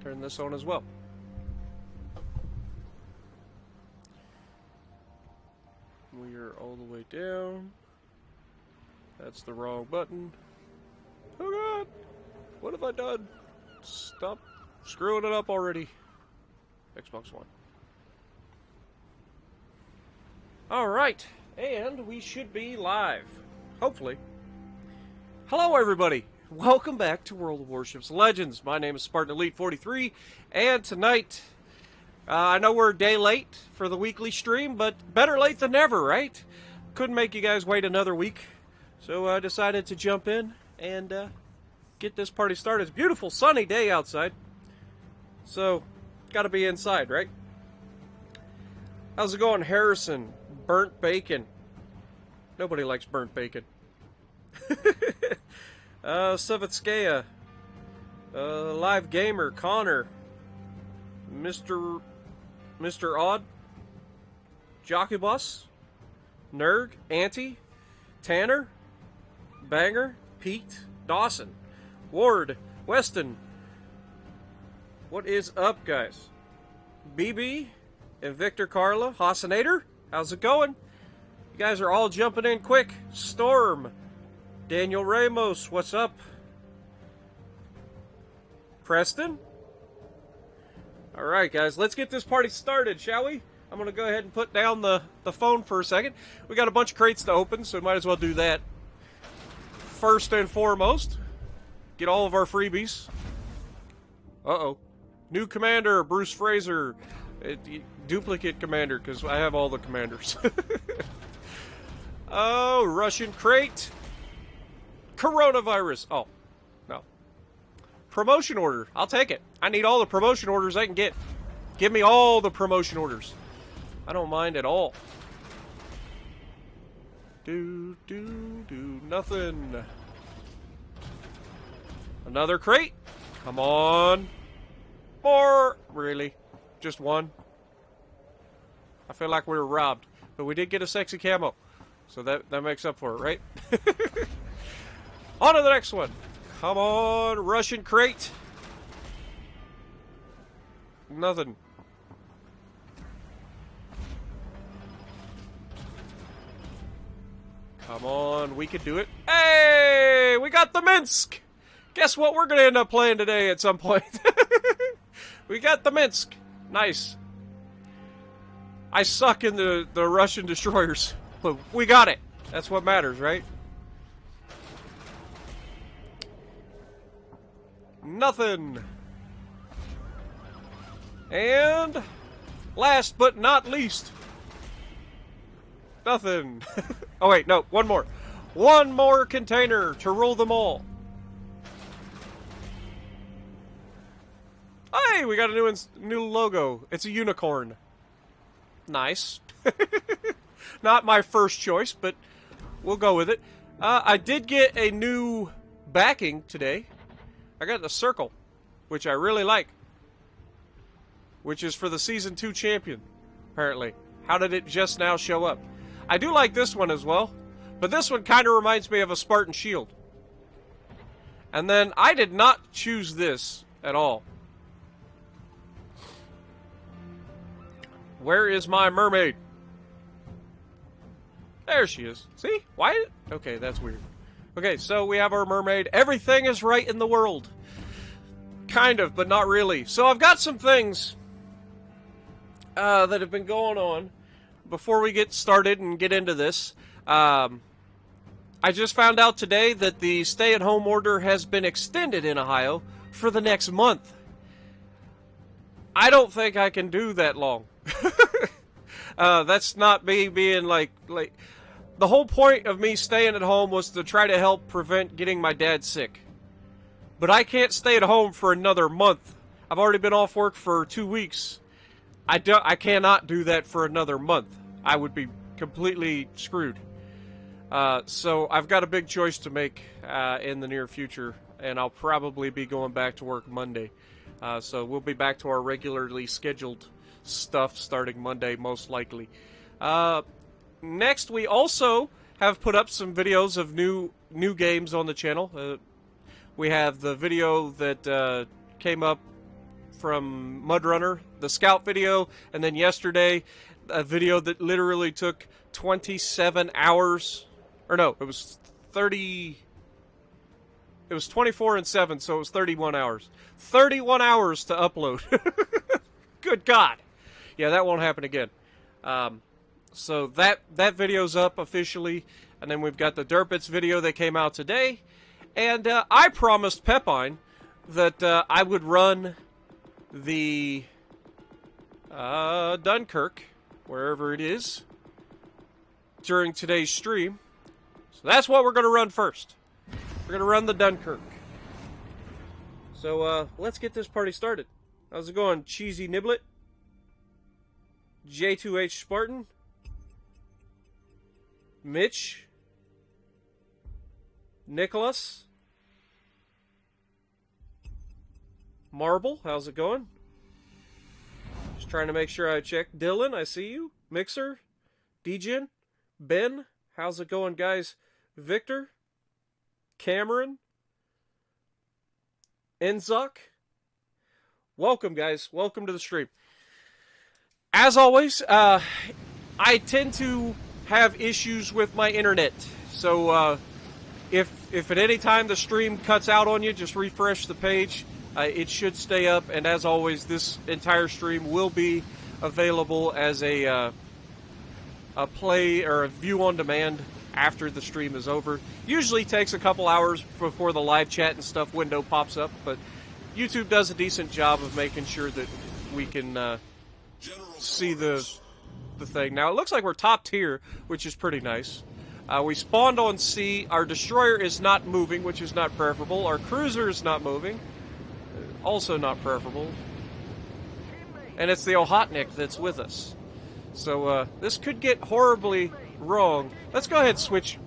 turn this on as well. We are all the way down. That's the wrong button. Oh god! What have I done? Stop screwing it up already. Xbox One. Alright, and we should be live. Hopefully. Hello everybody! Welcome back to World of Warships Legends. My name is Spartan Elite 43, and tonight, I know we're a day late for the weekly stream, but better late than never, right? Couldn't make you guys wait another week, so I decided to jump in and get this party started. It's a beautiful sunny day outside, so gotta be inside, right? How's it going, Harrison? Burnt bacon. Nobody likes burnt bacon. Savitskaya, Live Gamer, Connor, Mr. Odd, Jockey Bus, Nerg, Auntie, Tanner, Banger, Pete, Dawson, Ward, Weston. What is up, guys? BB, and Victor Carla, Hassanator, how's it going? You guys are all jumping in quick. Storm, Daniel Ramos, what's up? Preston? Alright guys, let's get this party started, shall we? I'm going to go ahead and put down the phone for a second. We got a bunch of crates to open, so we might as well do that. First and foremost, get all of our freebies. Uh-oh. New commander, Bruce Fraser. Duplicate commander, because I have all the commanders. Oh, Russian crate. Coronavirus. Oh, no. Promotion order. I'll take it. I need all the promotion orders I can get. Give me all the promotion orders. I don't mind at all. Do, nothing. Another crate. Come on. More. Really? Just one? I feel like we were robbed. But we did get a sexy camo. So that makes up for it, right? On to the next one. Come on, Russian crate. Nothing. Come on, we can do it. Hey, we got the Minsk. Guess what we're going to end up playing today at some point. We got the Minsk. Nice. I suck in the Russian destroyers. But we got it. That's what matters, right? Nothing. And last but not least, nothing. Oh wait, no, one more. One more container to rule them all. Hey, we got a new logo. It's a unicorn. Nice. Not my first choice, but we'll go with it. I did get a new backing today. I got the circle, which I really like. Which is for the Season 2 champion, apparently. How did it just now show up? I do like this one as well, but this one kind of reminds me of a Spartan shield. And then I did not choose this at all. Where is my mermaid? There she is. See? Why? Okay, that's weird. Okay, so we have our mermaid. Everything is right in the world. Kind of, but not really. So I've got some things that have been going on before we get started and get into this. I just found out today that the stay-at-home order has been extended in Ohio for the next month. I don't think I can do that long. That's not me being like the whole point of me staying at home was to try to help prevent getting my dad sick. But I can't stay at home for another month. I've already been off work for 2 weeks. I cannot do that for another month. I would be completely screwed. So I've got a big choice to make in the near future, and I'll probably be going back to work Monday. So we'll be back to our regularly scheduled stuff starting Monday, most likely. Next, we also have put up some videos of new games on the channel. We have the video that came up from Mudrunner, the scout video, and then yesterday, a video that literally took 27 hours. Or no, it was 30... It was 24 and 7, so it was 31 hours. 31 hours to upload. Good God. Yeah, that won't happen again. So that video's up officially. And then we've got the Tirpitz video that came out today. And I promised Pepine that I would run the Dunkirk, wherever it is, during today's stream. So that's what we're going to run first. We're going to run the Dunkirk. So let's get this party started. How's it going, Cheesy Niblet? J2H Spartan? Mitch? Nicholas? Marble, how's it going? Just trying to make sure I check. Dylan, I see you. Mixer? Djin? Ben? How's it going, guys? Victor? Cameron? Enzok? Welcome, guys. Welcome to the stream. As always, I tend to have issues with my internet. So, if at any time the stream cuts out on you, just refresh the page. It should stay up. And as always, this entire stream will be available as a play or a view on demand after the stream is over. Usually takes a couple hours before the live chat and stuff window pops up, but YouTube does a decent job of making sure that we can see the thing. Now, it looks like we're top tier, which is pretty nice. We spawned on C. Our destroyer is not moving, which is not preferable. Our cruiser is not moving, also not preferable. And it's the Ohotnik that's with us. So this could get horribly wrong. Let's go ahead and switch.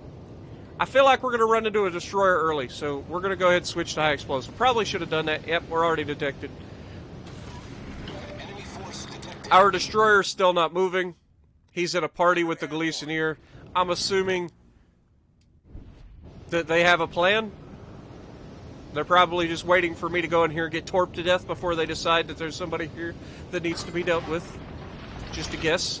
I feel like we're going to run into a destroyer early, so we're going to go ahead and switch to high explosive. Probably should have done that. Yep, we're already detected. Our destroyer's still not moving. He's at a party with the Gleasoneer. I'm assuming that they have a plan. They're probably just waiting for me to go in here and get torped to death before they decide that there's somebody here that needs to be dealt with. Just a guess.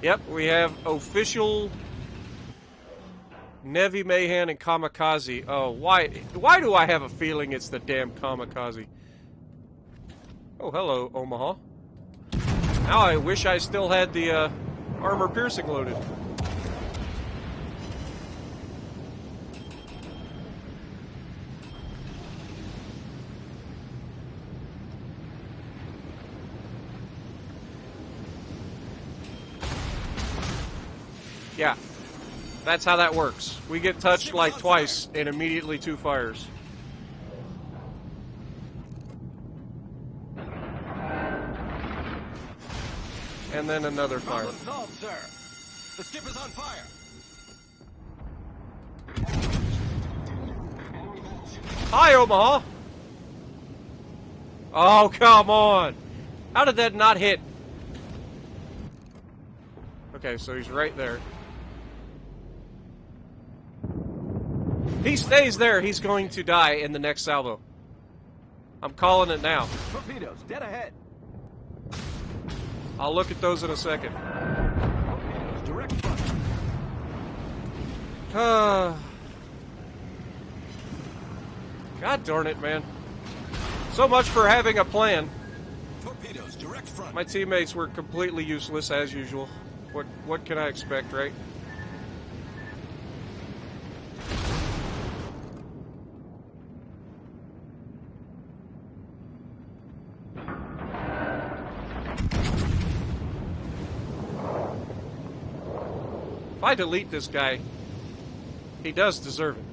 Yep, we have official Nevi, Mayhan, and Kamikaze. Oh, why do I have a feeling it's the damn Kamikaze? Oh, hello, Omaha. Now I wish I still had the armor piercing loaded. Yeah, that's how that works. We get touched like twice and immediately 2 fires. And then another fire. Solved, sir. The ship is on fire. Hi, Omaha. Oh, come on. How did that not hit? Okay, so he's right there. If he stays there, he's going to die in the next salvo. I'm calling it now. Torpedoes, dead ahead. I'll look at those in a second. Torpedoes, direct front. God darn it, man. So much for having a plan. Torpedoes, direct front. My teammates were completely useless as usual. What can I expect, right? If I delete this guy, he does deserve it.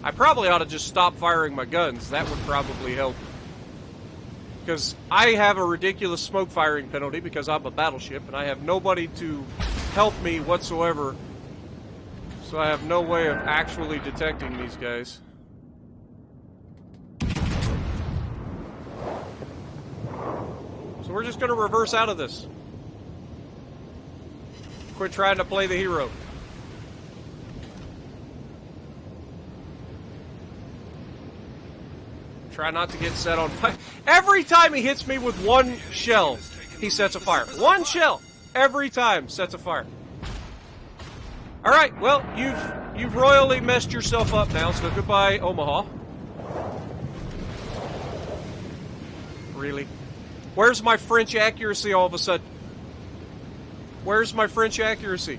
I probably ought to just stop firing my guns. That would probably help. Because I have a ridiculous smoke firing penalty because I'm a battleship and I have nobody to help me whatsoever. So I have no way of actually detecting these guys. So we're just going to reverse out of this. Quit trying to play the hero. Try not to get set on fire. Every time he hits me with one shell, he sets a fire. One shell! Every time sets a fire. Alright, well, you've royally messed yourself up now, so goodbye, Omaha. Really? Where's my French accuracy all of a sudden? Where's my French accuracy?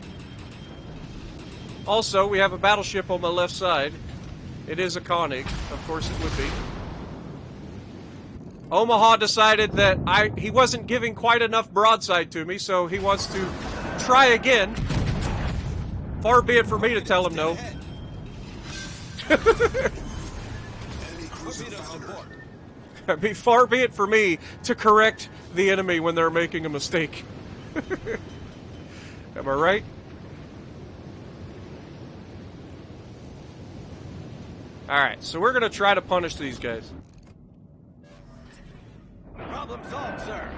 Also, we have a battleship on my left side. It is a Koenig. Of course it would be. Omaha decided that he wasn't giving quite enough broadside to me, so he wants to try again. Far be it for me to tell him no. I mean, far be it for me to correct the enemy when they're making a mistake. Am I right? Alright, so we're going to try to punish these guys. Problem solved, sir.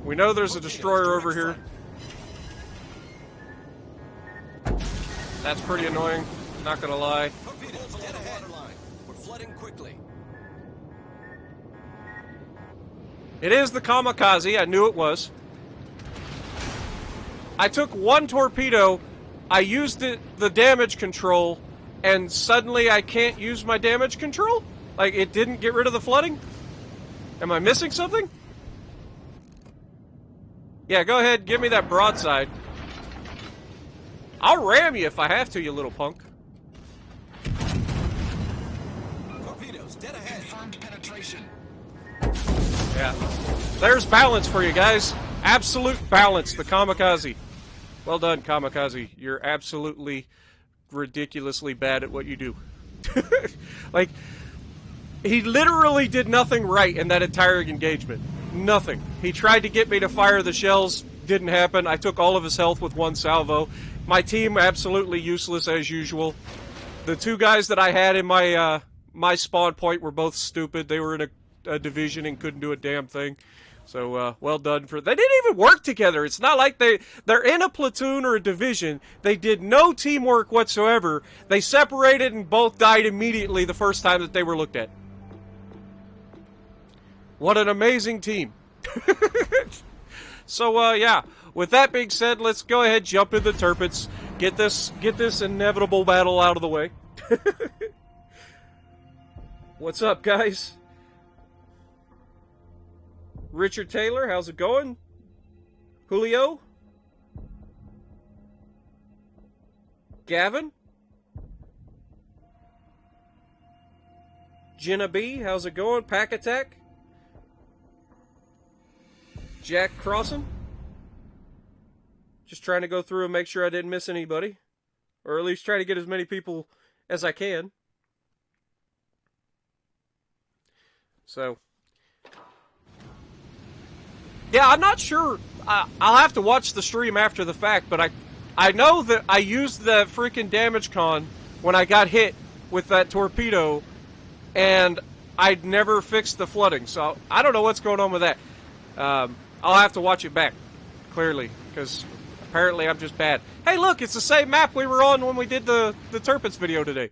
We know there's a destroyer over here. That's pretty annoying, not gonna lie. Torpedoes dead ahead. We're flooding quickly. It is the kamikaze, I knew it was. I took one torpedo, I used the damage control, and suddenly I can't use my damage control? Like, it didn't get rid of the flooding? Am I missing something? Yeah, go ahead, give me that broadside. I'll ram you if I have to, you little punk. Torpedoes dead ahead. Confirmed penetration. Yeah. There's balance for you guys. Absolute balance, the kamikaze. Well done, kamikaze. You're absolutely ridiculously bad at what you do. Like, he literally did nothing right in that entire engagement. Nothing. He tried to get me to fire the shells. Didn't happen. I took all of his health with one salvo. My team, absolutely useless as usual. The two guys that I had in my my spawn point were both stupid. They were in a division and couldn't do a damn thing. So, well done for... They didn't even work together. It's not like they're in a platoon or a division. They did no teamwork whatsoever. They separated and both died immediately the first time that they were looked at. What an amazing team. So, yeah. With that being said, let's go ahead, jump into Tirpitz. Get this inevitable battle out of the way. What's up, guys? Richard Taylor, how's it going? Julio? Gavin? Jenna B, how's it going? Pack Attack? Jack Crossan? Just trying to go through and make sure I didn't miss anybody. Or at least try to get as many people as I can. So... yeah, I'm not sure. I'll have to watch the stream after the fact, but I know that I used the freaking damage con when I got hit with that torpedo, and I'd never fixed the flooding. So I don't know what's going on with that. I'll have to watch it back, clearly, because apparently I'm just bad. Hey, look, it's the same map we were on when we did the Tirpitz video today.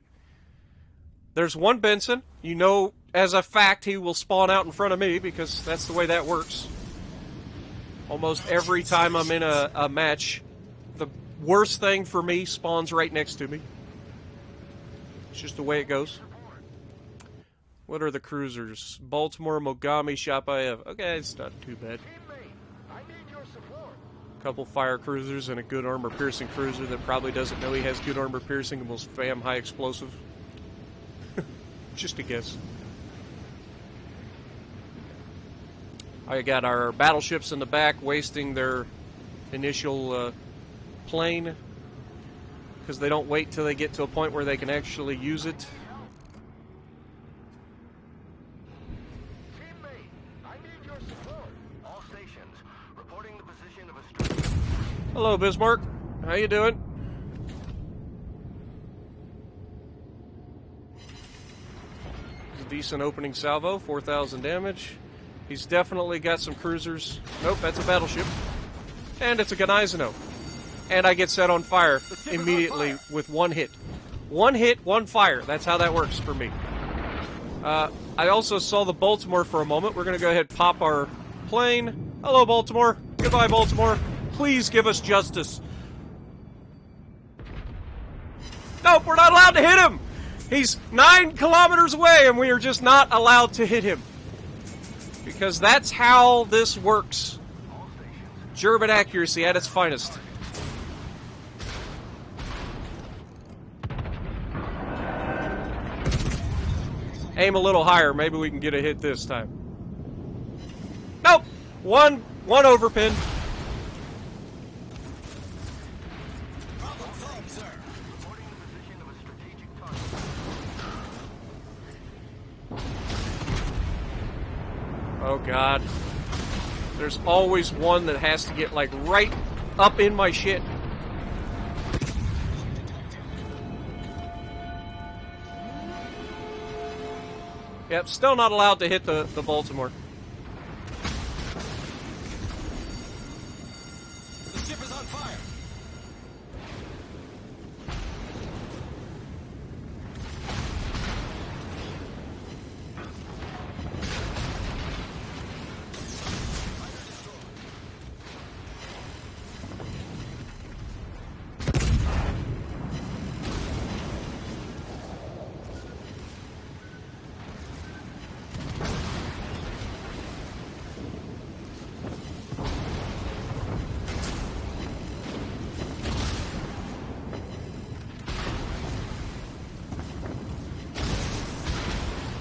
There's one Benson. You know, as a fact, he will spawn out in front of me, because that's the way that works. Almost every time I'm in a match, the worst thing for me spawns right next to me. It's just the way it goes. What are the cruisers? Baltimore, Mogami, Shapaev. Okay, it's not too bad. A couple fire cruisers and a good armor-piercing cruiser that probably doesn't know he has good armor-piercing and will spam high explosive. Just a guess. I got our battleships in the back wasting their initial plane because they don't wait till they get to a point where they can actually use it. Hello, Bismarck. How you doing? Decent opening salvo, 4,000 damage. He's definitely got some cruisers. Nope, that's a battleship. And it's a Gneisenau. And I get set on fire immediately with one hit. One hit, one fire. That's how that works for me. I also saw the Baltimore for a moment. We're going to go ahead and pop our plane. Hello, Baltimore. Goodbye, Baltimore. Please give us justice. Nope, we're not allowed to hit him. He's 9 kilometers away, and we are just not allowed to hit him. Because that's how this works. German accuracy at its finest. Aim a little higher. Maybe we can get a hit this time. Nope. One overpin. Problem solved, sir. Oh, God. There's always one that has to get, like, right up in my shit. Yep, still not allowed to hit the Baltimore. The ship is on fire.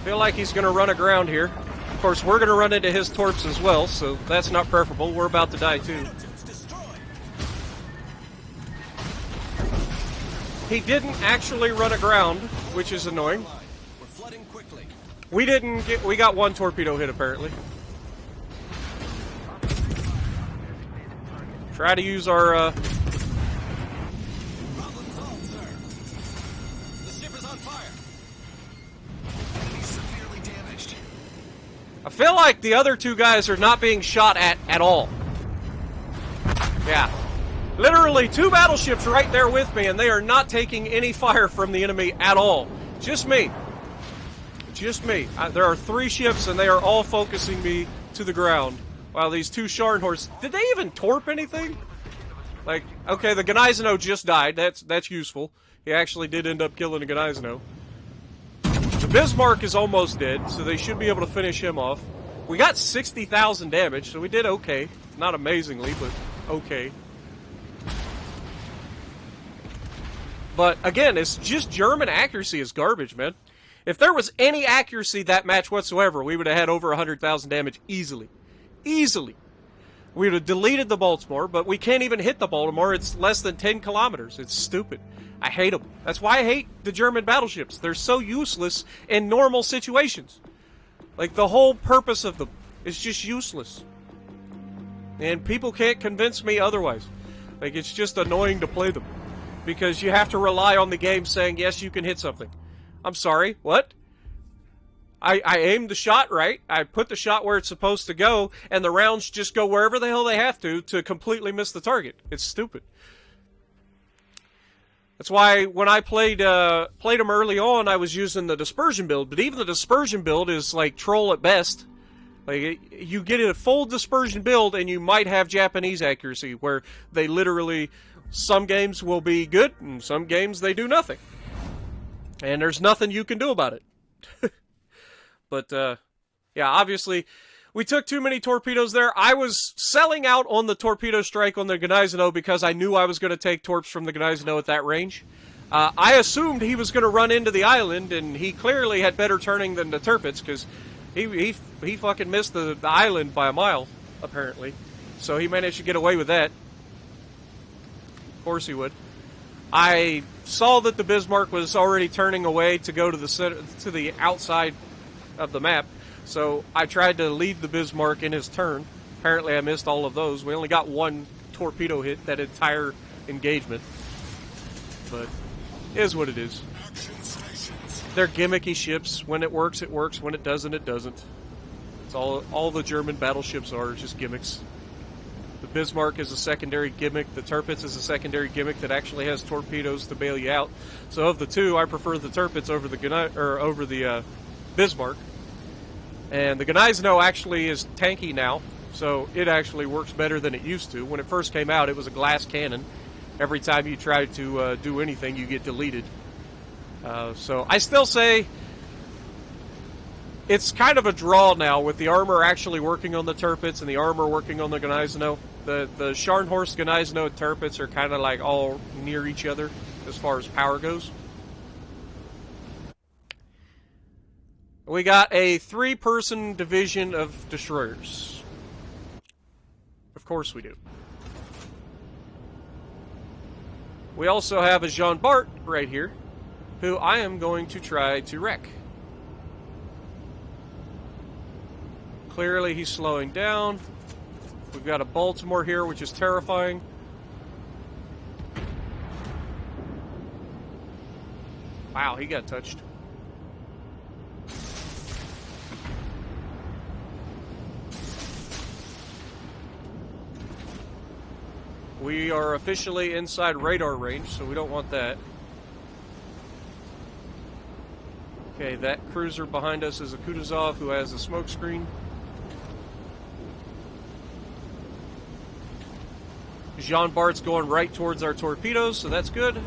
Feel like he's going to run aground here. Of course, we're going to run into his torps as well, so that's not preferable. We're about to die, too. It's destroyed. He didn't actually run aground, which is annoying. We're flooding quickly. We got one torpedo hit, apparently. Try to use our, Problem solved, sir. The ship is on fire. Enemy severely damaged. I feel like the other two guys are not being shot at all. Yeah. Literally 2 battleships right there with me, and they are not taking any fire from the enemy at all. Just me. Just me. There are 3 ships, and they are all focusing me to the ground. While these 2 Scharnhorsts... Did they even torp anything? Like, okay, the Gneisenau just died. That's useful. He actually did end up killing a Gneisenau. The Bismarck is almost dead, so they should be able to finish him off. We got 60,000 damage, so we did okay. Not amazingly, but okay. But, again, it's just German accuracy is garbage, man. If there was any accuracy that match whatsoever, we would have had over 100,000 damage easily. Easily. We would have deleted the Baltimore, but we can't even hit the Baltimore. It's less than 10 kilometers. It's stupid. I hate them. That's why I hate the German battleships. They're so useless in normal situations. Like, the whole purpose of them is just useless. And people can't convince me otherwise. Like, it's just annoying to play them. Because you have to rely on the game saying, yes, you can hit something. I'm sorry, what? I aimed the shot right, I put the shot where it's supposed to go, and the rounds just go wherever the hell they have to completely miss the target. It's stupid. That's why when I played them early on, I was using the dispersion build, but even the dispersion build is like troll at best. Like, you get a full dispersion build, and you might have Japanese accuracy, where they literally, some games will be good, and some games they do nothing. And there's nothing you can do about it. But, yeah, obviously, we took too many torpedoes there. I was selling out on the torpedo strike on the Gneisenau because I knew I was going to take torps from the Gneisenau at that range. I assumed he was going to run into the island, and he clearly had better turning than the Tirpitz, because he fucking missed the island by a mile, apparently. So he managed to get away with that. Of course he would. I saw that the Bismarck was already turning away to go to the center, to the outside of the map, so I tried to lead the Bismarck in his turn. Apparently I missed all of those. We only got 1 torpedo hit that entire engagement. But it is what it is. They're gimmicky ships. When it works, it works. When it doesn't, it doesn't. That's all the German battleships are just gimmicks. The Bismarck is a secondary gimmick. The Tirpitz is a secondary gimmick that actually has torpedoes to bail you out. So of the two, I prefer the Tirpitz over the Bismarck. And the Gneisenau actually is tanky now, so it actually works better than it used to. When it first came out, it was a glass cannon. Every time you try to do anything, you get deleted. So I still say it's kind of a draw now with the armor actually working on the Tirpitz and the armor working on the Gneisenau. The Scharnhorst, Gneisenau, and Tirpitz are kind of like all near each other as far as power goes. We got a 3-person division of destroyers. Of course we do. We also have a Jean Bart right here, who I am going to try to wreck. Clearly he's slowing down. We've got a Baltimore here, which is terrifying. Wow, he got touched. We are officially inside radar range, so we don't want that. Okay, that cruiser behind us is a Kutuzov who has a smoke screen. Jean Bart's going right towards our torpedoes, so that's good.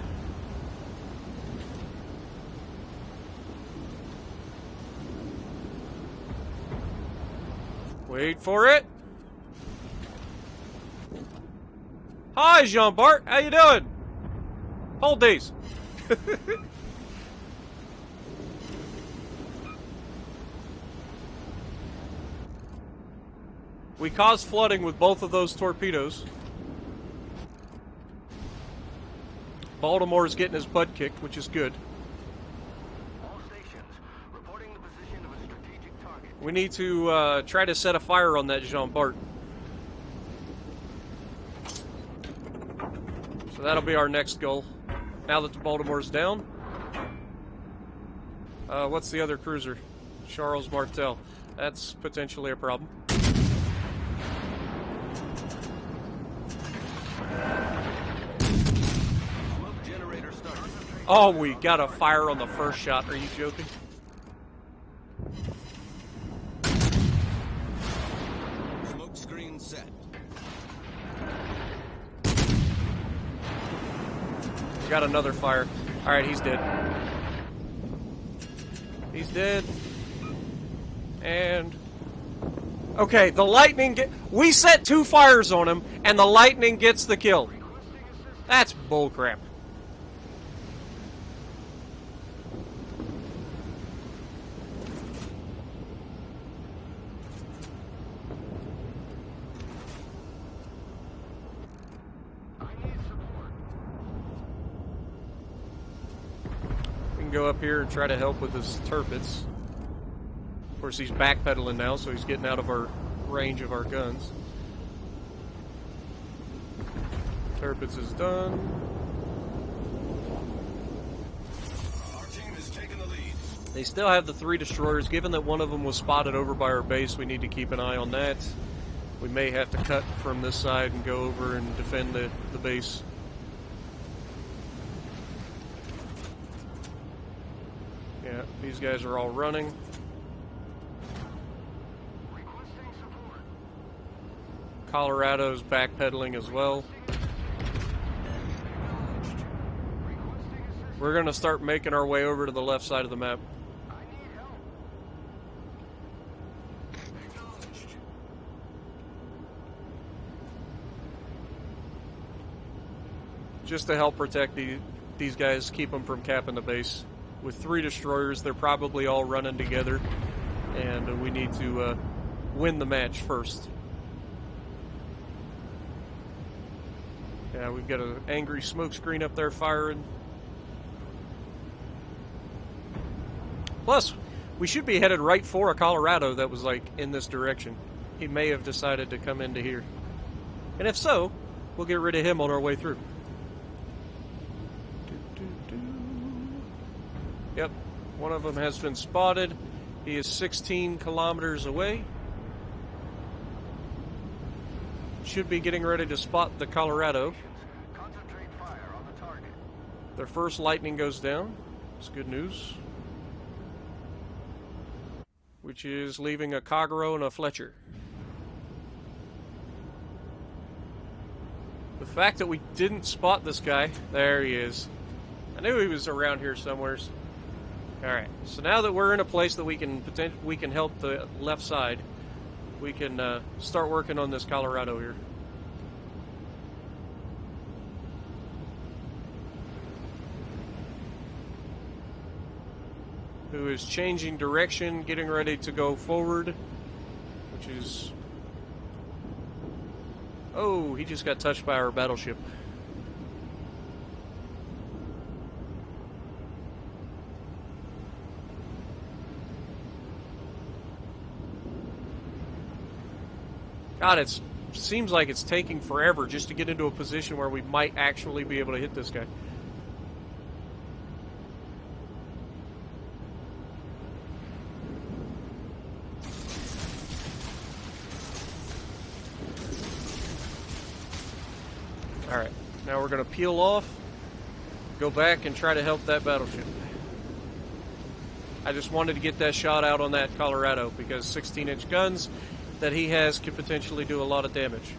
Wait for it. Hi, Jean Bart. How you doing? Hold these. We caused flooding with both of those torpedoes. Baltimore is getting his butt kicked, which is good. All stations reporting the position of a strategic target. We need to try to set a fire on that Jean Bart. So that'll be our next goal. Now that the Baltimore's down. What's the other cruiser? Charles Martel. That's potentially a problem. Oh, we got a fire on the first shot. Are you joking? Smoke screen set. We got another fire. Alright, he's dead. He's dead. And... okay, the lightning we set 2 fires on him, and the lightning gets the kill. That's bullcrap. Go up here and try to help with his Tirpitz. Of course, he's backpedaling now, so he's getting out of our range of our guns. Tirpitz is done. Our team has taken the lead. They still have the 3 destroyers. Given that one of them was spotted over by our base, we need to keep an eye on that. We may have to cut from this side and go over and defend the base. Yeah, these guys are all running. Colorado's backpedaling as well. We're going to start making our way over to the left side of the map. Just to help protect these guys, keep them from capping the base. With 3 destroyers, they're probably all running together, and we need to win the match first. Yeah, we've got an angry smoke screen up there firing. Plus, we should be headed right for a Colorado that was like in this direction. He may have decided to come into here. And if so, we'll get rid of him on our way through. Yep, one of them has been spotted. He is 16 kilometers away. should be getting ready to spot the Colorado. Concentrate fire on the target. Their first lightning goes down. It's good news. Which is leaving a Kagero and a Fletcher. The fact that we didn't spot this guy, there he is. I knew he was around here somewhere. Alright, so now that we're in a place that we can help the left side, we can start working on this Colorado here. Who is changing direction, getting ready to go forward, which is... Oh, he just got touched by our battleship. God, it seems like it's taking forever just to get into a position where we might actually be able to hit this guy. Alright, now we're going to peel off, go back and try to help that battleship. I just wanted to get that shot out on that Colorado because 16-inch guns that he has could potentially do a lot of damage.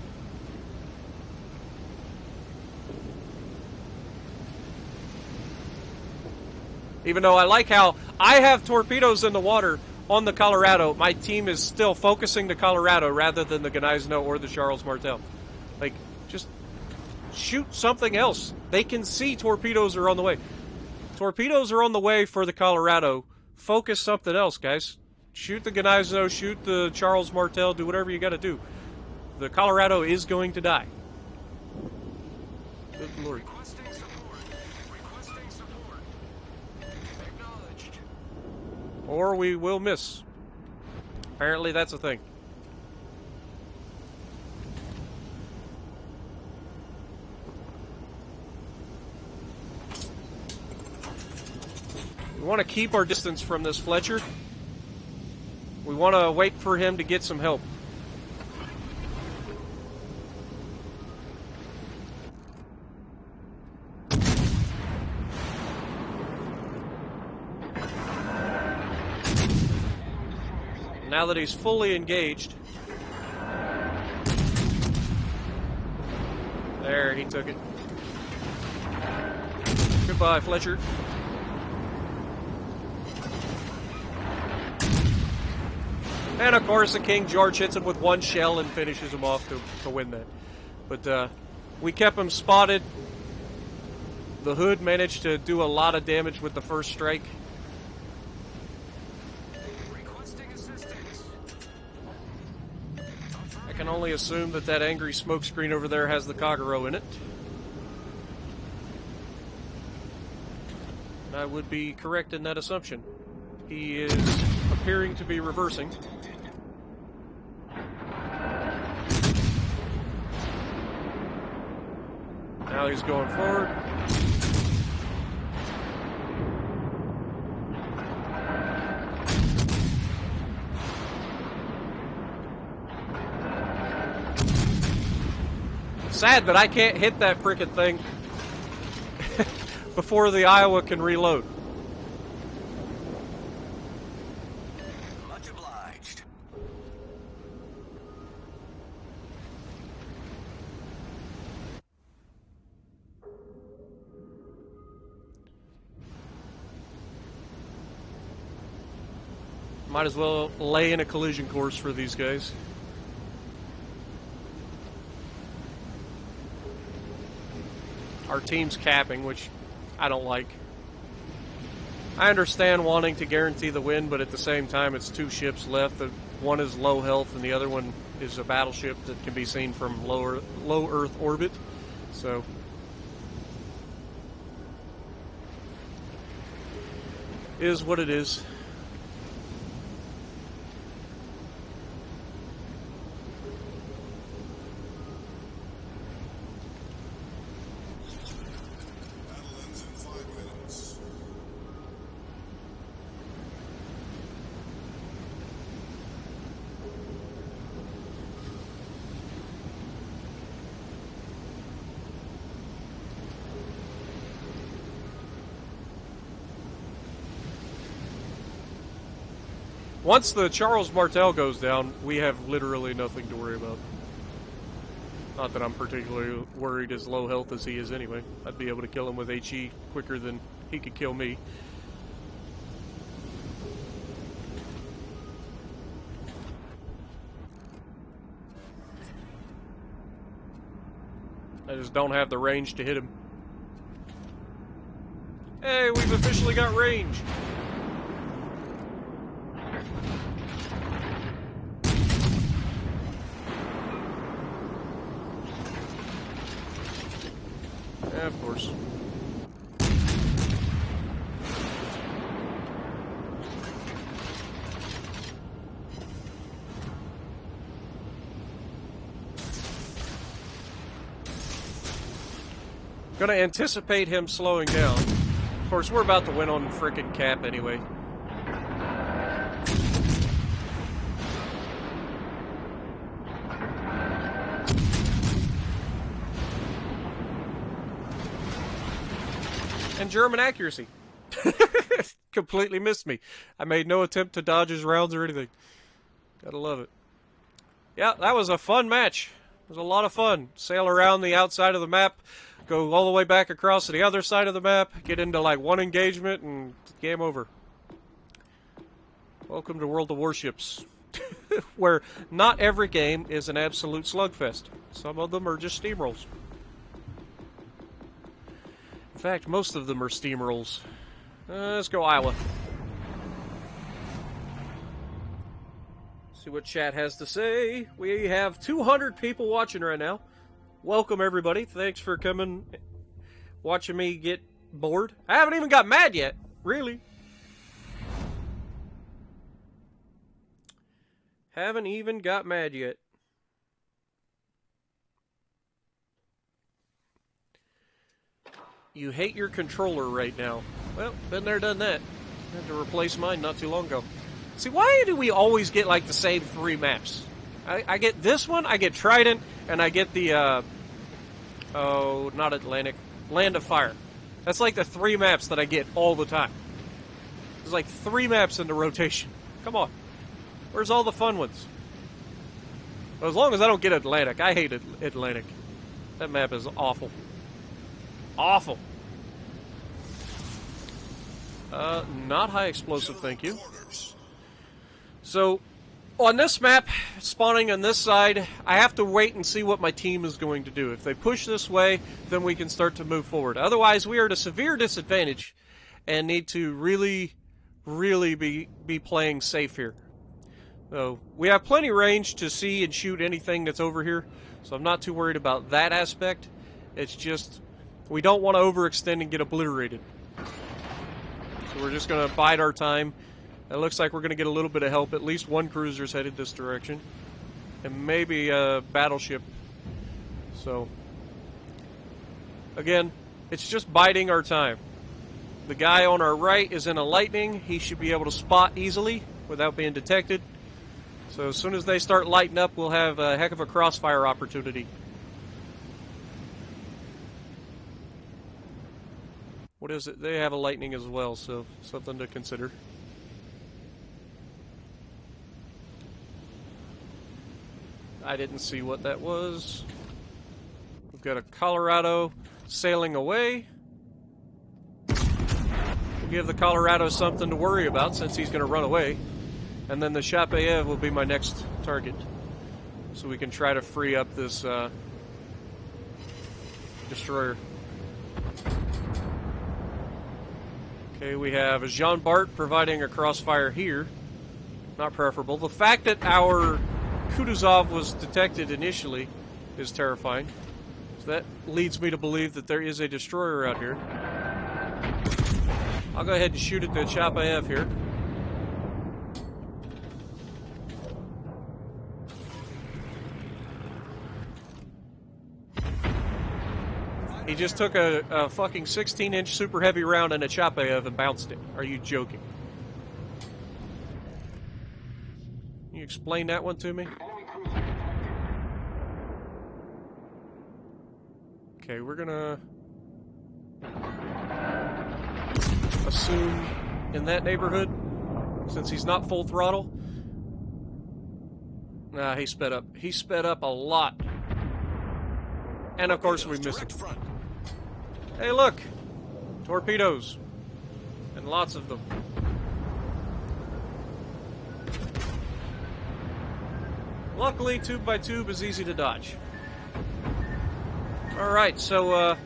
Even though I like how I have torpedoes in the water on the Colorado, my team is still focusing the Colorado rather than the Gneisno or the Charles Martel. Like, just shoot something else. They can see torpedoes are on the way. Torpedoes are on the way for the Colorado. Focus something else, guys. Shoot the Gneisno, shoot the Charles Martel, do whatever you got to do. The Colorado is going to die. Good Lord. Requesting support. Requesting support. Acknowledged. Or we will miss. Apparently that's a thing. We want to keep our distance from this Fletcher. We want to wait for him to get some help. Now that he's fully engaged. There, he took it. Goodbye, Fletcher. And of course, the King George hits him with one shell and finishes him off to win that. But we kept him spotted. The Hood managed to do a lot of damage with the first strike. Requesting assistance. I can only assume that that angry smokescreen over there has the Kagero in it. I would be correct in that assumption. He is appearing to be reversing. Now he's going forward. Sad that I can't hit that frickin' thing before the Iowa can reload. Much obliged. Might as well lay in a collision course for these guys. Our team's capping, which I don't like. I understand wanting to guarantee the win, but at the same time, it's two ships left. One is low health, and the other one is a battleship that can be seen from low Earth orbit. So, is what it is. Battle ends in 5 minutes. Once the Charles Martel goes down, we have literally nothing to worry about. Not that I'm particularly worried as low health as he is anyway. I'd be able to kill him with HE quicker than he could kill me. I just don't have the range to hit him. Hey, we've officially got range! Yeah, of course. Gonna anticipate him slowing down. Of course, we're about to win on frickin' cap anyway. And German accuracy. Completely missed me. I made no attempt to dodge his rounds or anything. Gotta love it. Yeah, that was a fun match. It was a lot of fun. Sail around the outside of the map, go all the way back across to the other side of the map, get into like one engagement, and game over. Welcome to World of Warships, where not every game is an absolute slugfest. Some of them are just steamrolls. In fact, most of them are steamrolls. Let's go Iowa. See what chat has to say. We have 200 people watching right now. Welcome, everybody. Thanks for coming, watching me get bored. I haven't even got mad yet. Really. Haven't even got mad yet. You hate your controller right now. Well, been there, done that. I had to replace mine not too long ago. See, why do we always get, like, the same 3 maps? I get this one, I get Trident, and I get the, oh, not Atlantic, Land of Fire. That's like the 3 maps that I get all the time. There's like 3 maps in the rotation. Come on. Where's all the fun ones? Well, as long as I don't get Atlantic. I hate Atlantic. That map is awful. Awful. Not high explosive, thank you. So, on this map, spawning on this side, I have to wait and see what my team is going to do. If they push this way, then we can start to move forward. Otherwise, we are at a severe disadvantage and need to really, really be playing safe here. So, we have plenty range to see and shoot anything that's over here, so I'm not too worried about that aspect. It's just, we don't want to overextend and get obliterated. So we're just going to bide our time. It looks like we're going to get a little bit of help. At least one cruiser's headed this direction. And maybe a battleship. So, again, it's just biding our time. The guy on our right is in a lightning. He should be able to spot easily without being detected. So as soon as they start lighting up, we'll have a heck of a crossfire opportunity. What is it? They have a lightning as well, so something to consider. I didn't see what that was. We've got a Colorado sailing away. We'll give the Colorado something to worry about since he's going to run away. And then the Chapayev will be my next target. So we can try to free up this destroyer. Okay, we have a Jean Bart providing a crossfire here. Not preferable. The fact that our Kutuzov was detected initially is terrifying. So that leads me to believe that there is a destroyer out here. I'll go ahead and shoot at the Chapayev here. He just took a fucking 16-inch super heavy round and a Chapayev and bounced it. Are you joking? Can you explain that one to me? Okay, we're gonna assume in that neighborhood. since he's not full throttle. Nah, he sped up. He sped up a lot. And of course we missed him. Front. Hey, look! Torpedoes. And lots of them. Luckily, tube by tube is easy to dodge. Alright, so,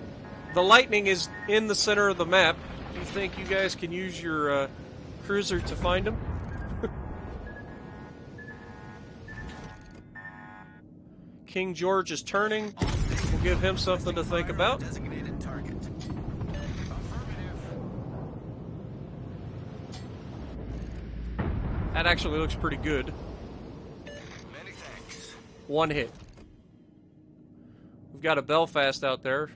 the lightning is in the center of the map. Do you think you guys can use your, cruiser to find him? King George is turning. We'll give him something to think about. Designated target. That actually looks pretty good. Many thanks. One hit. We've got a Belfast out there.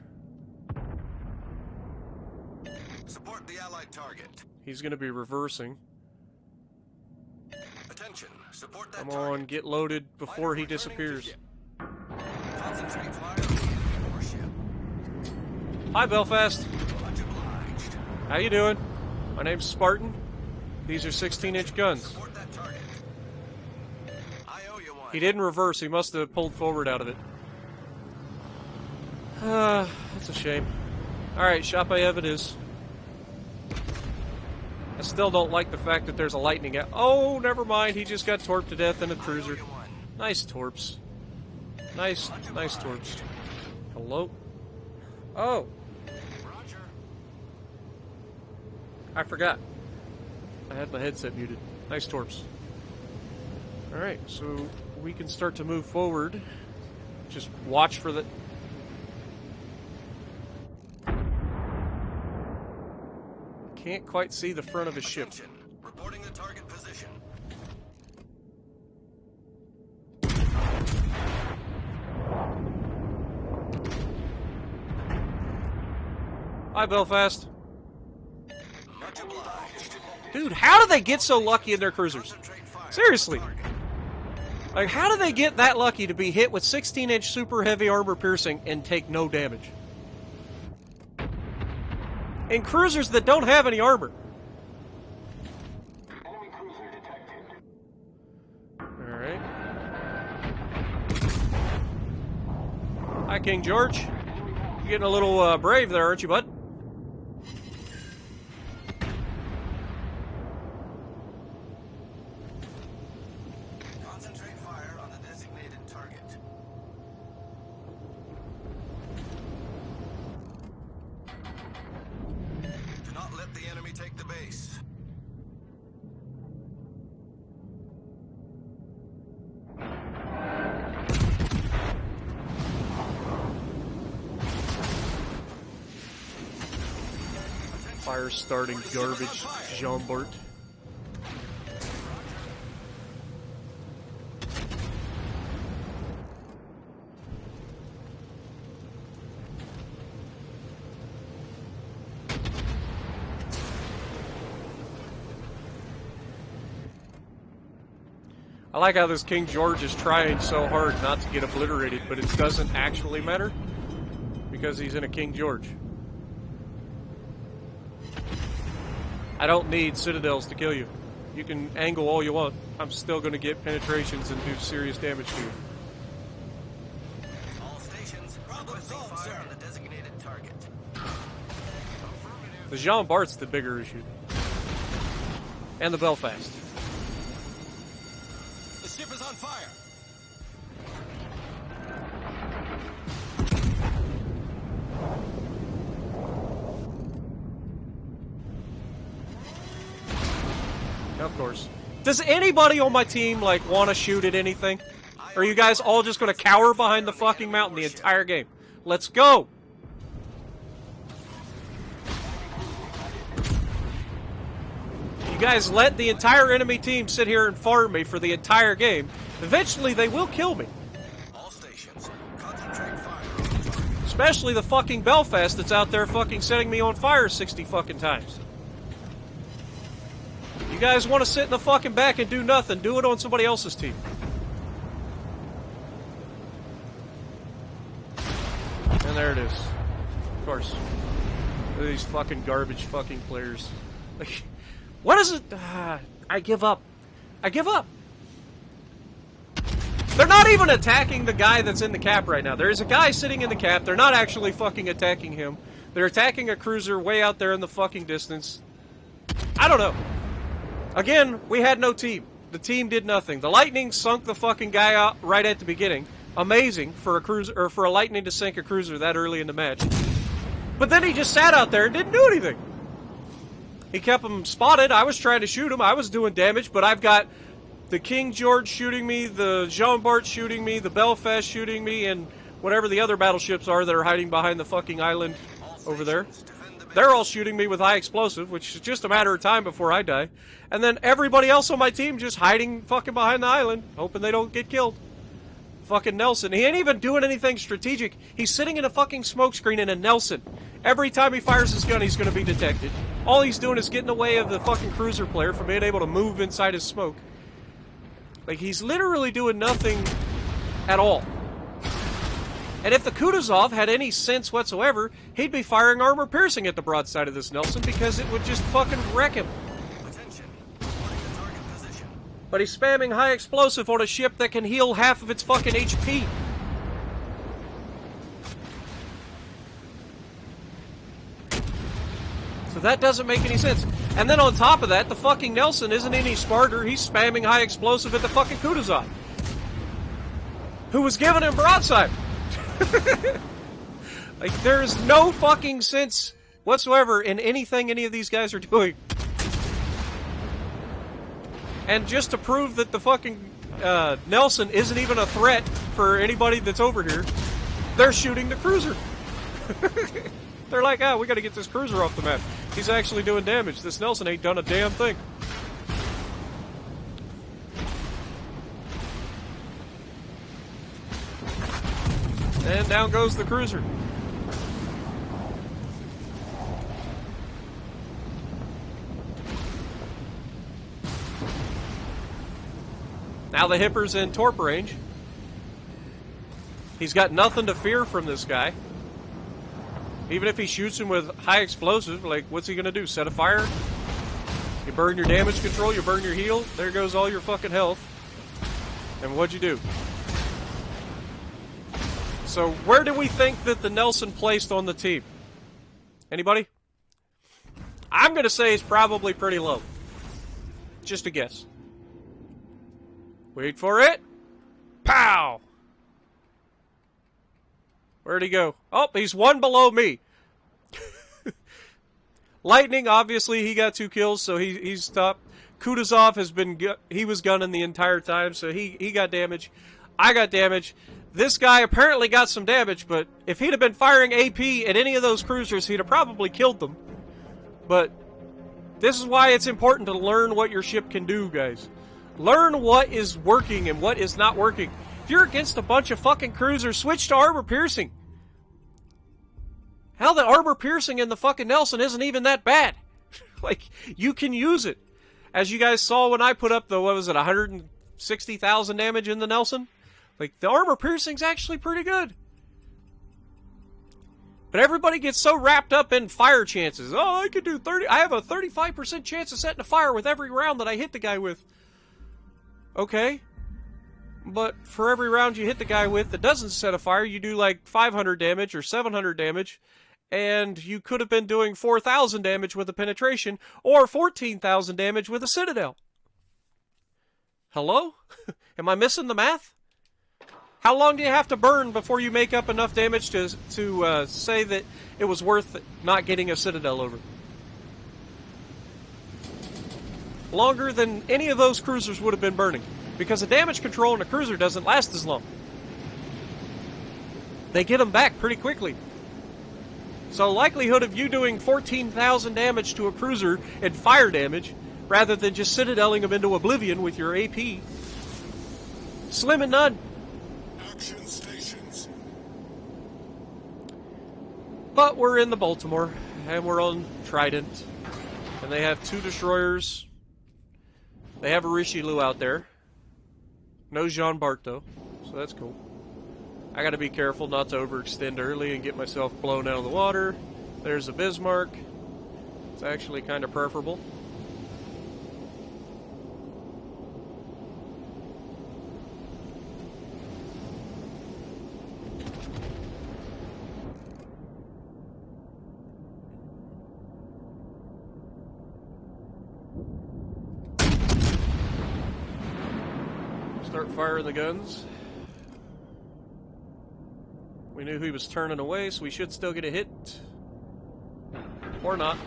Support the allied target. He's going to be reversing. Attention. Support that Come target. on, get loaded before he disappears. Concentrate fire on the enemy warship. Hi, Belfast. Much obliged. How you doing? My name's Spartan. These are 16-inch guns. Support that target. I owe you one. He didn't reverse. He must have pulled forward out of it. That's a shame. Alright, Shapayev it is. I still don't like the fact that there's a lightning out. Oh, never mind. He just got torped to death in a I owe cruiser. you one. Nice torps. Nice torps. Hello? Oh, Roger. I forgot. I had my headset muted. Nice torps. Alright, so we can start to move forward. Just watch for the... Can't quite see the front of his ship. Attention. Reporting the target position. Hi, Belfast. Much obliged. Dude, how do they get so lucky in their cruisers? Concentrate fire. Seriously. Target. Like, how do they get that lucky to be hit with 16-inch super heavy armor piercing and take no damage? In cruisers that don't have any armor. Enemy cruiser detected. Alright. Hi, King George. You're getting a little brave there, aren't you, bud? Concentrate fire on the designated target. Do not let the enemy take the base. Fire starting garbage, Jean Bart. I like how this King George is trying so hard not to get obliterated, but it doesn't actually matter because he's in a King George. I don't need citadels to kill you. You can angle all you want. I'm still going to get penetrations and do serious damage to you. All stations, requesting fire on the designated target. The Jean Bart's the bigger issue. And the Belfast. The ship is on fire. Of course. Does anybody on my team, like, want to shoot at anything? Or are you guys all just going to cower behind the fucking mountain the entire game? Let's go! You guys let the entire enemy team sit here and farm me for the entire game. Eventually, they will kill me. All stations, concentrate fire on the target. Especially the fucking Belfast that's out there fucking setting me on fire 60 fucking times. You guys want to sit in the fucking back and do nothing, do it on somebody else's team. And there it is. Of course. Look at these fucking garbage fucking players. Like, what is it? I give up. I give up. They're not even attacking the guy that's in the cap right now. There is a guy sitting in the cap. They're not actually fucking attacking him. They're attacking a cruiser way out there in the fucking distance. I don't know. Again, we had no team. The team did nothing. The Lightning sunk the fucking guy out right at the beginning. Amazing for a cruiser, or for a Lightning to sink a cruiser that early in the match. But then he just sat out there and didn't do anything. He kept him spotted. I was trying to shoot him. I was doing damage, but I've got the King George shooting me, the Jean Bart shooting me, the Belfast shooting me, and whatever the other battleships are that are hiding behind the fucking island over there. They're all shooting me with high explosive, which is just a matter of time before I die. And then everybody else on my team just hiding fucking behind the island, hoping they don't get killed. Fucking Nelson. He ain't even doing anything strategic. He's sitting in a fucking smokescreen in a Nelson. Every time he fires his gun, he's going to be detected. All he's doing is getting in the way of the fucking cruiser player from being able to move inside his smoke. Like, he's literally doing nothing at all. And if the Kutuzov had any sense whatsoever, he'd be firing armor piercing at the broadside of this Nelson because it would just fucking wreck him. Attention. Marking the target position. But he's spamming high explosive on a ship that can heal half of its fucking HP. So that doesn't make any sense. And then on top of that, the fucking Nelson isn't any smarter. He's spamming high explosive at the fucking Kutuzov, who was giving him broadside. Like, there's no fucking sense whatsoever in anything any of these guys are doing. And just to prove that the fucking Nelson isn't even a threat for anybody that's over here, they're shooting the cruiser. They're like, we gotta get this cruiser off the map. He's actually doing damage. This Nelson ain't done a damn thing. And down goes the cruiser. Now the Hipper's in torp range. He's got nothing to fear from this guy. Even if he shoots him with high explosive, like, what's he gonna do? Set a fire? You burn your damage control, you burn your heal, there goes all your fucking health. And what'd you do? So, where do we think that the Nelson placed on the team? Anybody? I'm gonna say he's probably pretty low. Just a guess. Wait for it. Pow! Where'd he go? Oh, he's one below me. Lightning, obviously, he got 2 kills, so he's stopped. Kutuzov has been... he was gunning the entire time, so he got damage. I got damage. This guy apparently got some damage, but if he'd have been firing AP at any of those cruisers, he'd have probably killed them. But this is why it's important to learn what your ship can do, guys. Learn what is working and what is not working. If you're against a bunch of fucking cruisers, switch to armor piercing. Hell, the armor piercing in the fucking Nelson isn't even that bad. Like, you can use it. As you guys saw when I put up the, what was it, 160,000 damage in the Nelson? Like, the armor piercing's actually pretty good. But everybody gets so wrapped up in fire chances. Oh, I could do 30. I have a 35% chance of setting a fire with every round that I hit the guy with. Okay. But for every round you hit the guy with that doesn't set a fire, you do like 500 damage or 700 damage. And you could have been doing 4,000 damage with a penetration or 14,000 damage with a citadel. Hello? Am I missing the math? How long do you have to burn before you make up enough damage to say that it was worth not getting a citadel over? Longer than any of those cruisers would have been burning. Because the damage control in a cruiser doesn't last as long. They get them back pretty quickly. So likelihood of you doing 14,000 damage to a cruiser in fire damage, rather than just citadeling them into oblivion with your AP, slim and none. Action stations. But we're in the Baltimore, and we're on Trident, and they have 2 destroyers. They have a Richelieu out there. No Jean Bart, though, so that's cool. I gotta be careful not to overextend early and get myself blown out of the water. There's a Bismarck. It's actually kind of preferable. Start firing the guns. We knew he was turning away, so we should still get a hit. Or not.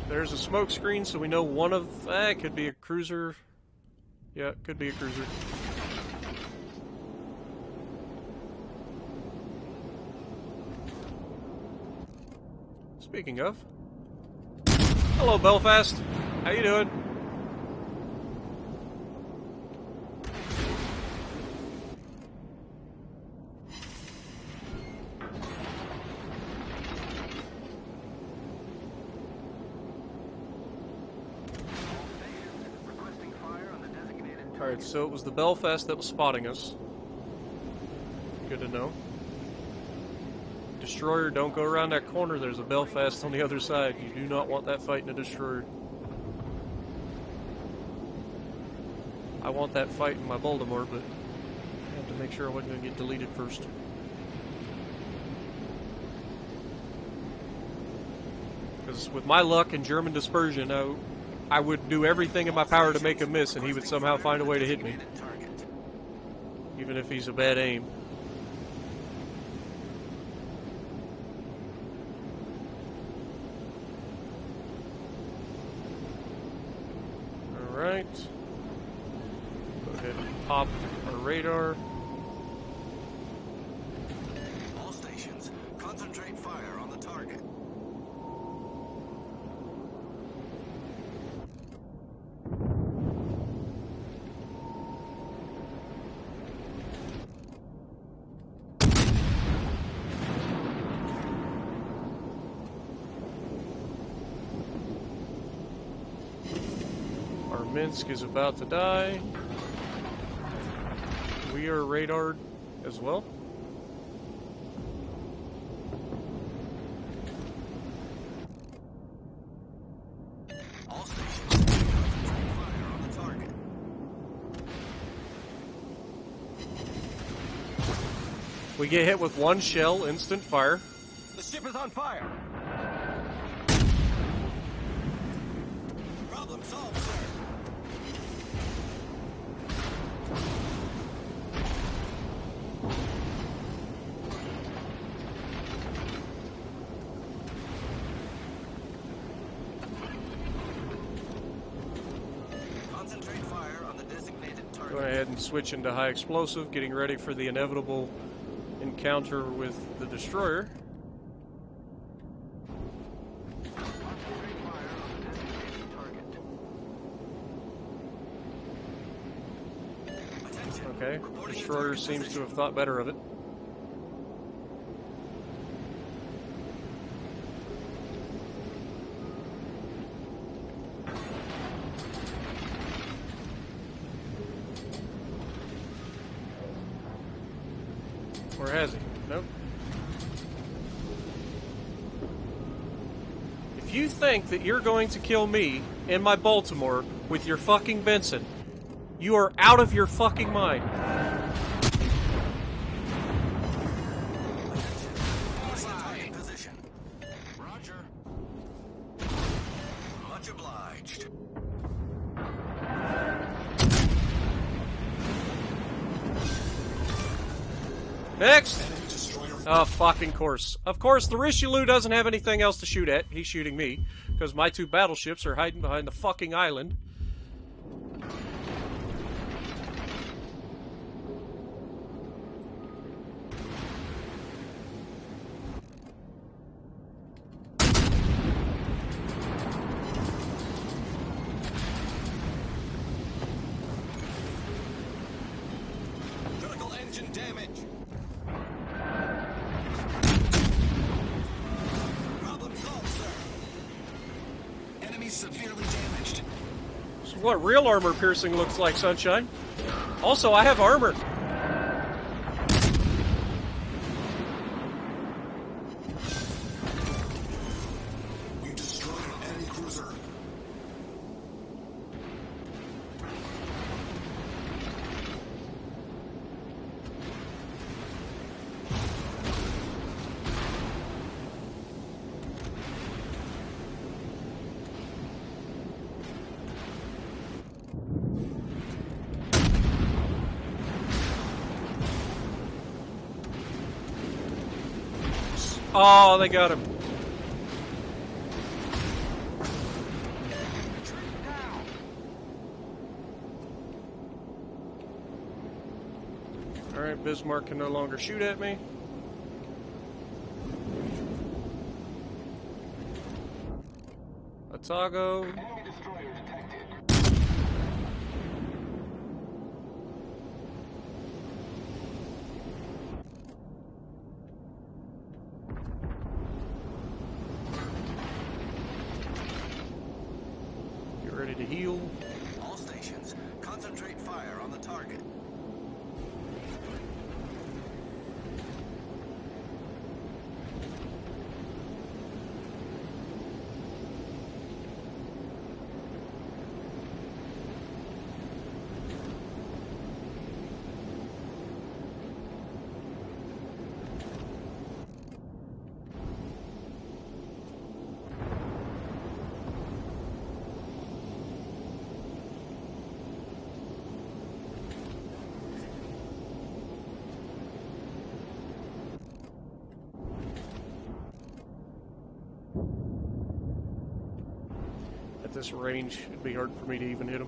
There's a smoke screen, so we know one of... it could be a cruiser. Yeah, it could be a cruiser. Speaking of... Hello, Belfast. How you doing? Alright, so it was the Belfast that was spotting us. Good to know. Destroyer, don't go around that corner. There's a Belfast on the other side. You do not want that fight in a destroyer. I want that fight in my Baltimore, but I had to make sure I wasn't going to get deleted first. Because with my luck and German dispersion, I would do everything in my power to make him miss, and he would somehow find a way to hit me. Even if he's a bad aim. Alright. Go ahead and pop our radar. All stations, concentrate fire on the target. Minsk is about to die. We are radared as well. All stations, concentrate fire on the target. We get hit with one shell, instant fire. The ship is on fire. Problem solved, sir. Concentrate fire on the designated target. Go ahead and switch into high explosive, getting ready for the inevitable encounter with the destroyer. Concentrate fire on the designated target. Attention. Okay, Reporting destroyer target seems to position. have thought better of it. Or has he? Nope. If you think that you're going to kill me in my Baltimore with your fucking Benson, you are out of your fucking mind. Target position. Roger. Much obliged. Next! Enemy destroyer. Oh, fucking course. Of course, the Richelieu doesn't have anything else to shoot at. He's shooting me, because my two battleships are hiding behind the fucking island. Critical engine damage. Problem solved, sir. Enemy severely damaged. This is what real armor piercing looks like, Sunshine. Also, I have armor. We destroyed an enemy cruiser. Oh, they got him. Alright, Bismarck can no longer shoot at me. Atago. Enemy destroyer detected. Get ready to heal. All stations, concentrate fire on the target. At this range, it'd be hard for me to even hit them.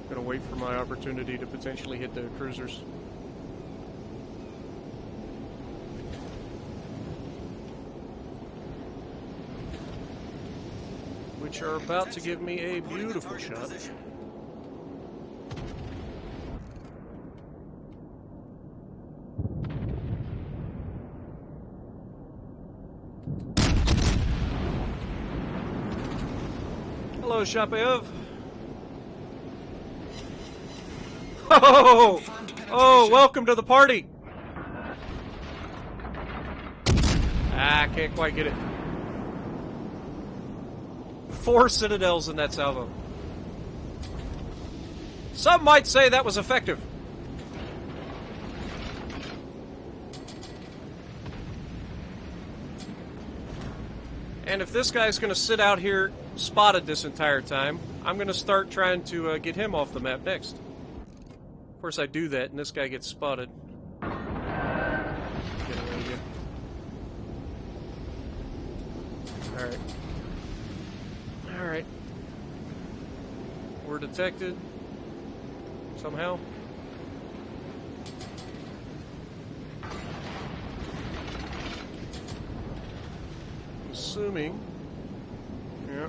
Gonna wait for my opportunity to potentially hit the cruisers. Which are about to give me a beautiful shot. Position. Hello, Shapev. Oh, oh, welcome to the party. Ah, can't quite get it. 4 citadels in that salvo. Some might say that was effective. And if this guy's going to sit out here spotted this entire time, I'm going to start trying to get him off the map next. Of course, I do that, and this guy gets spotted. Get away again. Alright. Alright. We're detected. Somehow. Assuming. Yeah.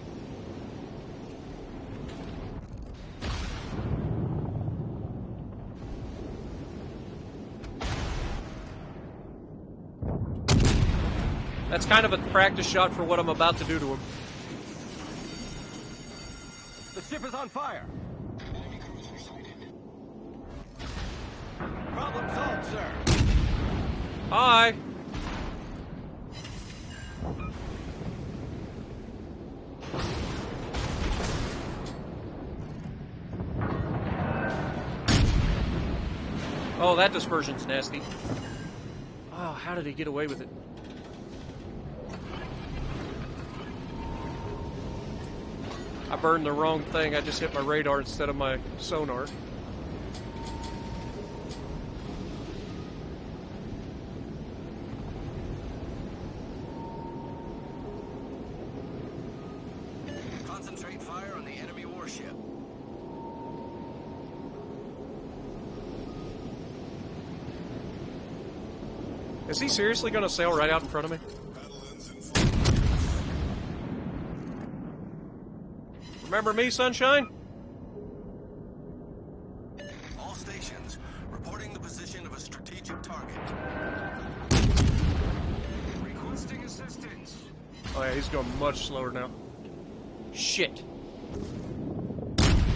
That's kind of a practice shot for what I'm about to do to him. The ship is on fire. Enemy cruiser sighted. Problem solved, sir. Hi. Oh, that dispersion's nasty. Oh, how did he get away with it? I burned the wrong thing. I just hit my radar instead of my sonar. Concentrate fire on the enemy warship. Is he seriously going to sail right out in front of me? Battle ends in 4. Remember me, Sunshine? All stations, reporting the position of a strategic target. Requesting assistance. Oh yeah, he's going much slower now. Shit.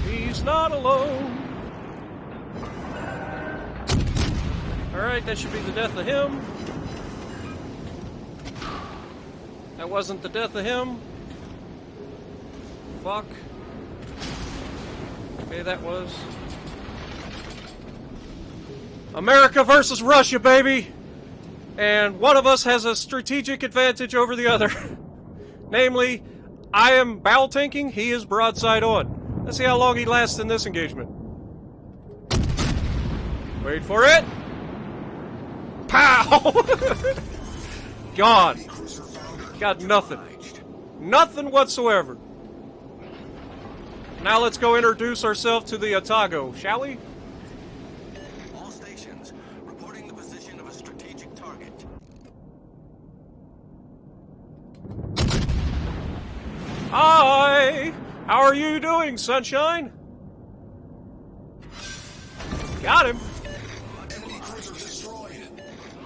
He's not alone. Alright, that should be the death of him. That wasn't the death of him. Fuck. Okay, that was. America versus Russia, baby! And one of us has a strategic advantage over the other. Namely, I am bow tanking, he is broadside on. Let's see how long he lasts in this engagement. Wait for it! Pow! God. Enemy cruiser foundered. Got nothing. Nothing whatsoever. Now let's go introduce ourselves to the Otago, shall we? All stations reporting the position of a strategic target. Hi! How are you doing, sunshine? Got him. Enemy cruiser destroyed.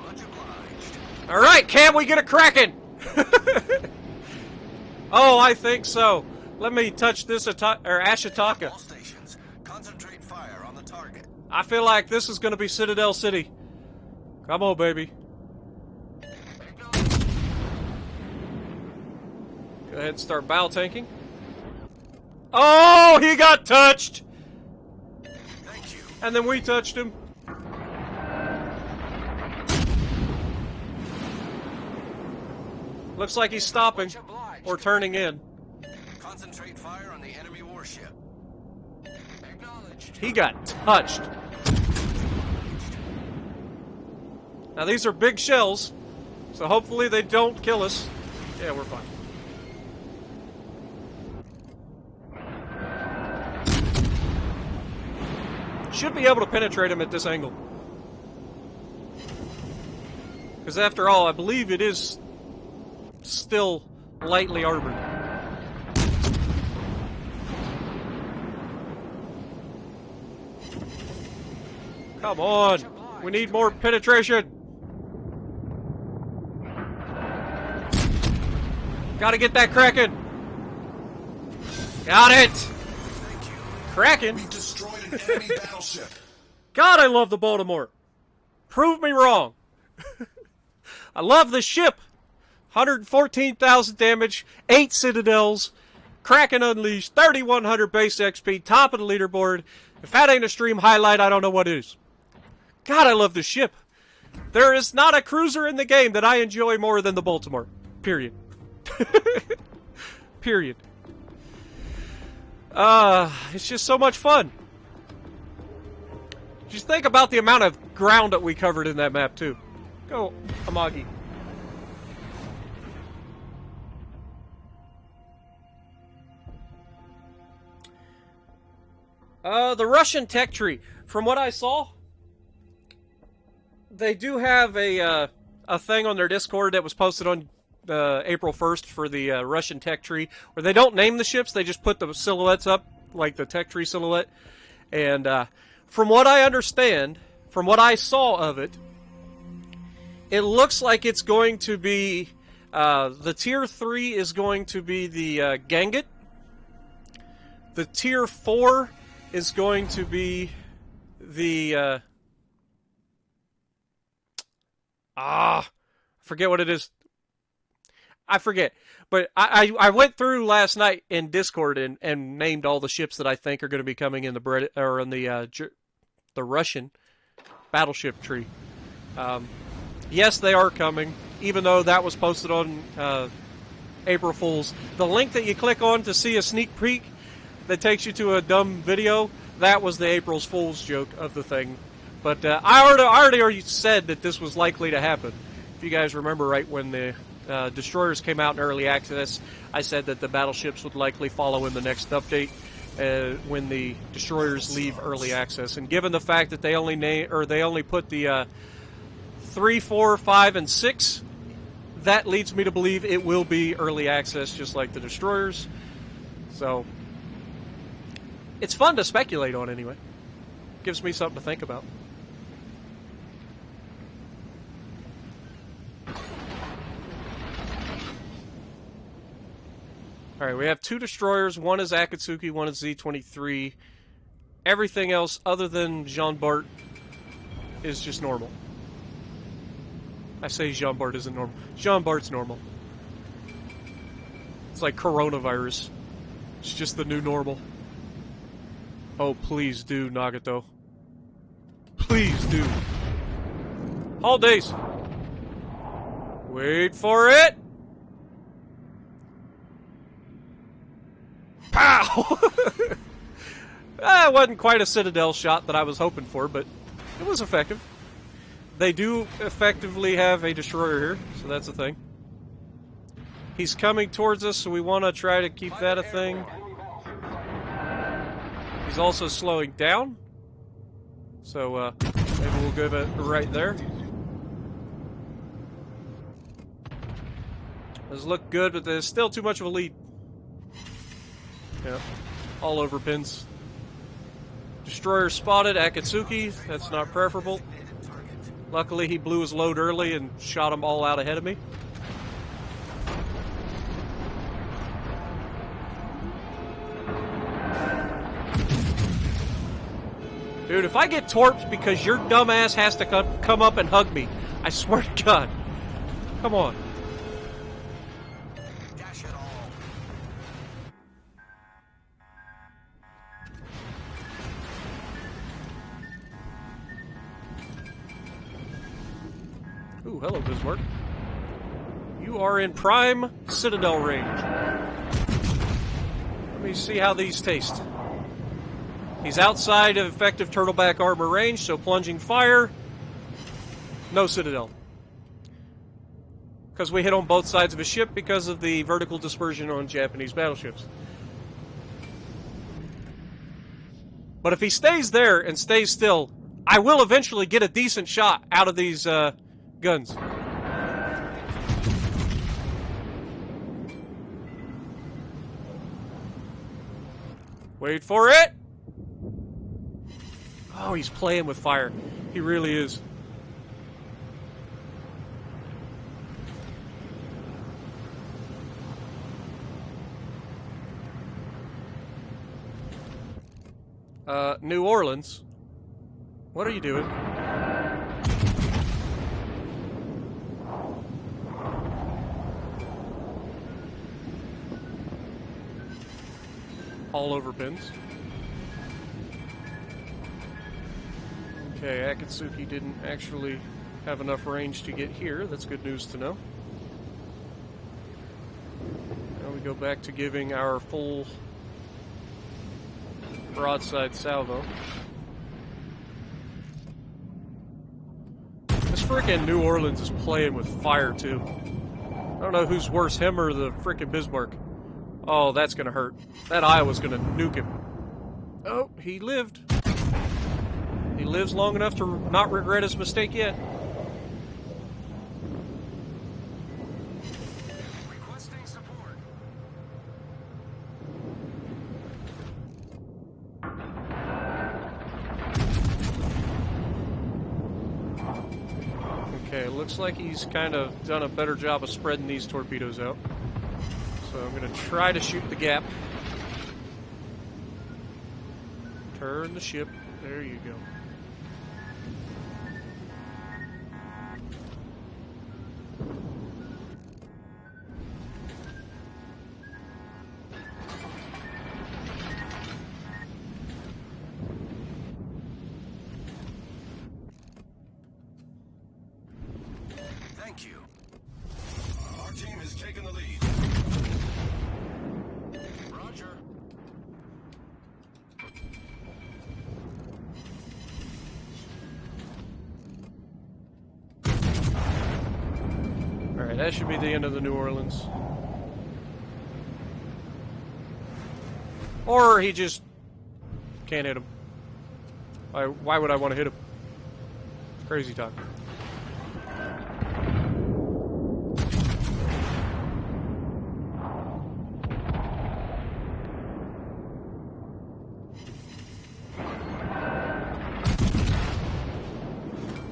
Much obliged. Alright, can we get a Kraken? Oh, I think so. Let me touch this Ashitaka. All stations concentrate fire on the target. I feel like this is going to be Citadel City. Come on, baby. Go ahead and start battle tanking. Oh, he got touched! Thank you. And then we touched him. Looks like he's stopping or turning in. Concentrate fire on the enemy warship. Acknowledged. He got touched. Now these are big shells, so hopefully they don't kill us. Yeah, we're fine. Should be able to penetrate him at this angle. Because after all, I believe it is still lightly armored. Come on! We need more penetration! Gotta get that Kraken! Got it! Kraken? We destroyed an enemy battleship. God, I love the Baltimore! Prove me wrong! I love the ship! 114,000 damage, 8 citadels, Kraken Unleashed, 3,100 base XP, top of the leaderboard. If that ain't a stream highlight, I don't know what is. God, I love the ship. There is not a cruiser in the game that I enjoy more than the Baltimore. Period. Period. It's just so much fun. Just think about the amount of ground that we covered in that map, too. Go, Amagi. The Russian tech tree. From what I saw, they do have a thing on their Discord that was posted on April 1st for the Russian tech tree, where they don't name the ships, they just put the silhouettes up, like the tech tree silhouette. And from what I understand, from what I saw of it, it looks like it's going to be, the Tier 3 is going to be the Ganget. The Tier 4 is going to be the, forget what it is. I forget. But I went through last night in Discord and named all the ships that I think are going to be coming in the Russian battleship tree. Yes, they are coming, even though that was posted on April Fool's. The link that you click on to see a sneak peek that takes you to a dumb video, that was the April Fool's joke of the thing. But I already said that this was likely to happen. If you guys remember right when the destroyers came out in early access, I said that the battleships would likely follow in the next update when the destroyers leave early access. And given the fact that they only put the 3, 4, 5, and 6, that leads me to believe it will be early access just like the destroyers. So it's fun to speculate on anyway. Gives me something to think about. Alright, we have 2 destroyers. One is Akatsuki, one is Z-23. Everything else other than Jean Bart is just normal. I say Jean Bart isn't normal. Jean Bart's normal. It's like coronavirus. It's just the new normal. Oh, please do, Nagato. Please do. Holidays. Wait for it. Pow! It wasn't quite a Citadel shot that I was hoping for, but it was effective. They do effectively have a destroyer here, so that's a thing. He's coming towards us, so we want to try to keep that a thing. He's also slowing down, so maybe we'll go right there. Does look good, but there's still too much of a lead. Yeah, all over pins. Destroyer spotted, Akatsuki. That's not preferable. Luckily, he blew his load early and shot them all out ahead of me. Dude, if I get torped because your dumbass has to come up and hug me, I swear to God. Come on. Dash it all. Ooh, hello, Bismarck. You are in prime Citadel range. Let me see how these taste. He's outside of effective turtleback armor range, so plunging fire. No Citadel. Because we hit on both sides of a ship because of the vertical dispersion on Japanese battleships. But if he stays there and stays still, I will eventually get a decent shot out of these guns. Wait for it! Oh, he's playing with fire. He really is. New Orleans. What are you doing? All over pins. Okay, Akatsuki didn't actually have enough range to get here. That's good news to know. Now we go back to giving our full broadside salvo. This frickin' New Orleans is playing with fire, too. I don't know who's worse, him or the frickin' Bismarck. Oh, that's gonna hurt. That Iowa's gonna nuke him. Oh, he lived. He lives long enough to not regret his mistake yet. Requesting support. Okay, looks like he's kind of done a better job of spreading these torpedoes out. So I'm going to try to shoot the gap. Turn the ship. There you go. Thank you. Our team has taken the lead. Roger. Alright, that should be the end of the New Orleans. Or he just can't hit him. Why would I want to hit him? Crazy talk.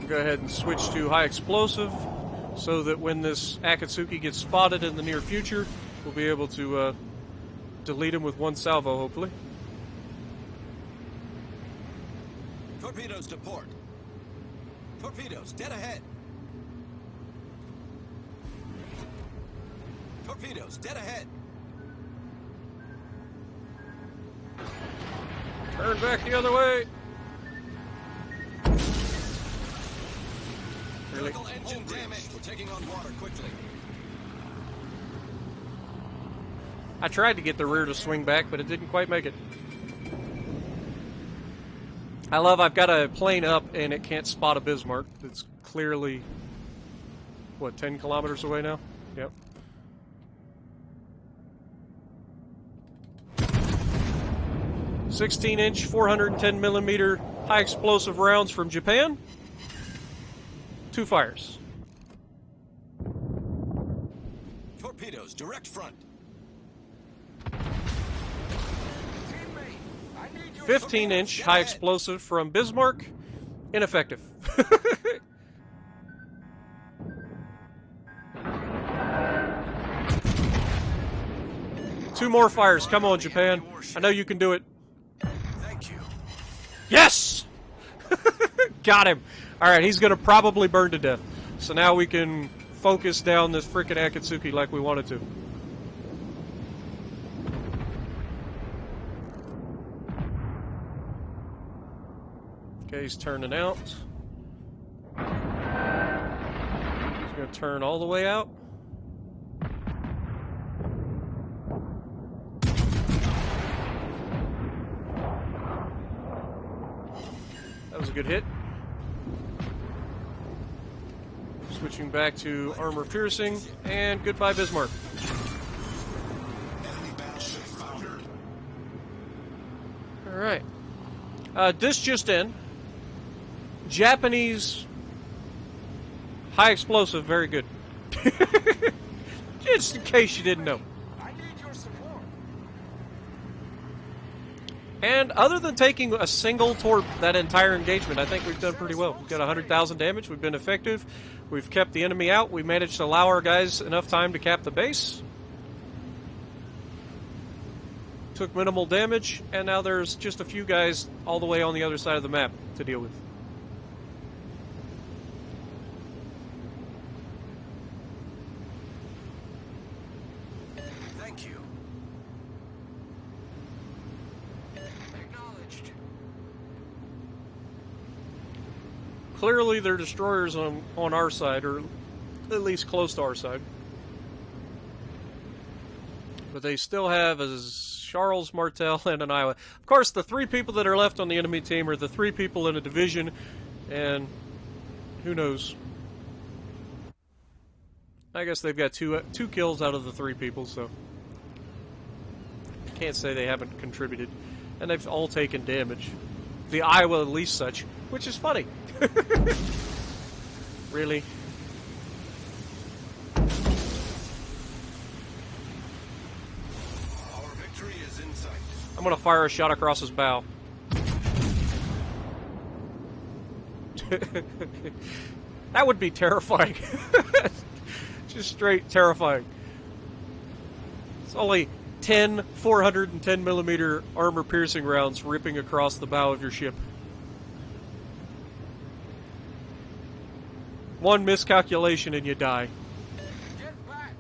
Go ahead and switch to high explosive so that when this Akatsuki gets spotted in the near future, we'll be able to delete him with one salvo, hopefully. Torpedoes to port. Torpedoes dead ahead. Torpedoes dead ahead. Turn back the other way. Really? Critical engine damaged. We're taking on water quickly. I tried to get the rear to swing back, but it didn't quite make it. I love I've got a plane up and it can't spot a Bismarck. It's clearly, what, 10 kilometers away now? Yep. "16-inch, 410 millimeter high explosive rounds from Japan. 2 fires. Torpedoes, direct front. 15-inch high explosive from Bismarck. Ineffective. Two more fires. Come on, Japan. I know you can do it. Thank you. Yes! Got him. Alright, he's going to probably burn to death. So now we can focus down this frickin' Akatsuki like we wanted to. Okay, he's turning out. He's going to turn all the way out. That was a good hit. Switching back to armor piercing, and goodbye Bismarck. Enemy battleship foundered. Alright. This just in. Japanese high explosive, very good. Just in case you didn't know. I need your support. And other than taking a single torp that entire engagement, I think we've done pretty well. We've got 100,000 damage. We've been effective. We've kept the enemy out. We managed to allow our guys enough time to cap the base. Took minimal damage, and now there's just a few guys all the way on the other side of the map to deal with. Thank you. Acknowledged. Clearly, their destroyers on our side, or at least close to our side. But they still have a Charles Martel and an Iowa. Of course, the 3 people that are left on the enemy team are the 3 people in a division, and who knows? I guess they've got two kills out of the 3 people, so can't say they haven't contributed. And they've all taken damage. The Iowa at least such, which is funny. Really? Our victory is in sight. I'm gonna fire a shot across his bow. That would be terrifying. Just straight terrifying. It's only 10 410 millimeter armor piercing rounds ripping across the bow of your ship. One miscalculation and you die. Get back.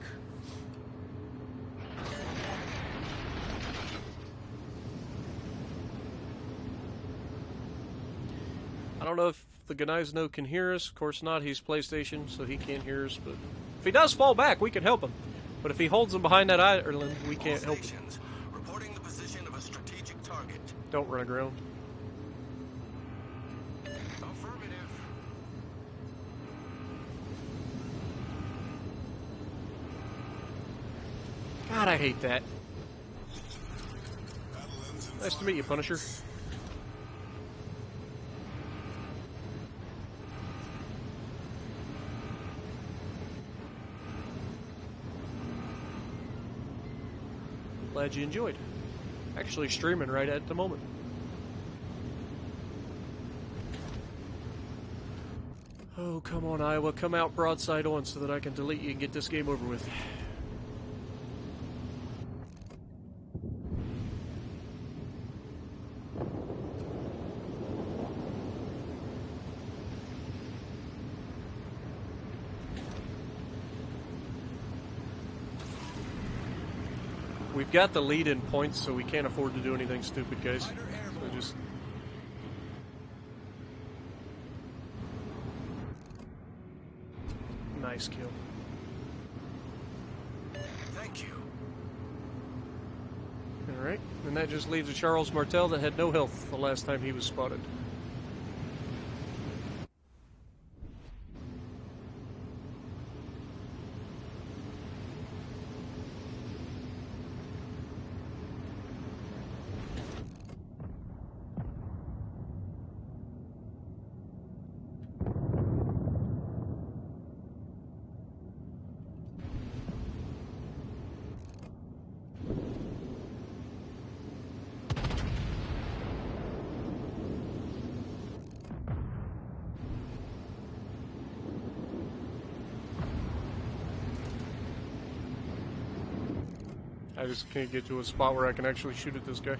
I don't know if the Gnaizno can hear us. Of course not. He's PlayStation, so he can't hear us. But if he does fall back, we can help him. But if he holds him behind that island, we can't help him. Stations, reporting the position of a strategic target. Don't run aground. Affirmative. God, I hate that. Nice to meet you, Punisher. Glad you enjoyed. Actually streaming right at the moment. Oh, come on, Iowa. Come out broadside on so that I can delete you and get this game over with. We've got the lead in points, so we can't afford to do anything stupid, guys. So just... Nice kill. Thank you. Alright, and that just leaves a Charles Martel that had no health the last time he was spotted. I just can't get to a spot where I can actually shoot at this guy.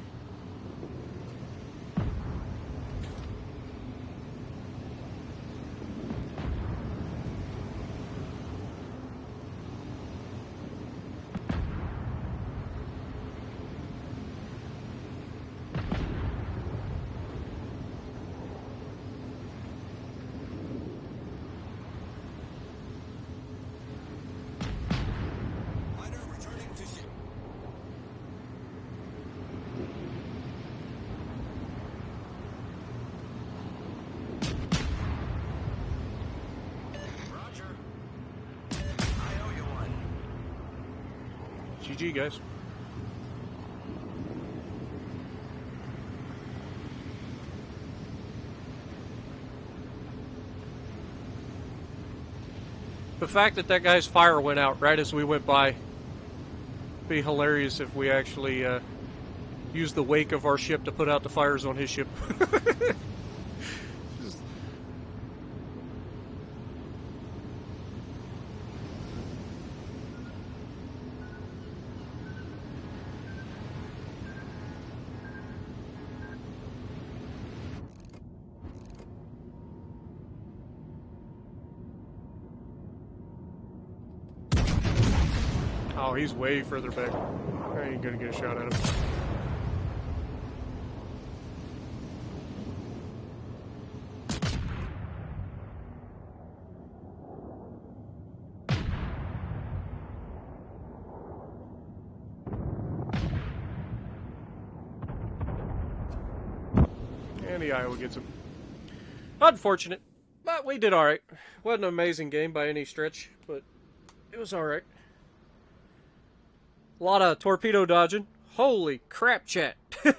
Fighter returning to ship. Roger. I owe you one. GG, guys. The fact that that guy's fire went out right as we went by, be hilarious if we actually used the wake of our ship to put out the fires on his ship. Just- Oh, he's way further back. I ain't gonna get a shot at him. And the Iowa gets him. Unfortunate, but we did alright. Wasn't an amazing game by any stretch, but it was alright. A lot of torpedo dodging. Holy crap, chat. There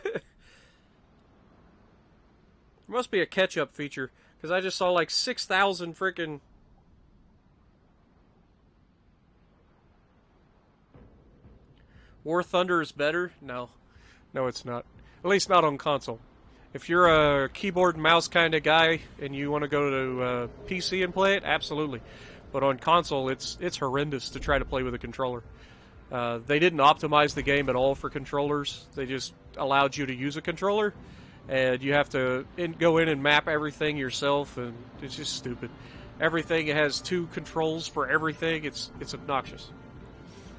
must be a catch-up feature, because I just saw like 6,000 freaking... War Thunder is better? No. No, it's not. At least not on console. If you're a keyboard and mouse kind of guy, and you want to go to PC and play it, absolutely. But on console, it's horrendous to try to play with a controller. They didn't optimize the game at all for controllers. They just allowed you to use a controller, and you have to go in and map everything yourself, and it's just stupid. Everything has 2 controls for everything. It's obnoxious.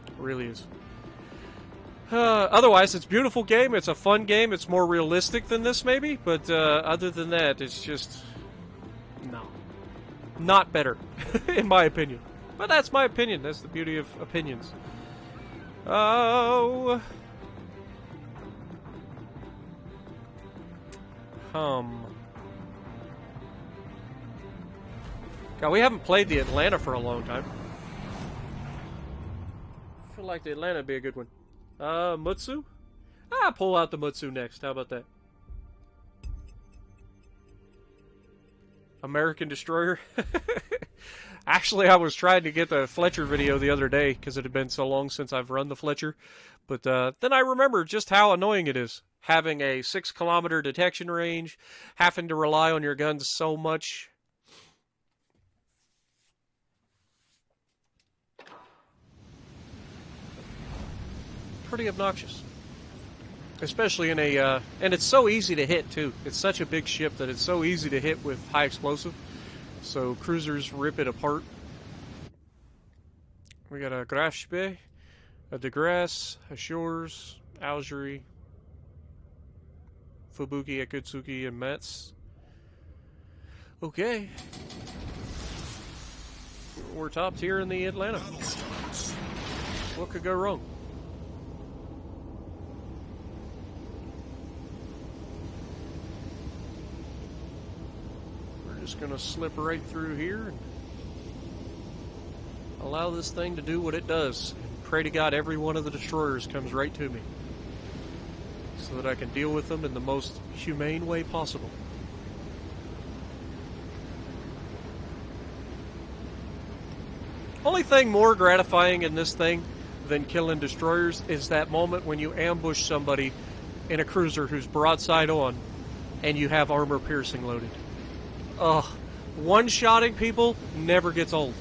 It really is. Otherwise, it's a beautiful game. It's a fun game. It's more realistic than this, maybe. But other than that, it's just... no. Not better, in my opinion. But that's my opinion. That's the beauty of opinions. Oh. God, we haven't played the Atlanta for a long time. I feel like the Atlanta would be a good one. Mutsu? Ah, pull out the Mutsu next. How about that? American Destroyer? Actually, I was trying to get the Fletcher video the other day because it had been so long since I've run the Fletcher. But then I remembered just how annoying it is. Having a 6-kilometer detection range, having to rely on your guns so much. Pretty obnoxious. Especially in a, and it's so easy to hit too. It's such a big ship that it's so easy to hit with high explosive. So cruisers rip it apart. We got a Grafspe, a De Grasse, a Shores, Algerie, Fubuki, Akutsuki, and Metz. Okay. We're top tier in the Atlanta. What could go wrong? Just gonna slip right through here and allow this thing to do what it does. Pray to God every one of the destroyers comes right to me so that I can deal with them in the most humane way possible. Only thing more gratifying in this thing than killing destroyers is that moment when you ambush somebody in a cruiser who's broadside on and you have armor piercing loaded. Ugh, one-shotting people never gets old.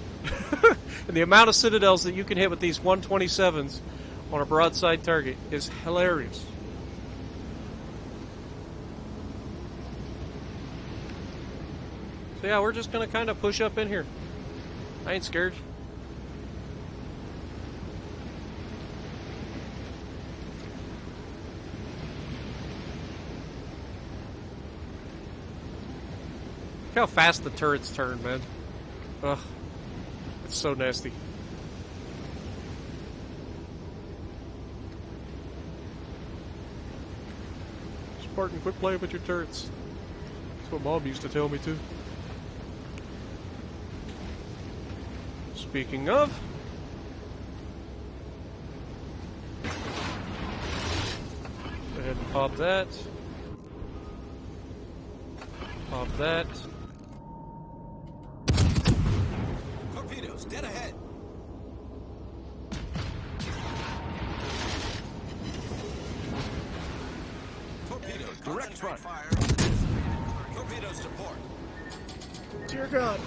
And the amount of citadels that you can hit with these 127s on a broadside target is hilarious. So yeah, we're just gonna kind of push up in here. I ain't scared. Look how fast the turrets turn, man. Ugh. It's so nasty. Spartan, quit playing with your turrets. That's what Mom used to tell me too. Speaking of, go ahead and pop that. Pop that. Torpedoes, dead ahead. Torpedoes, direct front. Fire. Torpedoes to port. Dear God.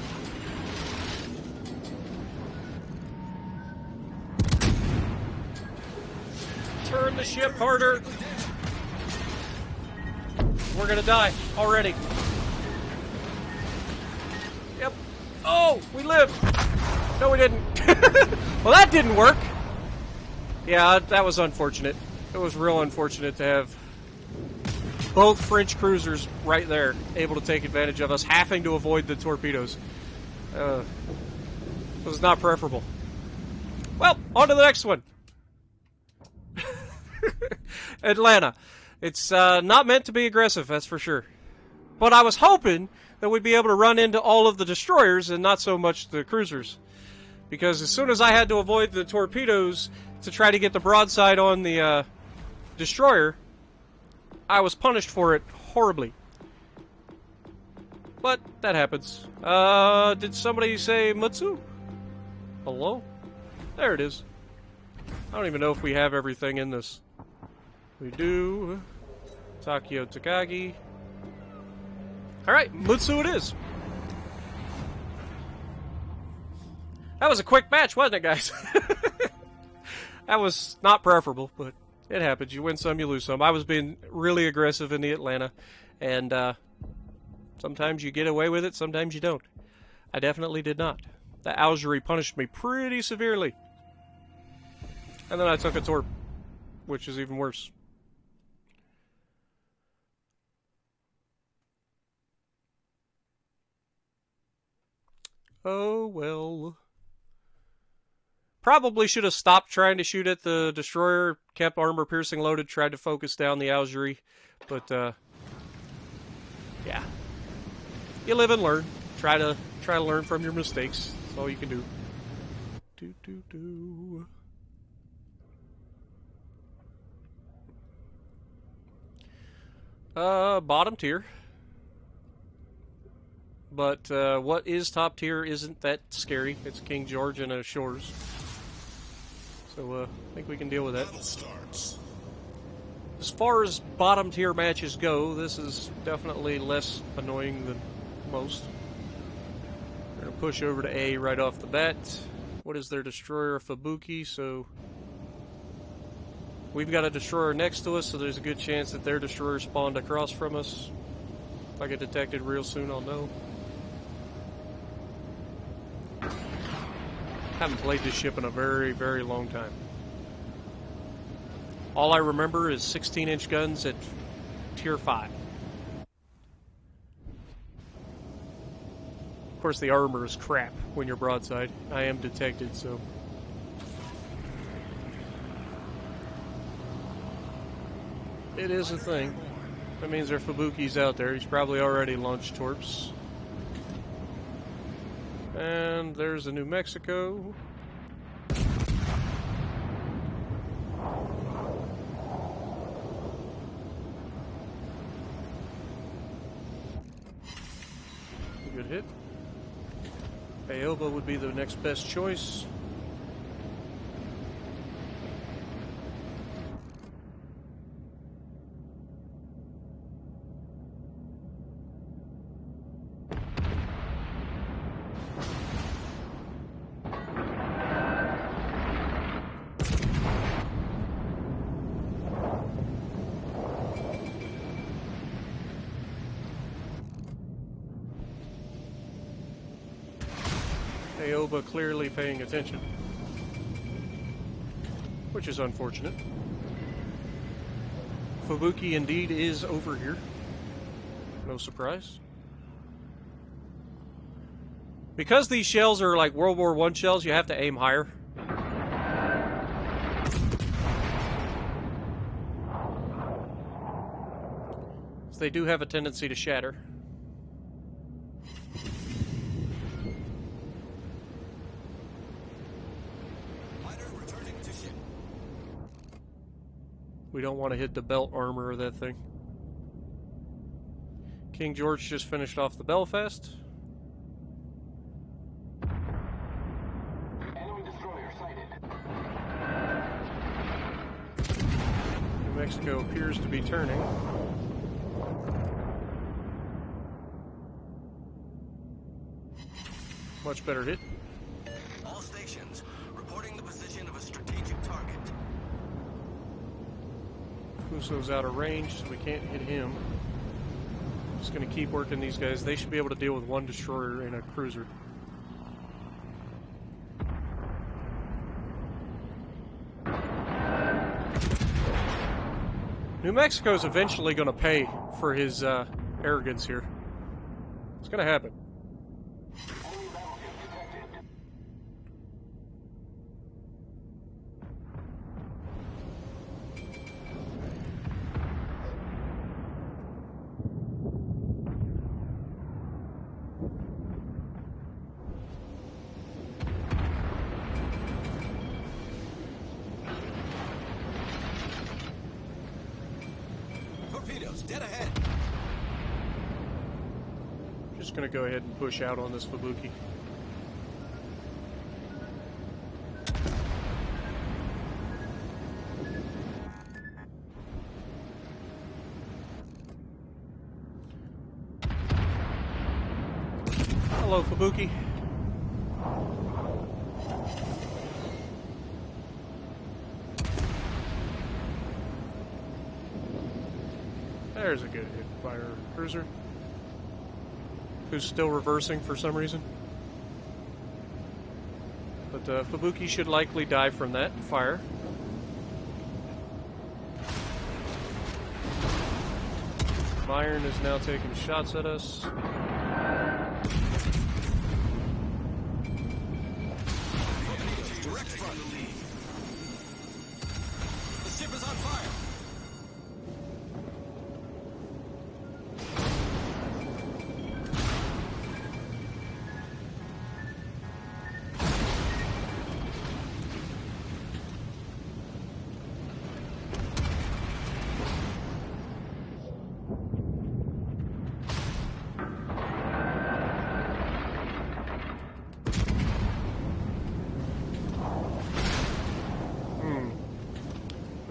Turn the ship harder. We're gonna die already. Yep. Oh, we lived. No, we didn't. Well, that didn't work. Yeah, that was unfortunate. It was real unfortunate to have both French cruisers right there, able to take advantage of us, having to avoid the torpedoes. It was not preferable. Well, on to the next one. Atlanta. It's not meant to be aggressive, that's for sure. But I was hoping that we'd be able to run into all of the destroyers and not so much the cruisers. Because as soon as I had to avoid the torpedoes to try to get the broadside on the destroyer, I was punished for it horribly. But that happens. Did somebody say Mutsu? Hello? There it is. I don't even know if we have everything in this. We do. Takio Takagi. Alright, Mutsu it is. That was a quick match, wasn't it, guys? That was not preferable, but it happens. You win some, you lose some. I was being really aggressive in the Atlanta, and sometimes you get away with it, sometimes you don't. I definitely did not. The Algerie punished me pretty severely. And then I took a torp, which is even worse. Oh, well. Probably should have stopped trying to shoot at the destroyer, kept armor piercing loaded, tried to focus down the Algerie. But, yeah. You live and learn. Try to learn from your mistakes. That's all you can do. Bottom tier. But what is top tier isn't that scary. It's King George and Shores. So I think we can deal with that. As far as bottom tier matches go, this is definitely less annoying than most. We're going to push over to A right off the bat. What is their destroyer? Fubuki, so we've got a destroyer next to us, so there's a good chance that their destroyer spawned across from us. If I get detected real soon, I'll know. Haven't played this ship in a very, very long time. All I remember is 16-inch guns at Tier 5. Of course, the armor is crap when you're broadside. I am detected, so... it is a thing. That means there are Fubuki's out there. He's probably already launched torps. And there's a New Mexico. Good hit. Aoba would be the next best choice. Aoba clearly paying attention, which is unfortunate. Fubuki indeed is over here. No surprise. Because these shells are like World War I shells, you have to aim higher. So they do have a tendency to shatter. We don't want to hit the belt armor of that thing. King George just finished off the Belfast. Enemy destroyer sighted. New Mexico appears to be turning. Much better hit. All stations reporting the position of a strategic target. Fuso's out of range, so we can't hit him. Just going to keep working these guys. They should be able to deal with one destroyer and a cruiser. New Mexico's eventually going to pay for his arrogance here. It's going to happen. Enemy battleship detected. Torpedoes dead ahead. Just going to go ahead and push out on this Fubuki. Hello, Fubuki. There's a good hit by our cruiser, who's still reversing for some reason. But Fubuki should likely die from that fire. Iron is now taking shots at us. Direct front. The ship is on fire.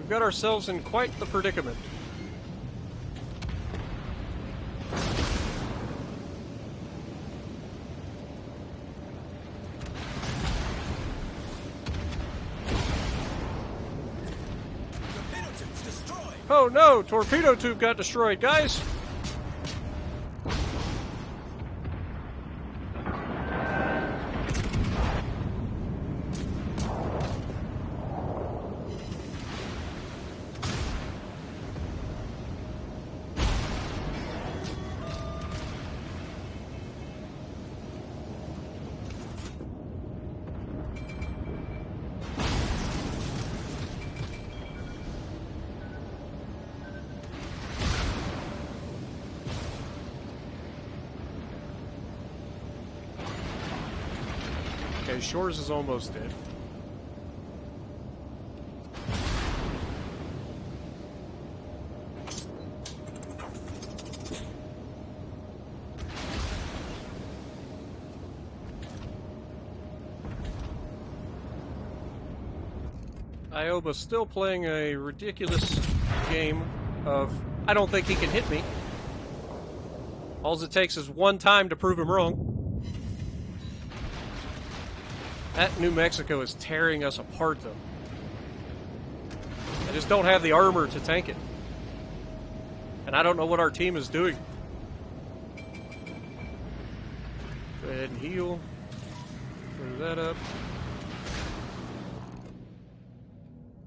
Got ourselves in quite the predicament. Torpedo tubes destroyed. Oh no! Torpedo tube got destroyed, guys! Okay, Shores is almost dead. Ioba's still playing a ridiculous game of, I don't think he can hit me. All it takes is one time to prove him wrong. That New Mexico is tearing us apart, though. I just don't have the armor to tank it. And I don't know what our team is doing. Go ahead and heal. Clear that up.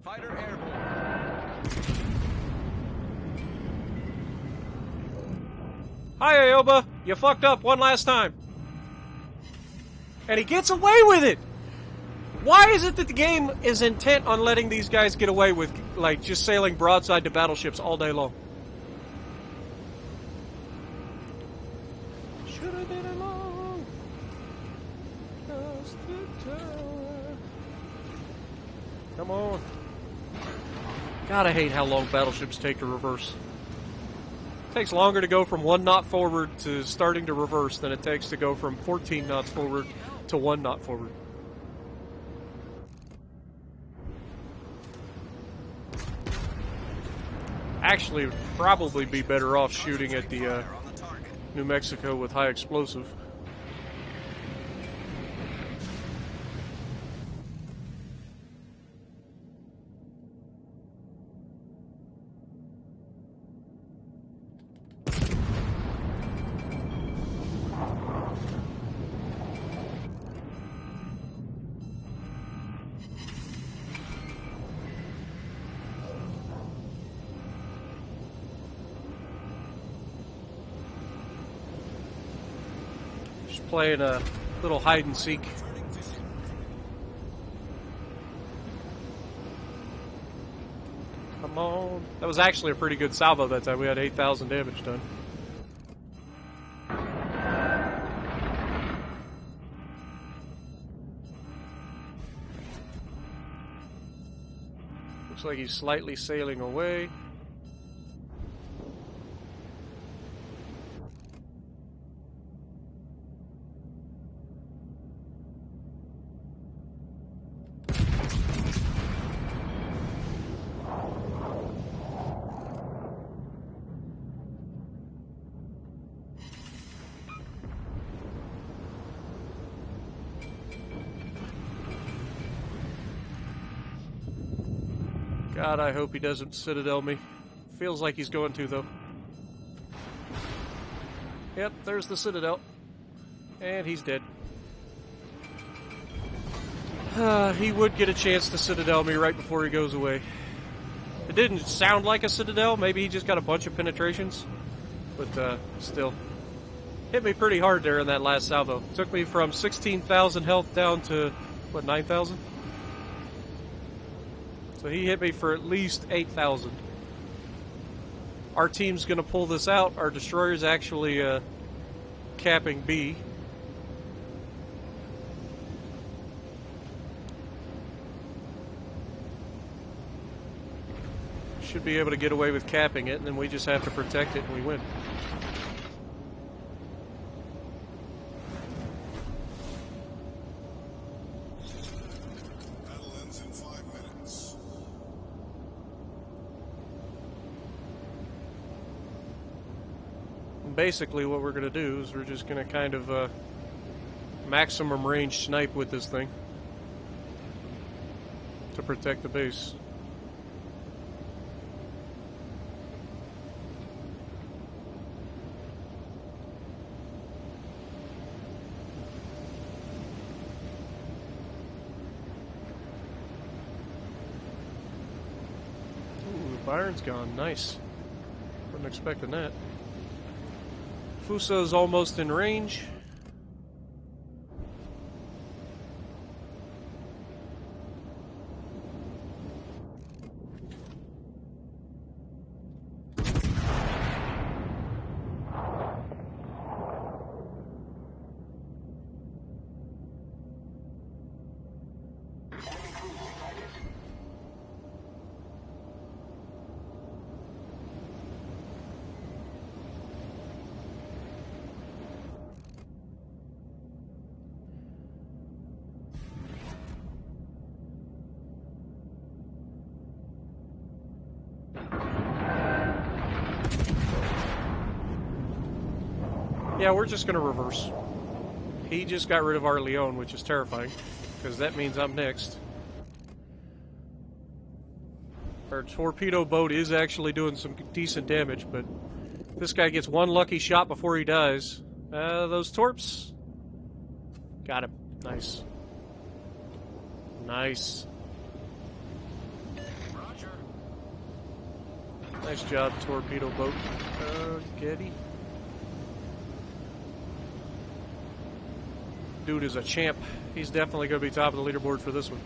Fighter airborne. Hi, Aoba! You fucked up one last time. And he gets away with it! Why is it that the game is intent on letting these guys get away with, like, just sailing broadside to battleships all day long? Shoulda did it long. Just the time. Come on. God, I hate how long battleships take to reverse. It takes longer to go from 1 knot forward to starting to reverse than it takes to go from 14 knots forward to 1 knot forward. Actually, would probably be better off shooting at the New Mexico with high explosive. Playing a little hide and seek. Come on. That was actually a pretty good salvo that time. We had 8,000 damage done. Looks like he's slightly sailing away. God, I hope he doesn't Citadel me. Feels like he's going to, though. Yep, there's the Citadel. And he's dead. He would get a chance to Citadel me right before he goes away. It didn't sound like a Citadel. Maybe he just got a bunch of penetrations. But, still. Hit me pretty hard there in that last salvo. Took me from 16,000 health down to, what, 9,000? So he hit me for at least 8,000. Our team's going to pull this out. Our destroyer's actually capping B. Should be able to get away with capping it, and then we just have to protect it and we win. Battle ends in 5 minutes. And basically what we're going to do is we're just going to kind of maximum range snipe with this thing to protect the base. Byron's gone. Nice. Wasn't expecting that. Fuso's almost in range. Yeah, we're just going to reverse. He just got rid of our Lyon, which is terrifying, because that means I'm next. Our torpedo boat is actually doing some decent damage, but this guy gets one lucky shot before he dies. Those torps. Got him. Nice. Nice. Roger. Nice job, torpedo boat. Getty. Dude is a champ. He's definitely going to be top of the leaderboard for this one.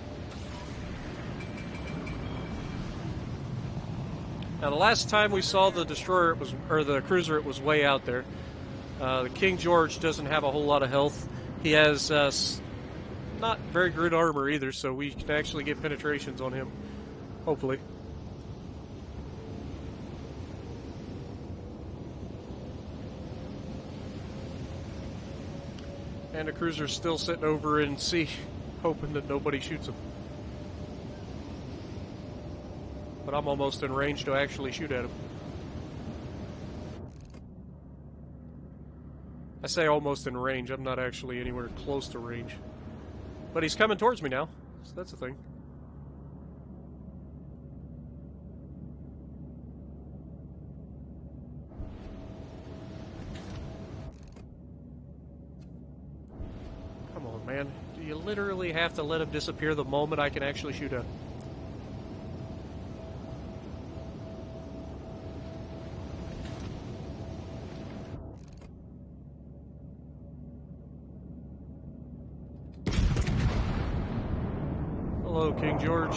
Now, the last time we saw the destroyer, or the cruiser, it was way out there. The King George doesn't have a whole lot of health. He has not very good armor either, so we can actually get penetrations on him, hopefully. And the cruiser's still sitting over in sea, hoping that nobody shoots him. But I'm almost in range to actually shoot at him. I say almost in range, I'm not actually anywhere close to range. But he's coming towards me now, so that's a thing. Come on, man. Do you literally have to let him disappear the moment I can actually shoot at him? Hello, King George.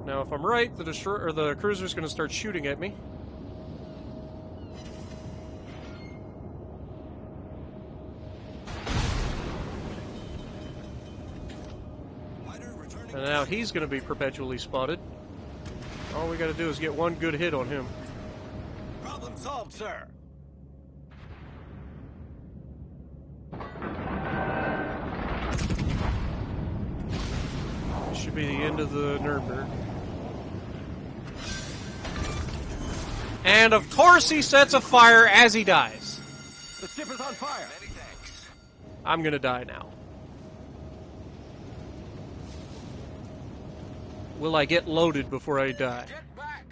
Now, if I'm right, the destroyer or the cruiser's going to start shooting at me. And now he's going to be perpetually spotted. All we got to do is get one good hit on him. Problem solved, sir. This should be the end of the Nuremberg. And of course he sets a fire as he dies. The ship is on fire. Many thanks. I'm going to die now. Will I get loaded before I die? Get back.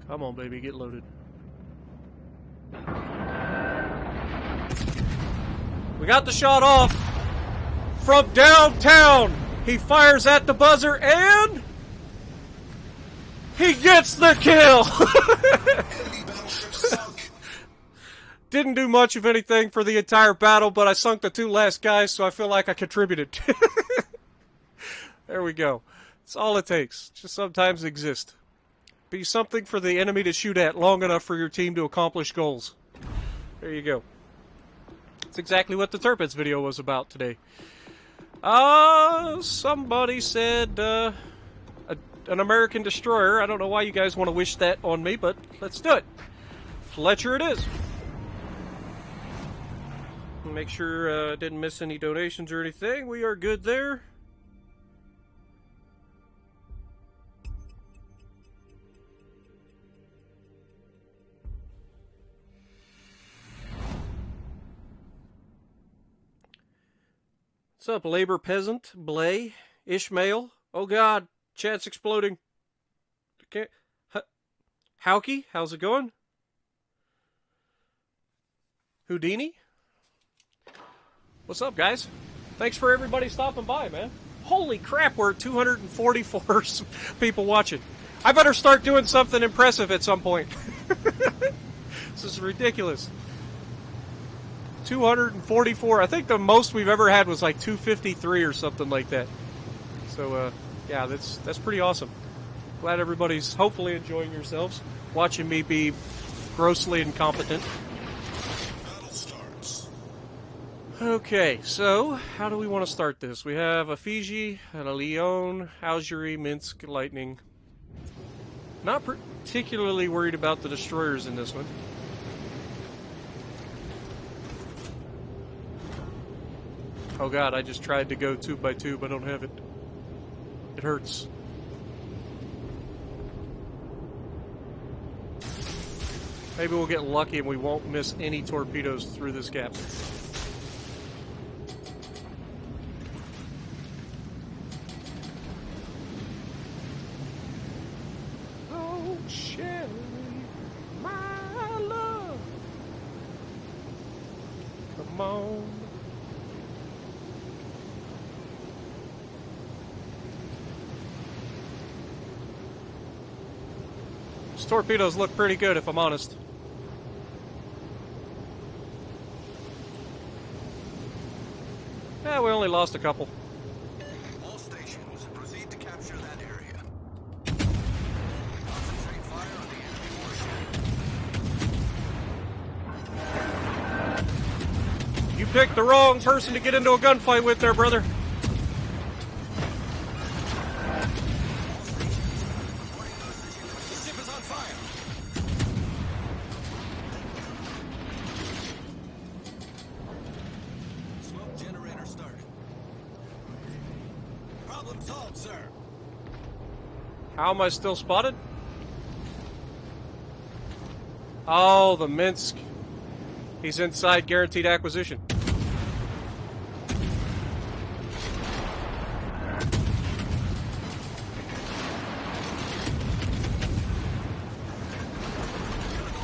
Come on, baby, get loaded. We got the shot off from downtown. He fires at the buzzer and he gets the kill. Enemy battleship sunk. Didn't do much of anything for the entire battle, but I sunk the two last guys, so I feel like I contributed. There we go. That's all it takes. Just sometimes exist. Be something for the enemy to shoot at long enough for your team to accomplish goals. There you go. That's exactly what the Tirpitz video was about today. Somebody said an American destroyer. I don't know why you guys want to wish that on me, but let's do it. Fletcher it is. Make sure I didn't miss any donations or anything. We are good there. What's up, Labor Peasant, Blay, Ishmael? Oh God, chat's exploding. Okay, Howky, how's it going? Houdini? What's up, guys? Thanks for everybody stopping by, man. Holy crap, we're at 244 people watching. I better start doing something impressive at some point. This is ridiculous. 244. I think the most we've ever had was like 253 or something like that. So, yeah, that's pretty awesome. Glad everybody's hopefully enjoying yourselves, watching me be grossly incompetent. Battle starts. Okay, so how do we want to start this? We have a Fiji, and a Lyon, Algerie, Minsk, Lightning. Not particularly worried about the destroyers in this one. Oh God, I just tried to go tube by tube. I don't have it. It hurts. Maybe we'll get lucky and we won't miss any torpedoes through this gap. Oh, Shelly, my love. Come Come on. These torpedoes look pretty good, if I'm honest. Yeah, we only lost a couple. All stations, proceed to capture that area. Concentrate fire on the enemy warship. You picked the wrong person to get into a gunfight with there, brother. All stations, reporting position. The ship is on fire. Smoke generator started. Problem solved, sir. How am I still spotted? Oh, the Minsk. He's inside guaranteed acquisition.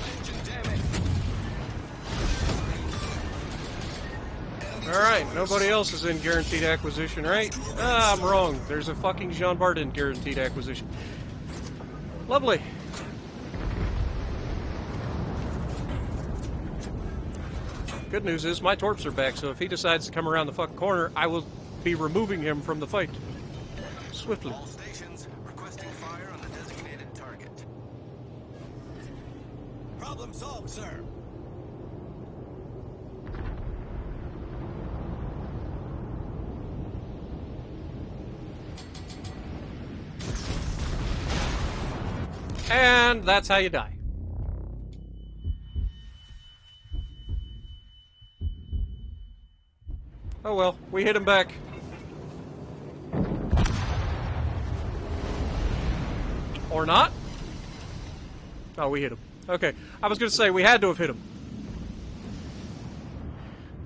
Engine damage. Alright, nobody else is in guaranteed acquisition, right? Ah, I'm wrong. There's a fucking Jean Bart in guaranteed acquisition. Lovely. Good news is my torps are back, so if he decides to come around the fucking corner, I will be removing him from the fight. Swiftly. All stations, requesting fire on the designated target. Problem solved, sir. And that's how you die. Oh well, we hit him back. Or not? Oh, we hit him. Okay, I was going to say, we had to have hit him.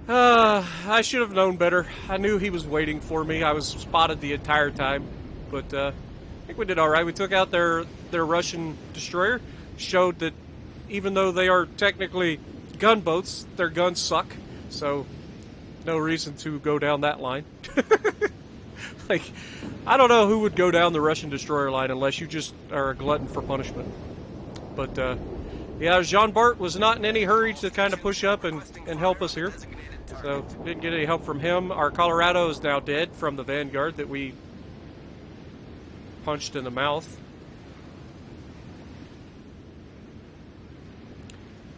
I should have known better. I knew he was waiting for me. I was spotted the entire time. But, I think we did alright. We took out their Russian destroyer. Showed that even though they are technically gunboats, their guns suck. So, no reason to go down that line. Like, I don't know who would go down the Russian destroyer line unless you just are a glutton for punishment. But, yeah, Jean Bart was not in any hurry to kind of push up and help us here. So, didn't get any help from him. Our Colorado is now dead from the Vanguard that we punched in the mouth.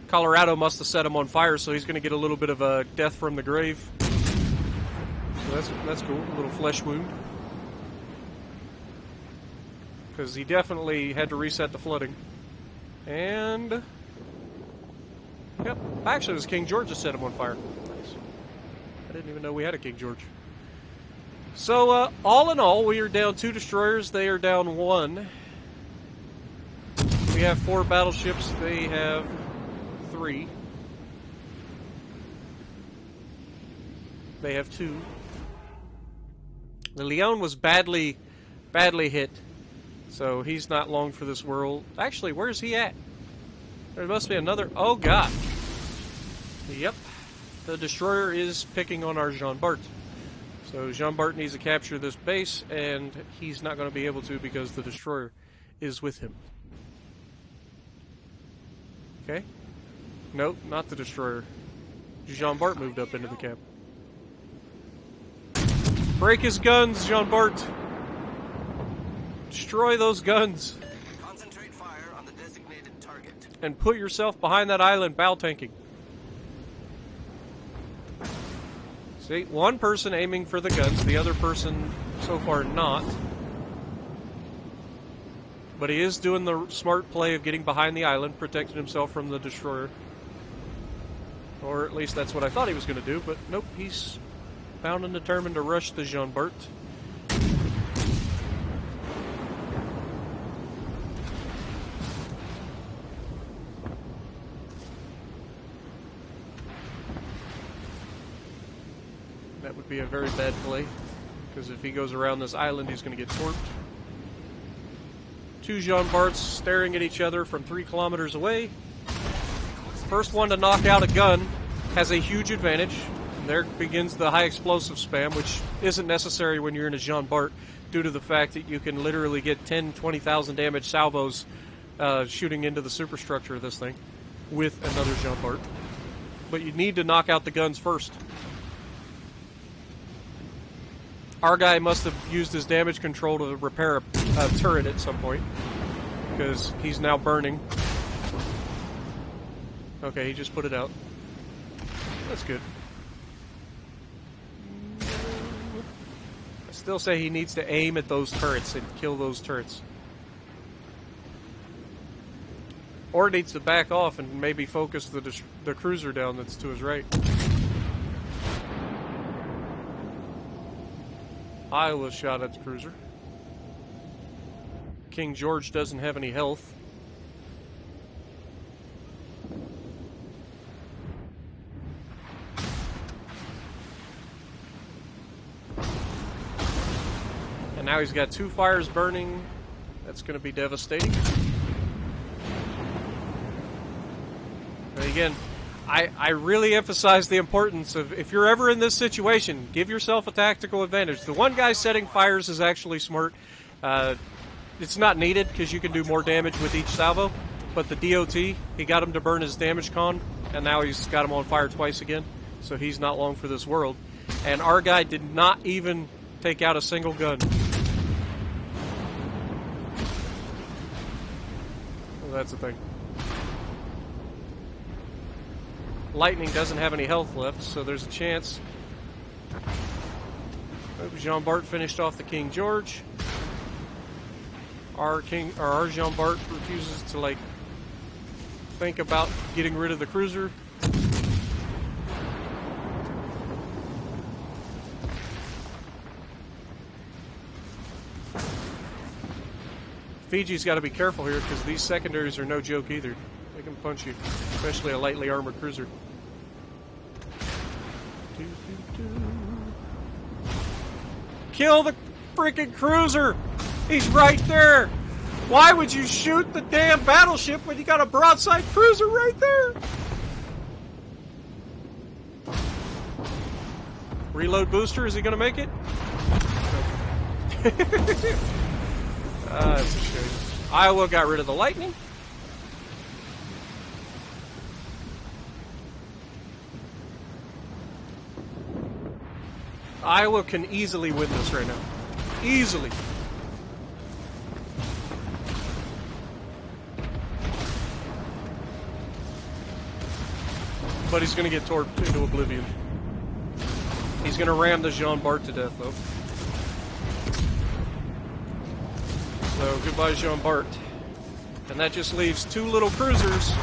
Colorado must have set him on fire, so he's going to get a little bit of a death from the grave. So that's cool, a little flesh wound. Because he definitely had to reset the flooding. And... yep, actually it was King George that set him on fire. Nice. I didn't even know we had a King George. So, all in all, we are down 2 destroyers, they are down 1. We have 4 battleships, they have 3. They have 2. The Lyon was badly hit, so he's not long for this world. Actually, where's he at? There must be another... oh, God. Yep. The destroyer is picking on our Jean Bart. So Jean Bart needs to capture this base, and he's not going to be able to because the destroyer is with him. Okay. Nope, not the destroyer. Jean Bart moved up into the camp. Break his guns, Jean Bart. Destroy those guns. Concentrate fire on the designated target. And put yourself behind that island bow tanking. See, one person aiming for the guns, the other person so far not. But he is doing the smart play of getting behind the island, protecting himself from the destroyer. Or at least that's what I thought he was going to do, but nope, he's bound and determined to rush the Jean Bart. That would be a very bad play, because if he goes around this island, he's going to get torped. 2 Jean Barts staring at each other from 3 kilometers away. First one to knock out a gun has a huge advantage. There begins the high explosive spam, which isn't necessary when you're in a Jean Bart, due to the fact that you can literally get 10, 20,000 damage salvos shooting into the superstructure of this thing with another Jean Bart. But you need to knock out the guns first. Our guy must have used his damage control to repair a turret at some point, because he's now burning. Okay, he just put it out. That's good. I still say he needs to aim at those turrets and kill those turrets. Or needs to back off and maybe focus the cruiser down that's to his right. Iowa shot at the cruiser. King George doesn't have any health. And now he's got 2 fires burning. That's going to be devastating. And again, I really emphasize the importance of, if you're ever in this situation, give yourself a tactical advantage. The one guy setting fires is actually smart. It's not needed because you can do more damage with each salvo. But the DOT, he got him to burn his damage con, and now he's got him on fire twice again. So he's not long for this world. And our guy did not even take out a single gun. Well, that's the thing. Lightning doesn't have any health left, so there's a chance. Jean Bart finished off the King George. Our Jean Bart refuses to like think about getting rid of the cruiser. Fiji's got to be careful here because these secondaries are no joke either. They can punch you, especially a lightly armored cruiser. Kill the freaking cruiser! He's right there! Why would you shoot the damn battleship when you got a broadside cruiser right there? Reload booster, is he gonna make it? That's a shame. Iowa got rid of the lightning. Iowa can easily win this right now. Easily. But he's going to get torped into oblivion. He's going to ram the Jean Bart to death, though. So, goodbye, Jean Bart. And that just leaves 2 little cruisers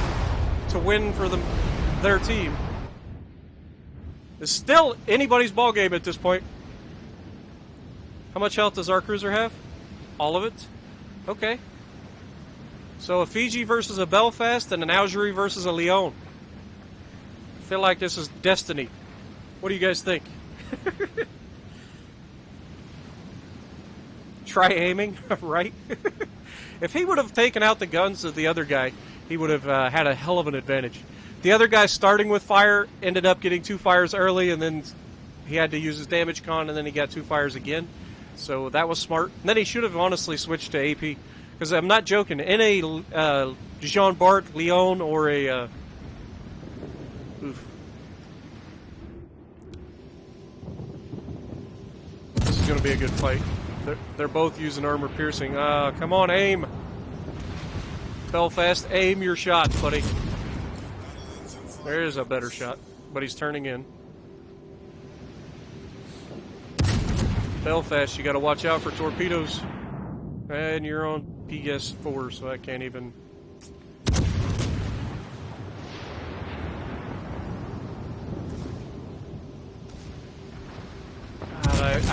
to win for their team. It's still anybody's ball game at this point. How much health does our cruiser have? All of it? Okay. So a Fiji versus a Belfast and an Algerie versus a Lyon. I feel like this is destiny. What do you guys think? Try aiming, right? If he would have taken out the guns of the other guy, he would have had a hell of an advantage. The other guy starting with fire ended up getting 2 fires early, and then he had to use his damage con, and then he got 2 fires again. So that was smart. And then he should have honestly switched to AP. Because I'm not joking. In a Jean Bart, Lyon, or a... This is going to be a good fight. They're both using armor piercing. Come on, aim. Belfast, aim your shot, buddy. There's a better shot, but he's turning in. Belfast, you got to watch out for torpedoes. And you're on PS4, so I can't even...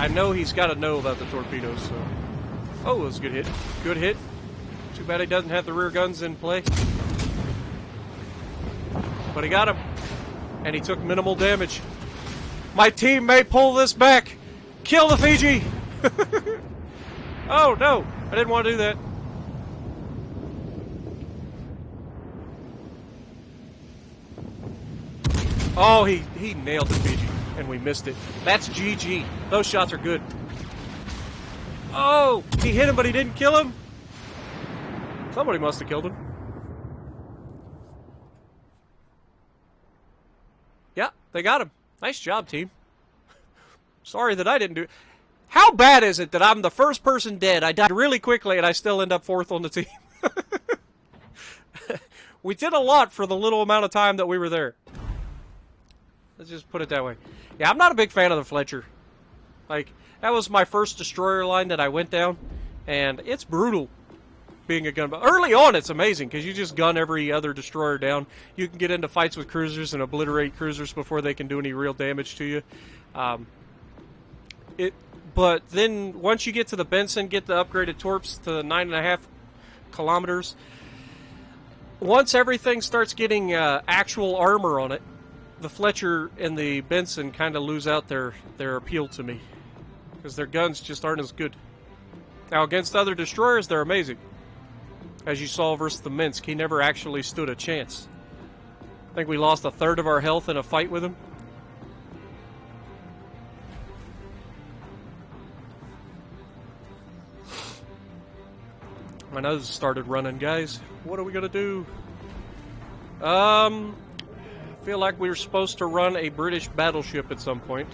I know he's got to know about the torpedoes, so... Oh, that was a good hit. Good hit. Too bad he doesn't have the rear guns in play. But he got him. And he took minimal damage. My team may pull this back. Kill the Fiji! Oh, no. I didn't want to do that. Oh, he nailed the Fiji. And we missed it. That's GG. Those shots are good. Oh! He hit him, but he didn't kill him? Somebody must have killed him. Yeah, they got him. Nice job, team. Sorry that I didn't do it. How bad is it that I'm the first person dead? I died really quickly and I still end up 4th on the team. We did a lot for the little amount of time that we were there. Let's just put it that way. Yeah, I'm not a big fan of the Fletcher. Like, that was my first destroyer line that I went down, and it's brutal being a gun. But early on, it's amazing, because you just gun every other destroyer down. You can get into fights with cruisers and obliterate cruisers before they can do any real damage to you. But then, once you get to the Benson, get the upgraded torps to 9.5 kilometers, once everything starts getting actual armor on it, the Fletcher and the Benson kind of lose out their appeal to me. Because their guns just aren't as good. Now, against other destroyers, they're amazing. As you saw versus the Minsk, he never actually stood a chance. I think we lost 1/3 of our health in a fight with him. My nose started running, guys. What are we gonna do? I feel like we were supposed to run a British battleship at some point.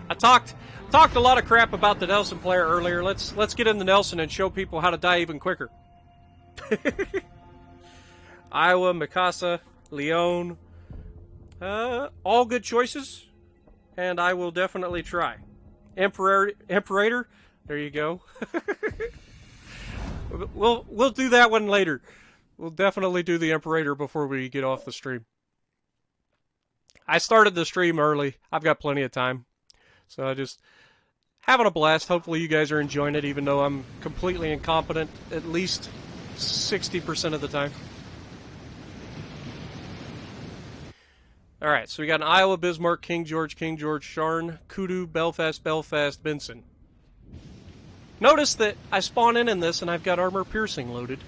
I talked a lot of crap about the Nelson player earlier. Let's get in the Nelson and show people how to die even quicker. Iowa, Mikasa, Lyon, all good choices, and I will definitely try. Imperator, there you go. We'll do that one later. We'll definitely do the Imperator before we get off the stream. I started the stream early. I've got plenty of time. So I just having a blast. Hopefully you guys are enjoying it, even though I'm completely incompetent at least 60% of the time. Alright, so we got an Iowa, Bismarck, King George, Sharn, Kudu, Belfast, Benson. Notice that I spawn in this and I've got armor piercing loaded.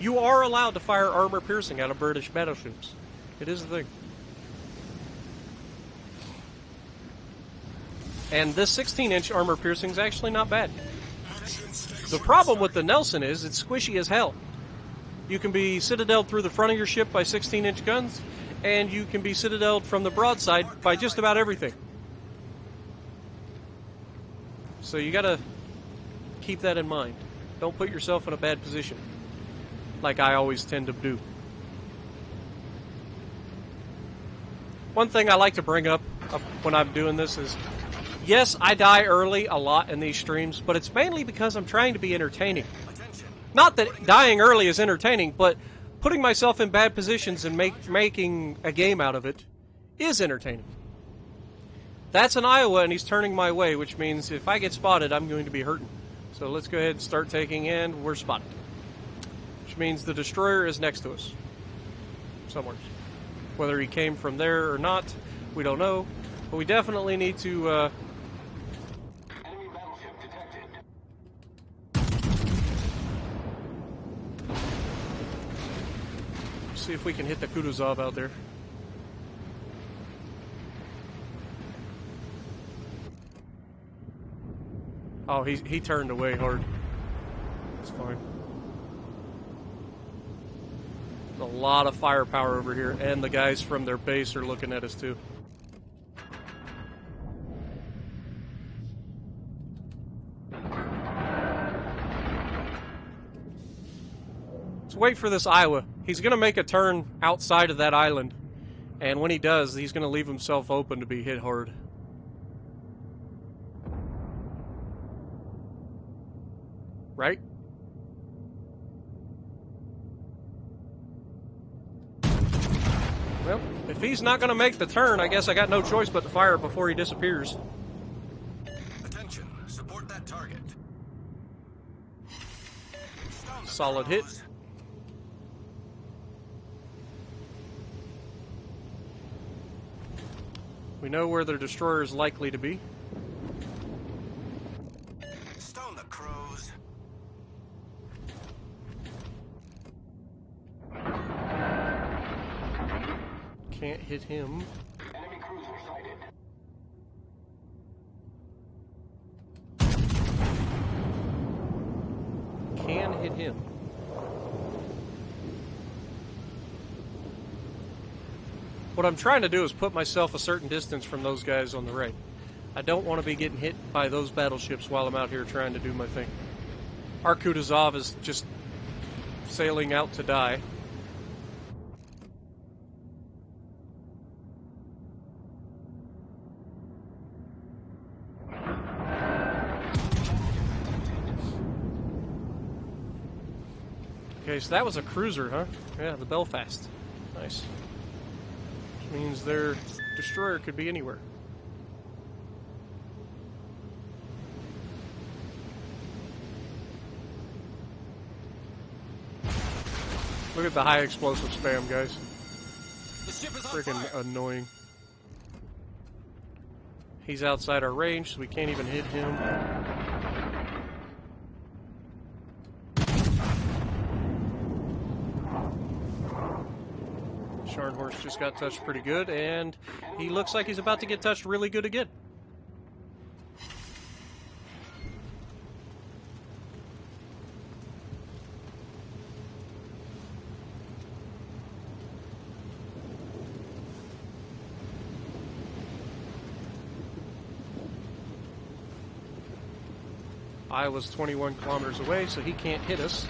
You are allowed to fire armor piercing out of British battleships. It is a thing. And this 16-inch armor piercing is actually not bad. The problem with the Nelson is it's squishy as hell. You can be citadeled through the front of your ship by 16-inch guns, and you can be citadeled from the broadside by just about everything. So you gotta keep that in mind. Don't put yourself in a bad position, like I always tend to do. One thing I like to bring up when I'm doing this is, yes, I die early a lot in these streams, but it's mainly because I'm trying to be entertaining. Not that dying early is entertaining, but putting myself in bad positions and making a game out of it is entertaining. That's an Iowa, and he's turning my way, which means if I get spotted, I'm going to be hurting. So let's go ahead and start taking in. We're spotted. Which means the destroyer is next to us. Somewhere. Whether he came from there or not, we don't know. But we definitely need to... Enemy battleship detected. see if we can hit the Kutuzov out there. Oh, he turned away hard. It's fine. There's a lot of firepower over here, and the guys from their base are looking at us too. Let's wait for this Iowa. He's going to make a turn outside of that island, and when he does, he's going to leave himself open to be hit hard. Right? Well, if he's not going to make the turn, I guess I got no choice but to fire before he disappears. Attention, support that target. Solid hit. We know where their destroyer is likely to be. Stone the crows. Can't hit him. What I'm trying to do is put myself a certain distance from those guys on the right. I don't want to be getting hit by those battleships while I'm out here trying to do my thing. Our Kutuzov is just sailing out to die. Okay, so that was a cruiser, huh? Yeah, the Belfast. Nice. Which means their destroyer could be anywhere. Look at the high explosive spam, guys. The ship is on Freaking fire. annoying. He's outside our range, so we can't even hit him. Scharnhorst just got touched pretty good, and he looks like he's about to get touched really good again. Iowa's 21 kilometers away, so he can't hit us.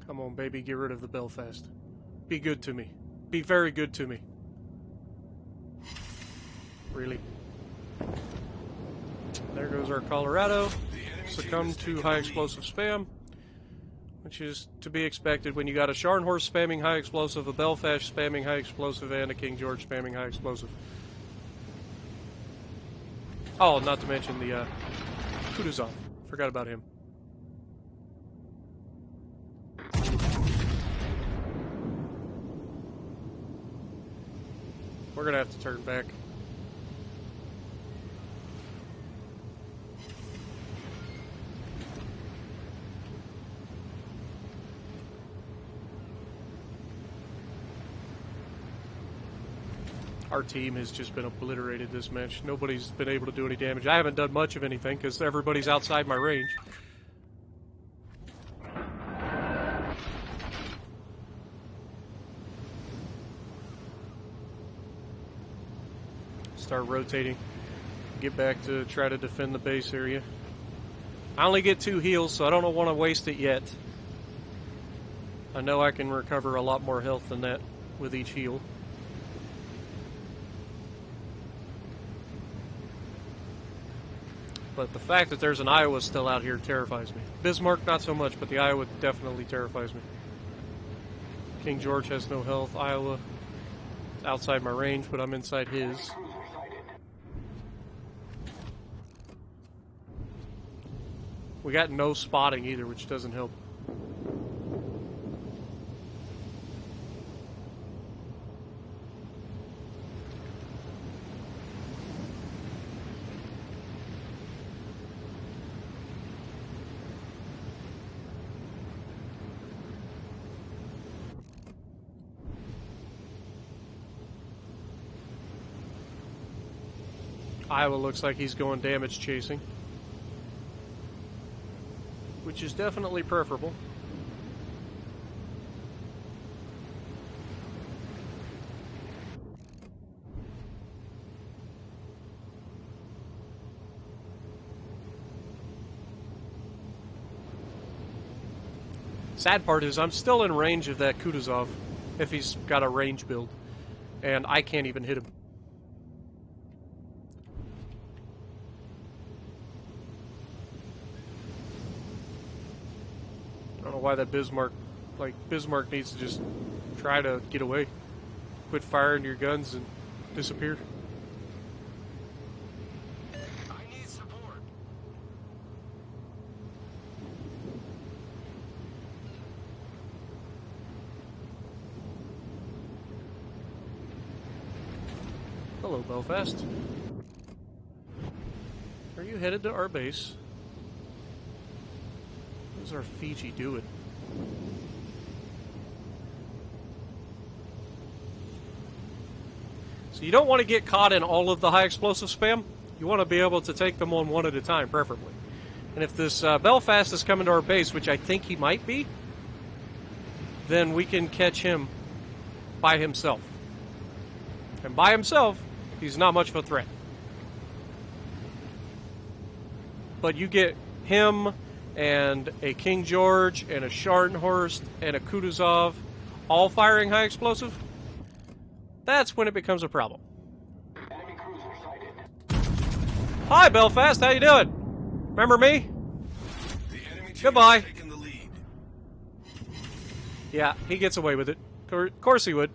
Come on, baby, get rid of the Belfast. Be good to me. Be very good to me. Really? There goes our Colorado. Succumbed to high explosive spam, which is to be expected when you got a Scharnhorst spamming high explosive, a Belfast spamming high explosive, and a King George spamming high explosive. Oh, not to mention the Kutuzov. Forgot about him. We're gonna have to turn back. Our team has just been obliterated this match. Nobody's been able to do any damage. I haven't done much of anything because everybody's outside my range. Start rotating. Get back to try to defend the base area. I only get 2 heals, so I don't want to waste it yet. I know I can recover a lot more health than that with each heal. But the fact that there's an Iowa still out here terrifies me. Bismarck, not so much, but the Iowa definitely terrifies me. King George has no health. Iowa is outside my range, but I'm inside his. We got no spotting either, which doesn't help. Iowa looks like he's going damage chasing, which is definitely preferable. Sad part is I'm still in range of that Kutuzov, if he's got a range build, and I can't even hit him. I don't know why that Bismarck, Bismarck needs to just try to get away. Quit firing your guns and disappeared. I need support. Hello, Belfast. Are you headed to our base? What's our Fiji doing? So you don't want to get caught in all of the high explosive spam. You want to be able to take them on one at a time, preferably. And if this Belfast is coming to our base, which I think he might be, then we can catch him by himself. And by himself, he's not much of a threat. But you get him and a King George and a Scharnhorst and a Kutuzov all firing high explosive, that's when it becomes a problem. Enemy cruiser sighted. Hi, Belfast. How you doing? Remember me? The enemy team Goodbye. has taken the lead. Yeah, he gets away with it. Of course he would.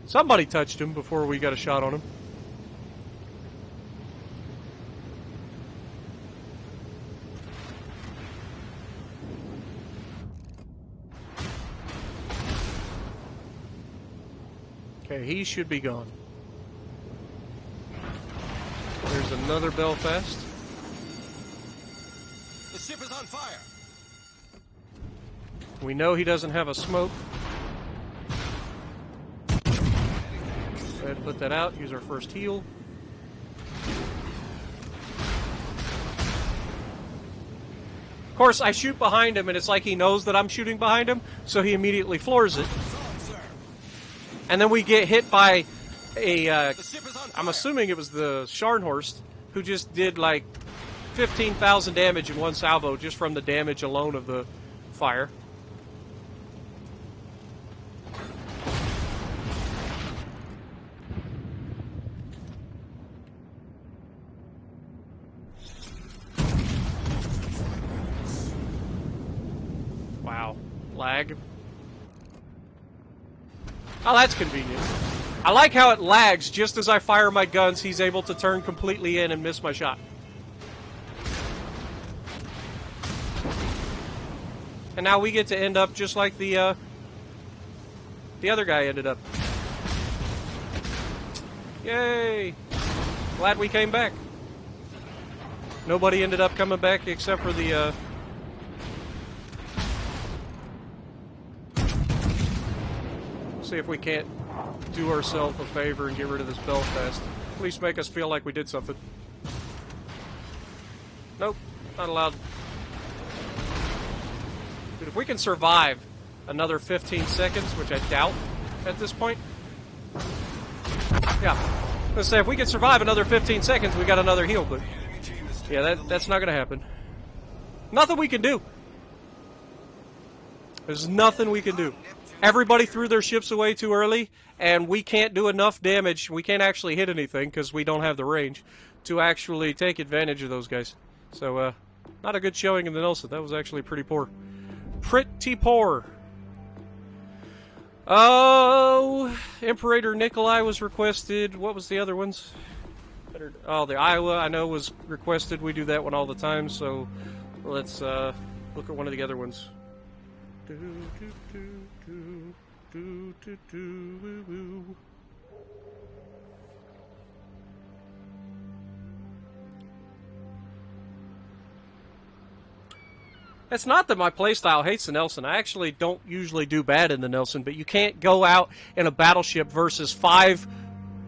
Somebody touched him before we got a shot on him. Okay, he should be gone. There's another Belfast. The ship is on fire. We know he doesn't have a smoke. Go ahead and put that out. Use our first heal. Of course, I shoot behind him, and it's like he knows that I'm shooting behind him, so he immediately floors it. And then we get hit by a, The ship is on fire. I'm assuming it was the Scharnhorst, who just did like 15,000 damage in one salvo just from the damage alone of the fire. Wow. Lag. Oh, that's convenient. I like how it lags just as I fire my guns. He's able to turn completely in and miss my shot. And now we get to end up just like the other guy ended up. Yay! Glad we came back. Nobody ended up coming back except for the see if we can't do ourselves a favor and get rid of this Belfast. At least make us feel like we did something. Nope, not allowed. Dude, if we can survive another 15 seconds, which I doubt at this point. Yeah, let's say if we can survive another 15 seconds, we got another heal, but yeah, that's not gonna happen. Nothing we can do. There's nothing we can do. Everybody threw their ships away too early, and we can't do enough damage. We can't actually hit anything because we don't have the range to actually take advantage of those guys. So, not a good showing in the Nelson. That was actually pretty poor. Pretty poor. Oh, Imperator Nikolai was requested. What was the other ones? Oh, the Iowa, I know, was requested. We do that one all the time, so let's look at one of the other ones. It's not that my playstyle hates the Nelson. I actually don't usually do bad in the Nelson, but you can't go out in a battleship versus 5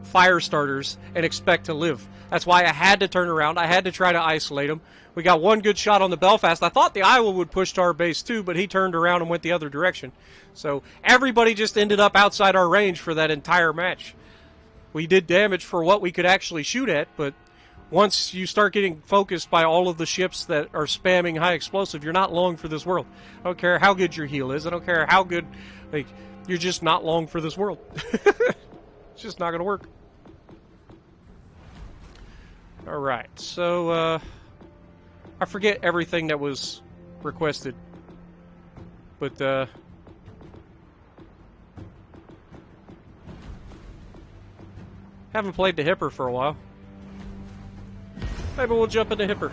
fire starters and expect to live. That's why I had to turn around. I had to try to isolate them. We got one good shot on the Belfast. I thought the Iowa would push to our base too, but he turned around and went the other direction. So everybody just ended up outside our range for that entire match. We did damage for what we could actually shoot at, but once you start getting focused by all of the ships that are spamming high explosive, you're not long for this world. I don't care how good your heal is. I don't care how good, like, you're just not long for this world. It's just not going to work. All right, so I forget everything that was requested, but Haven't played the Hipper for a while. Maybe we'll jump into Hipper.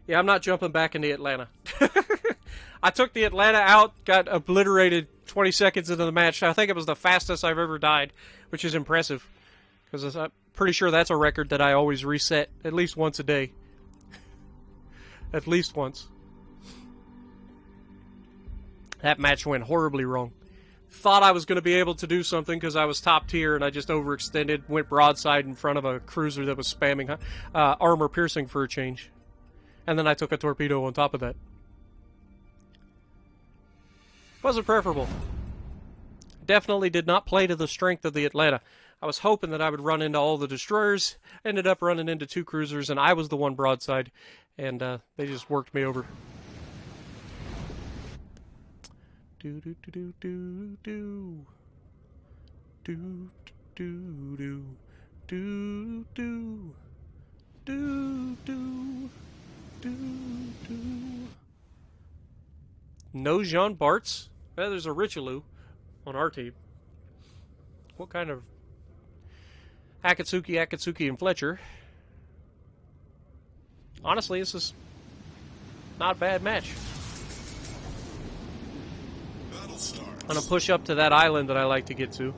Yeah, I'm not jumping back into Atlanta. I took the Atlanta out, got obliterated 20 seconds into the match. I think it was the fastest I've ever died, which is impressive. Because I'm pretty sure that's a record that I always reset at least once a day. At least once. That match went horribly wrong. Thought I was going to be able to do something because I was top tier and I just overextended, went broadside in front of a cruiser that was spamming armor piercing for a change. And then I took a torpedo on top of that. Wasn't preferable. Definitely did not play to the strength of the Atlanta. I was hoping that I would run into all the destroyers. Ended up running into 2 cruisers, and I was the one broadside. And they just worked me over. Do do do do do do do do do do do do do. No Jean Bart's? There's a Richelieu on our team. What kind of Akatsuki, and Fletcher? Honestly, this is not a bad match. I'm gonna push up to that island that I like to get to.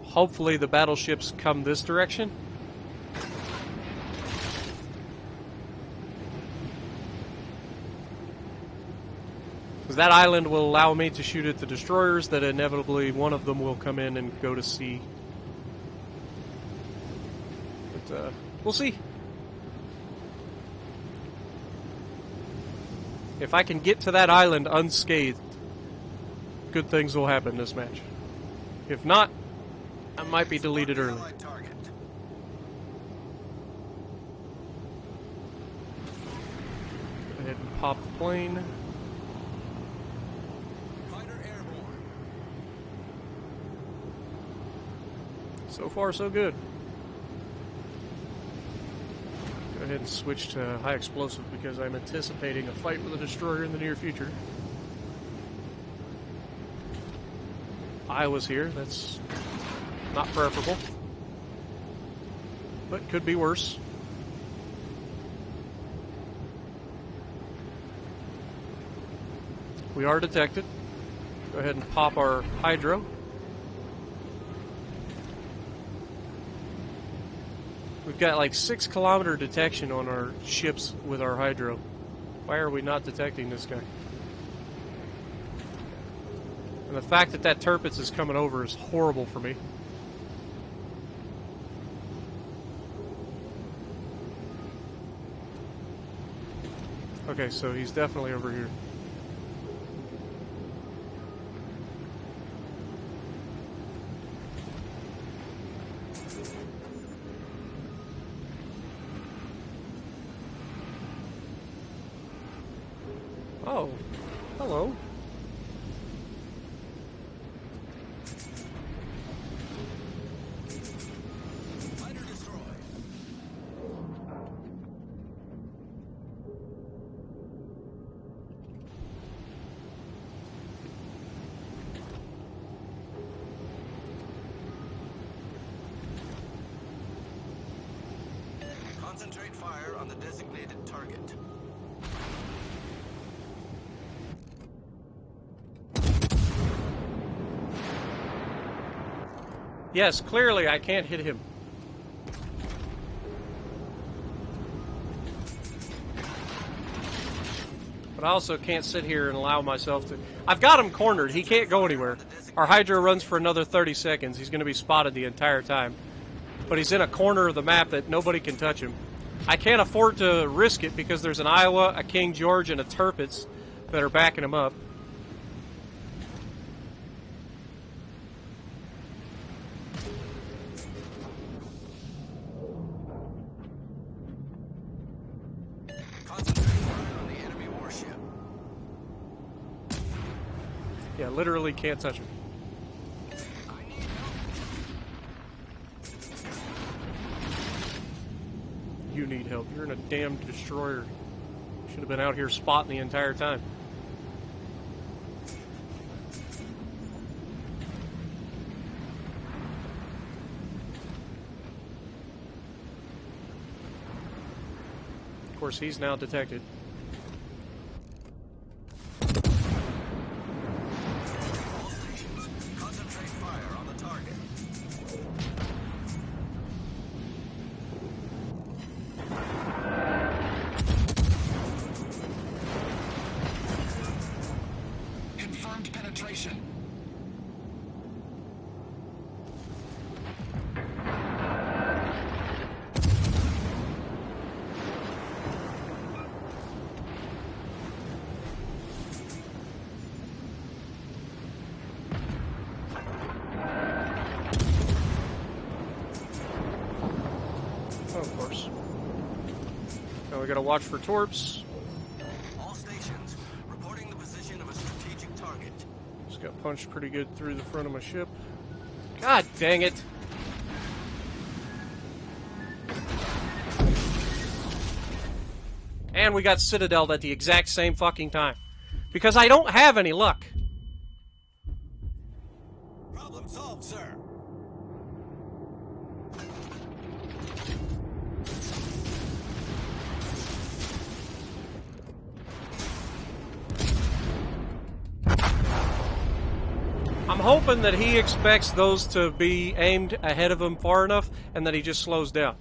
Hopefully the battleships come this direction. Because that island will allow me to shoot at the destroyers that inevitably one of them will come in and go to sea. But we'll see. If I can get to that island unscathed, good things will happen this match. If not, I might be deleted early. Go ahead and pop the plane. So far, so good. Go ahead and switch to high explosive because I'm anticipating a fight with a destroyer in the near future. Iowa's here. That's not preferable, but could be worse. We are detected. Go ahead and pop our hydro. We've got like 6 kilometer detection on our ships with our hydro. Why are we not detecting this guy? And the fact that that Tirpitz is coming over is horrible for me. Okay, so he's definitely over here. Oh, hello. Fighter destroyed. Concentrate fire on the designated target. Yes, clearly I can't hit him. But I also can't sit here and allow myself to... I've got him cornered. He can't go anywhere. Our hydro runs for another 30 seconds. He's going to be spotted the entire time. But he's in a corner of the map that nobody can touch him. I can't afford to risk it because there's an Iowa, a King George, and a Tirpitz that are backing him up. Concentrate fire on the enemy warship. Yeah, literally can't touch him. I need help. You need help. You're in a damn destroyer. Should have been out here spotting the entire time. course, he's now detected. All stations, concentrate fire on the target. Confirmed penetration. Oh, of course. Now we gotta watch for torps. All stations, reporting the position of a strategic target. Just got punched pretty good through the front of my ship. God dang it! And we got citadeled at the exact same fucking time. Because I don't have any luck. Problem solved, sir. I'm hoping that he expects those to be aimed ahead of him far enough and that he just slows down.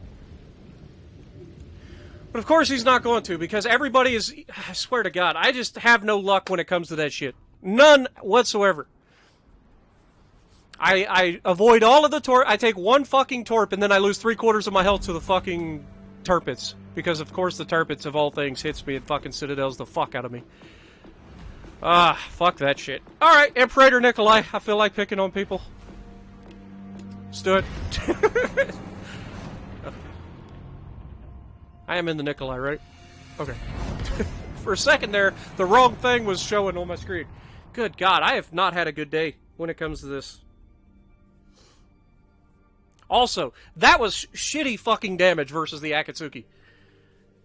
But of course he's not going to, because everybody is... I swear to God, I just have no luck when it comes to that shit. None whatsoever. I avoid all of the torp. I take one fucking torp and then I lose 3/4 of my health to the fucking Tirpitz. Because of course the Tirpitz of all things hits me and fucking citadels the fuck out of me. Ah, fuck that shit. Alright, Imperator Nikolai. I feel like picking on people. Let's do it. I am in the Nikolai, right? Okay. For a second there, the wrong thing was showing on my screen. Good God, I have not had a good day when it comes to this. Also, that was shitty fucking damage versus the Akatsuki.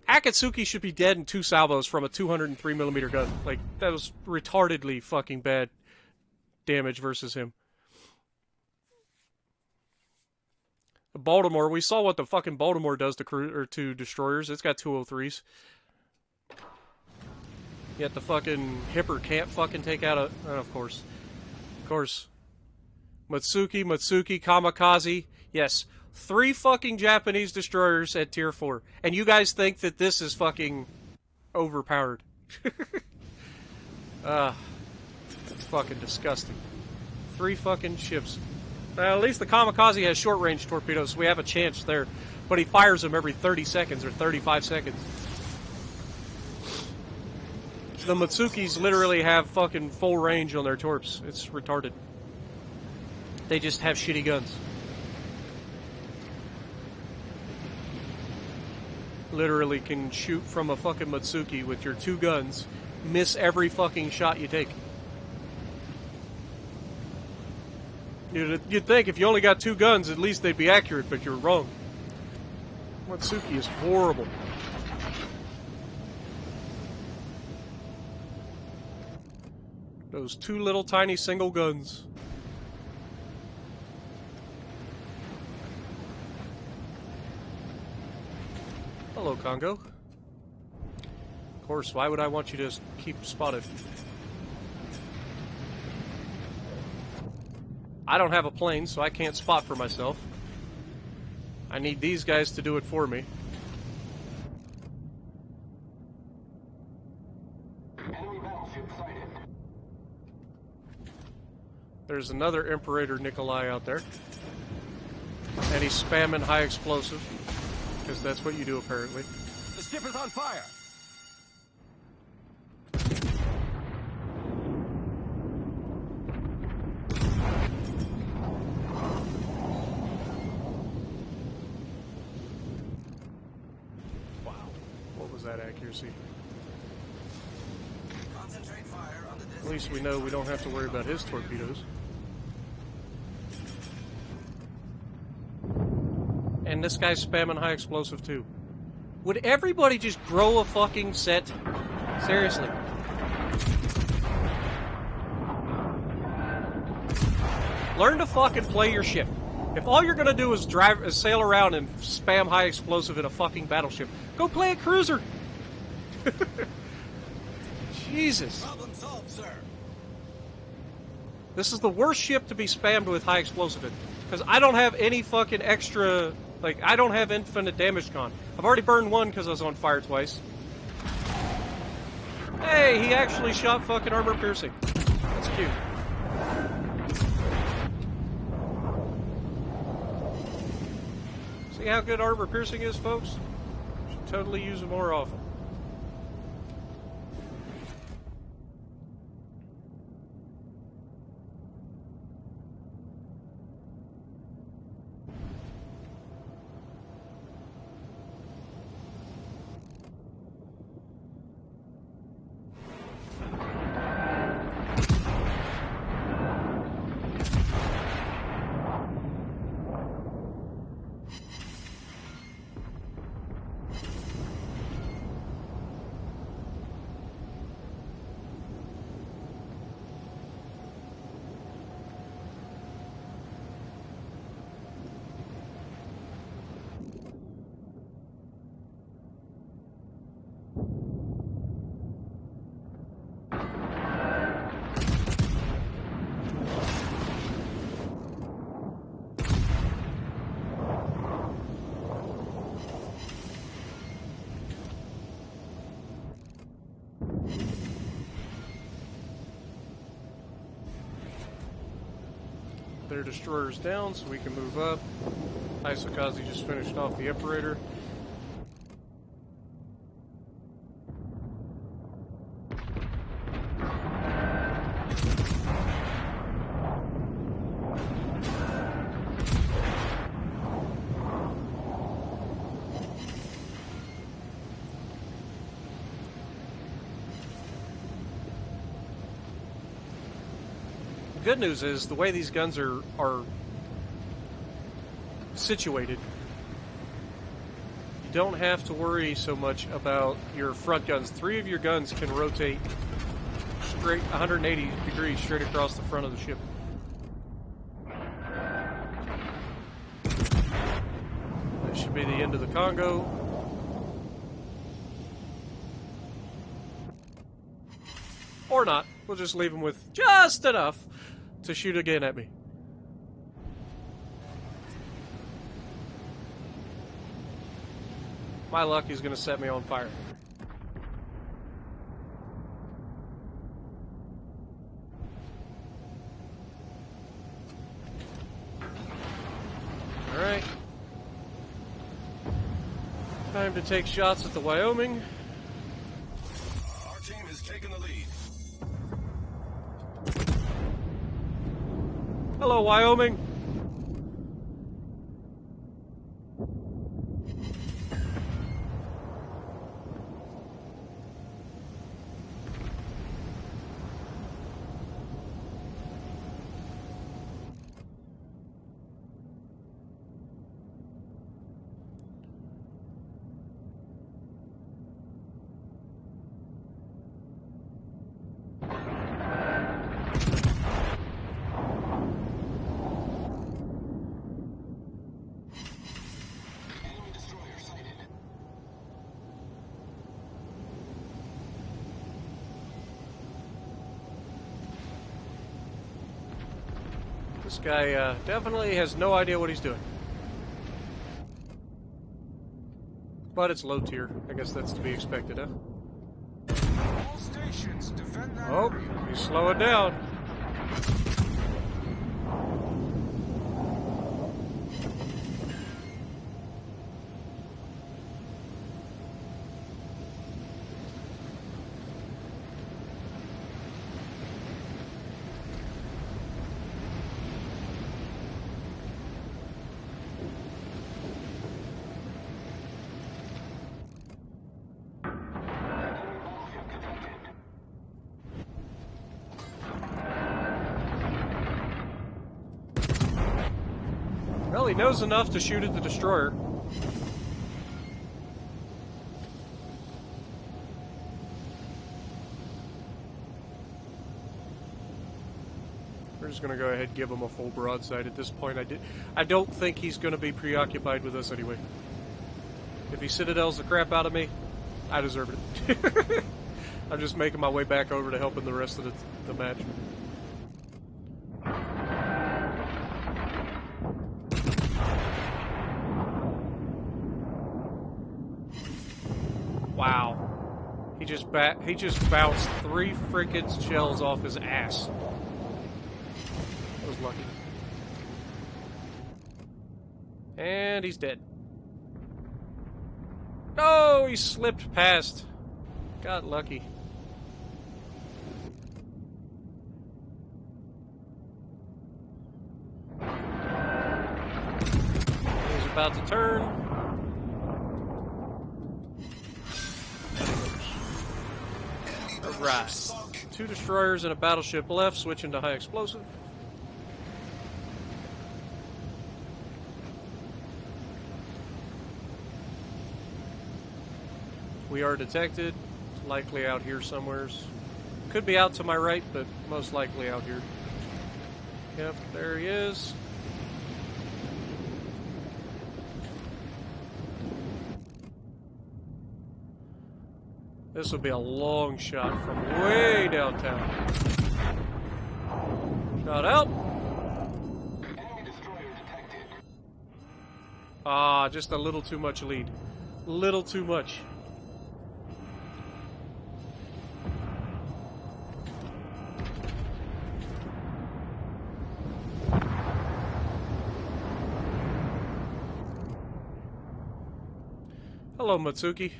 Akatsuki should be dead in 2 salvos from a 203mm gun. Like, that was retardedly fucking bad damage versus him. Baltimore, we saw what the fucking Baltimore does to destroyers. It's got 203s. Yet the fucking Hipper can't fucking take out a... of course. Of course. Mutsuki, Kamikaze. Yes. 3 fucking Japanese destroyers at tier 4. And you guys think that this is fucking overpowered. That's fucking disgusting. 3 fucking ships. At least the Kamikaze has short-range torpedoes, so we have a chance there. But he fires them every 30 seconds or 35 seconds. The Mutsukis literally have fucking full range on their torps. It's retarded. They just have shitty guns. Literally can shoot from a fucking Mutsuki with your 2 guns, miss every fucking shot you take. You'd think if you only got 2 guns, at least they'd be accurate, but you're wrong. Mutsuki is horrible. Those 2 little tiny single guns. Hello, Congo. Of course, why would I want you to keep spotted? I don't have a plane, so I can't spot for myself. I need these guys to do it for me. Enemy battleship sighted. There's another Imperator Nikolai out there. And he's spamming high explosive. Because that's what you do, apparently. The ship is on fire. Wow. What was that accuracy? Concentrate fire on the At least we know we don't have to worry about his torpedoes. And this guy's spamming high explosive too. Would everybody just grow a fucking set? Seriously. Learn to fucking play your ship. If all you're gonna do is sail around and spam high explosive in a fucking battleship, go play a cruiser. Jesus. Problem solved, sir. This is the worst ship to be spammed with high explosive in. Because I don't have any fucking extra... Like, I don't have infinite damage con. I've already burned one because I was on fire twice. Hey, he actually shot fucking armor piercing. That's cute. See how good armor piercing is, folks? Should totally use it more often. Their destroyer's down, so we can move up. Isakaze just finished off the operator. Good news is the way these guns are situated, you don't have to worry so much about your front guns. 3 of your guns can rotate straight 180 degrees straight across the front of the ship. That should be the end of the Congo. Or not. We'll just leave them with just enough to shoot again at me. My luck, he's gonna set me on fire. Alright. Time to take shots at the Wyoming. Our team has taken the lead. Hello, Wyoming. This guy definitely has no idea what he's doing. But it's low tier. I guess that's to be expected, huh? All stations, defend that Oh, area. he's slowing down. Well, he knows enough to shoot at the destroyer. We're just gonna go ahead and give him a full broadside at this point. I don't think he's gonna be preoccupied with us anyway. If he citadels the crap out of me, I deserve it. I'm just making my way back over to helping the rest of the match. Wow. He just bounced 3 frickin' shells off his ass. That was lucky. And he's dead. No, he slipped past. Got lucky. He's about to turn. Alright. 2 destroyers and a battleship left, switching to high explosive. We are detected. Likely out here somewheres. Could be out to my right, but most likely out here. Yep, there he is. This will be a long shot from way downtown. Shot out. Enemy destroyer detected. Ah, just a little too much lead. Little too much. Hello, Matsuki.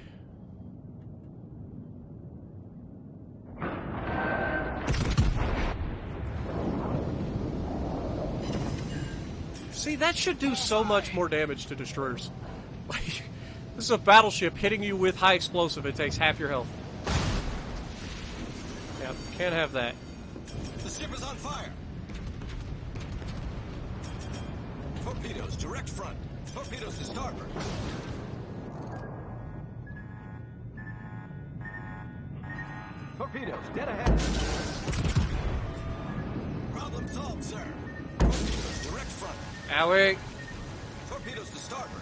See, that should do so much more damage to destroyers. Like, this is a battleship hitting you with high explosive. It takes half your health. Yep, can't have that. The ship is on fire. Torpedoes, direct front. Torpedoes to starboard. Torpedoes, dead ahead. Problem solved, sir. Torpedoes, direct front. Owie. Torpedoes to starboard.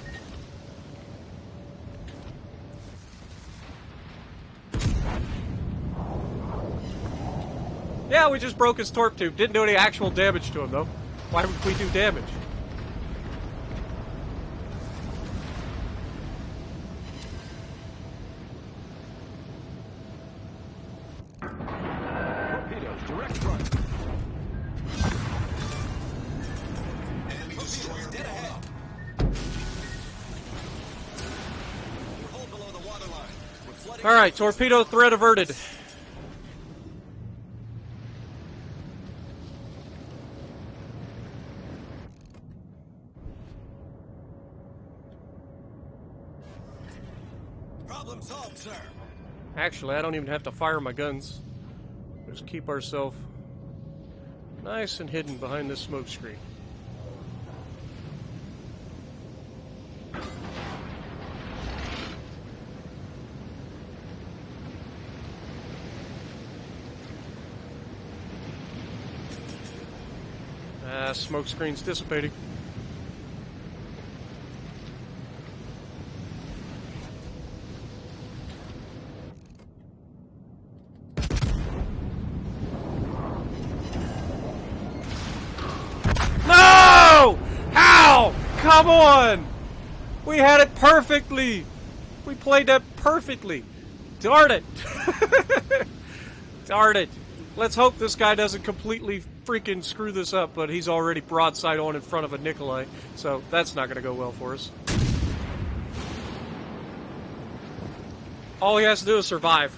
Yeah, we just broke his torp tube. Didn't do any actual damage to him, though. Why would we do damage? Torpedoes, direct front. Enemy destroyer Dead blown ahead. up. We're hull below the waterline. We're flooding. Alright, torpedo threat averted. Problem solved, sir. Actually, I don't even have to fire my guns. Just keep ourselves nice and hidden behind this smoke screen. Smoke screen's dissipating. No! How? Come on! We had it perfectly! We played that perfectly! Darn it! Darn it! Let's hope this guy doesn't completely freaking screw this up, but he's already broadside on in front of a Nikolai, so that's not going to go well for us. All he has to do is survive.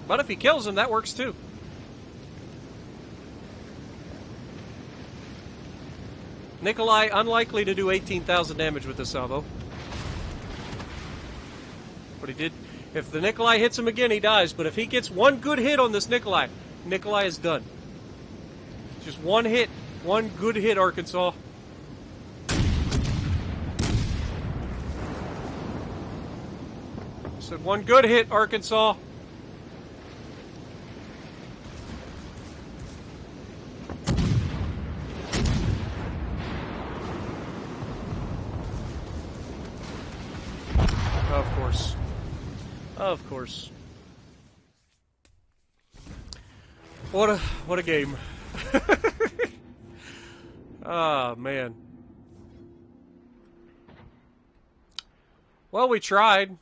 But if he kills him, that works too. Nikolai, unlikely to do 18,000 damage with this salvo. But he did. If the Nikolai hits him again, he dies. But if he gets one good hit on this Nikolai, Nikolai is done. Just one hit. One good hit, Arkansas. Said one good hit, Arkansas. Of course. Of course. What a game. Ah, man. Well, we tried.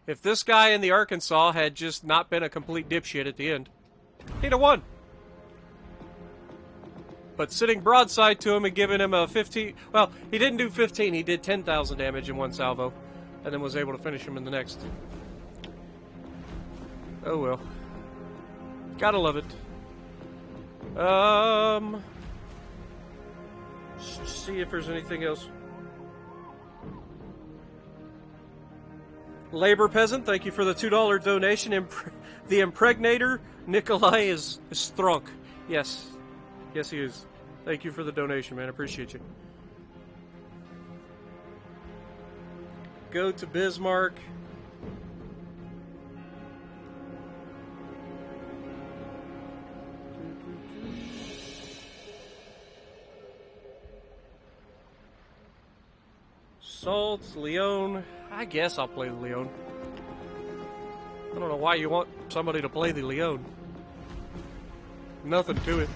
If this guy in the Arkansas had just not been a complete dipshit at the end, he'd have won. But sitting broadside to him and giving him a 15... Well, he didn't do 15. He did 10,000 damage in one salvo. And then was able to finish him in the next. Oh well. Gotta love it. See if there's anything else. Labor Peasant, thank you for the $2 donation. The Impregnator, Nikolai is Strunk. Yes. Yes, he is. Thank you for the donation, man. I appreciate you. Go to Bismarck. Salt, Lyon. I guess I'll play the Lyon. I don't know why you want somebody to play the Lyon. Nothing to it.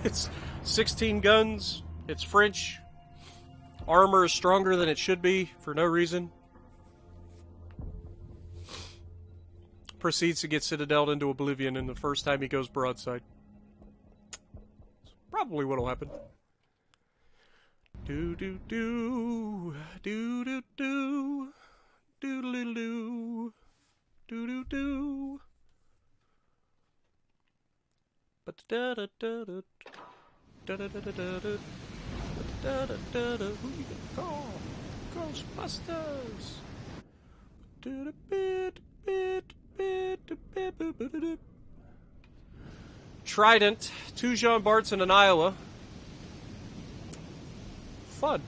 It's 16 guns. It's French. Armor is stronger than it should be for no reason. Proceeds to get Citadel'd into oblivion in the first time he goes broadside. That's probably what'll happen. Do do do do do do do do do do do do. But da da da da da da da da da da da da da. Who you gonna call? Ghostbusters. Do da bit bit bit bit bit. Trident, 2 Jean Barts and an Iowa. Fun.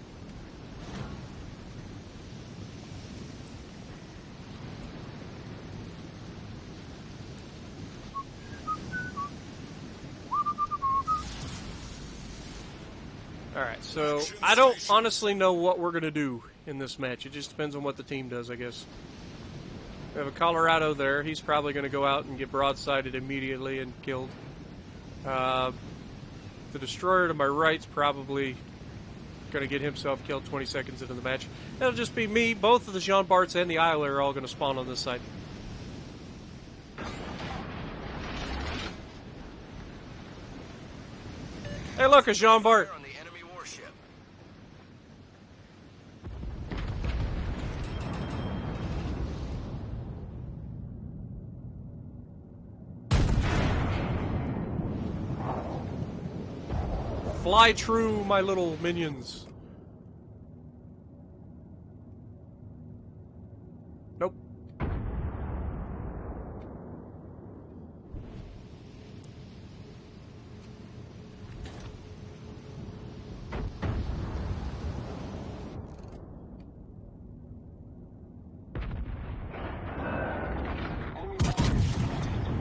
Alright, so I don't honestly know what we're going to do in this match. It just depends on what the team does, I guess. We have a Colorado there. He's probably going to go out and get broadsided immediately and killed. The Destroyer to my right's probably going to get himself killed 20 seconds into the match. It'll just be me. Both of the Jean Barts and the Isla are all going to spawn on this side. Hey, look, a Jean Bart. On the enemy warship. Fly true, my little minions. Nope.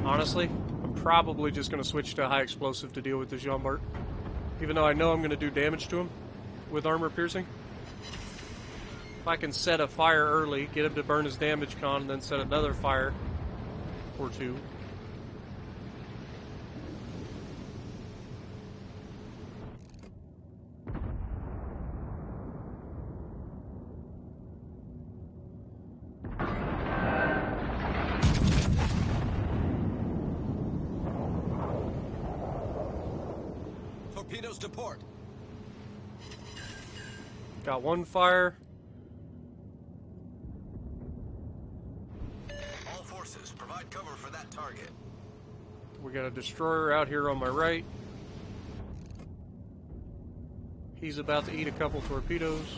Honestly, I'm probably just going to switch to high explosive to deal with this Jean Bart. Even though I know I'm going to do damage to him with armor piercing. If I can set a fire early, get him to burn his damage con, and then set another fire or two. Torpedoes to port. Got one fire. All forces, provide cover for that target. We got a destroyer out here on my right. He's about to eat a couple torpedoes.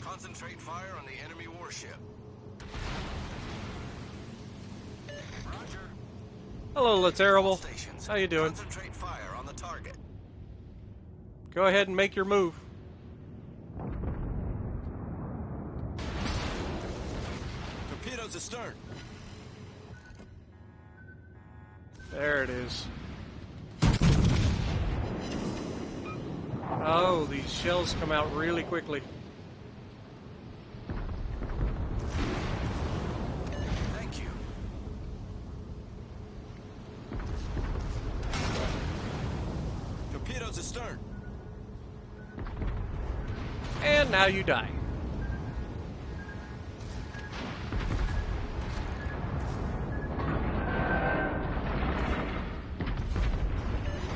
Concentrate fire on the enemy warship. Roger. Hello, La Terrible. Stations. How you doing? Concentrate fire on the target. Go ahead and make your move. Torpedoes astern. There it is. Oh, these shells come out really quickly. Thank you. Torpedoes astern. And now you die.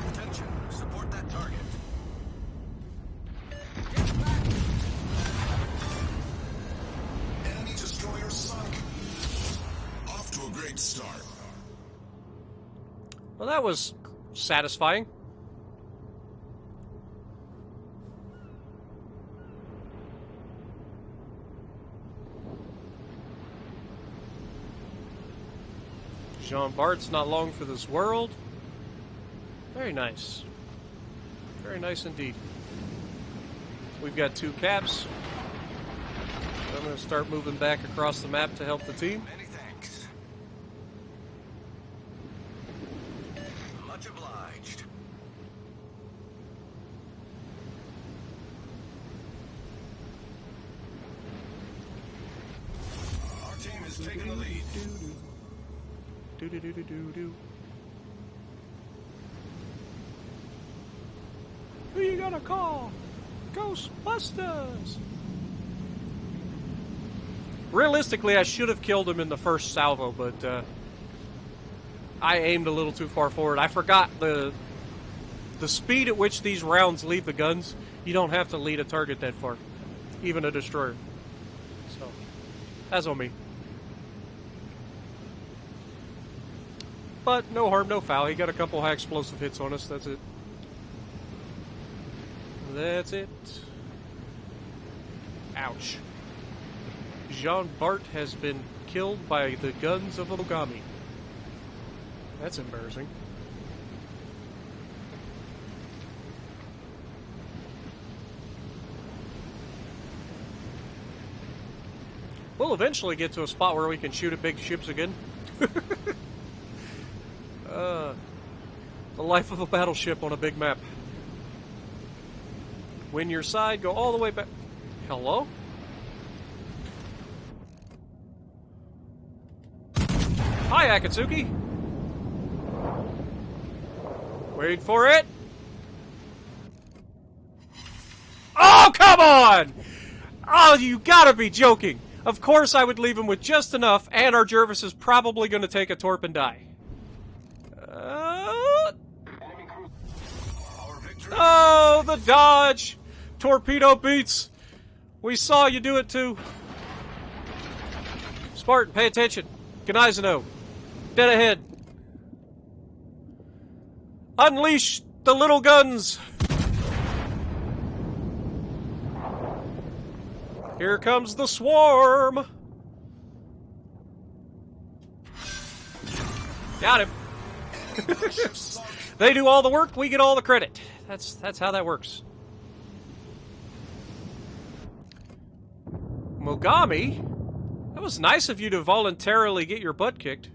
Attention, support that target. Enemy destroyer sunk. Off to a great start. Well, that was satisfying. Jean Bart's not long for this world. Very nice. Very nice indeed. We've got 2 caps. I'm going to start moving back across the map to help the team. Many thanks. Much obliged. Our team is taking the lead. Do. Who you gonna call? Ghostbusters! Realistically, I should have killed him in the first salvo, but I aimed a little too far forward. I forgot the speed at which these rounds leave the guns. You don't have to lead a target that far, even a destroyer. So, that's on me. But no harm, no foul. He got a couple high explosive hits on us. That's it. That's it. Ouch. Jean Bart has been killed by the guns of Ogami. That's embarrassing. We'll eventually get to a spot where we can shoot at big ships again. The life of a battleship on a big map. Win your side, go all the way back. Hello? Hi, Akatsuki. Wait for it. Oh, come on! Oh, you gotta be joking. Of course I would leave him with just enough, and our Jervis is probably going to take a torp and die. Oh, the dodge! Torpedo beats! We saw you do it too. Spartan, pay attention. Gnizano. Dead ahead. Unleash the little guns! Here comes the swarm! Got him. They do all the work, we get all the credit. That's how that works. Mogami? That was nice of you to voluntarily get your butt kicked.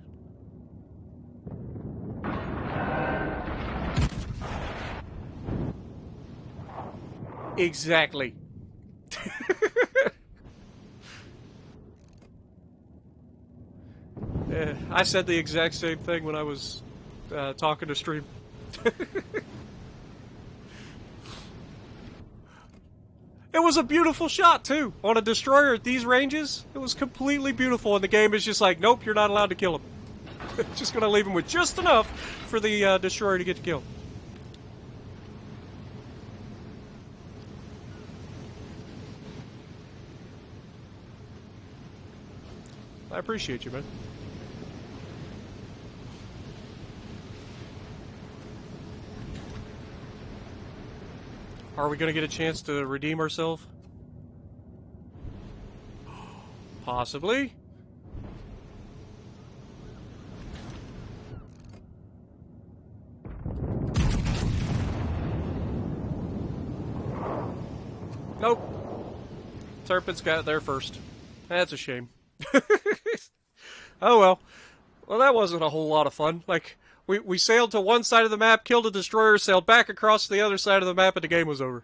Exactly. I said the exact same thing when I was talking to stream. It was a beautiful shot, too, on a destroyer at these ranges. It was completely beautiful, and the game is just like, nope, you're not allowed to kill him. Just gonna leave him with just enough for the destroyer to get the kill. I appreciate you, man. Are we going to get a chance to redeem ourselves? Possibly. Nope. Tirpitz got there first. That's a shame. Oh well. Well, that wasn't a whole lot of fun. Like, we sailed to one side of the map, killed a destroyer, sailed back across to the other side of the map, and the game was over.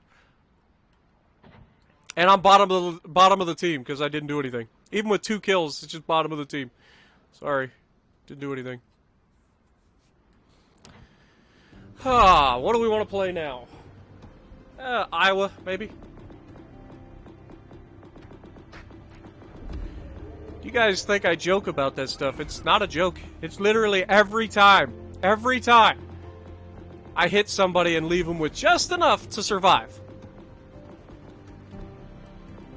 And I'm bottom of the team because I didn't do anything. Even with 2 kills, it's just bottom of the team. Sorry, didn't do anything. What do we want to play now? Iowa, maybe. You guys think I joke about that stuff. It's not a joke. It's literally every time. Every time. I hit somebody and leave them with just enough to survive.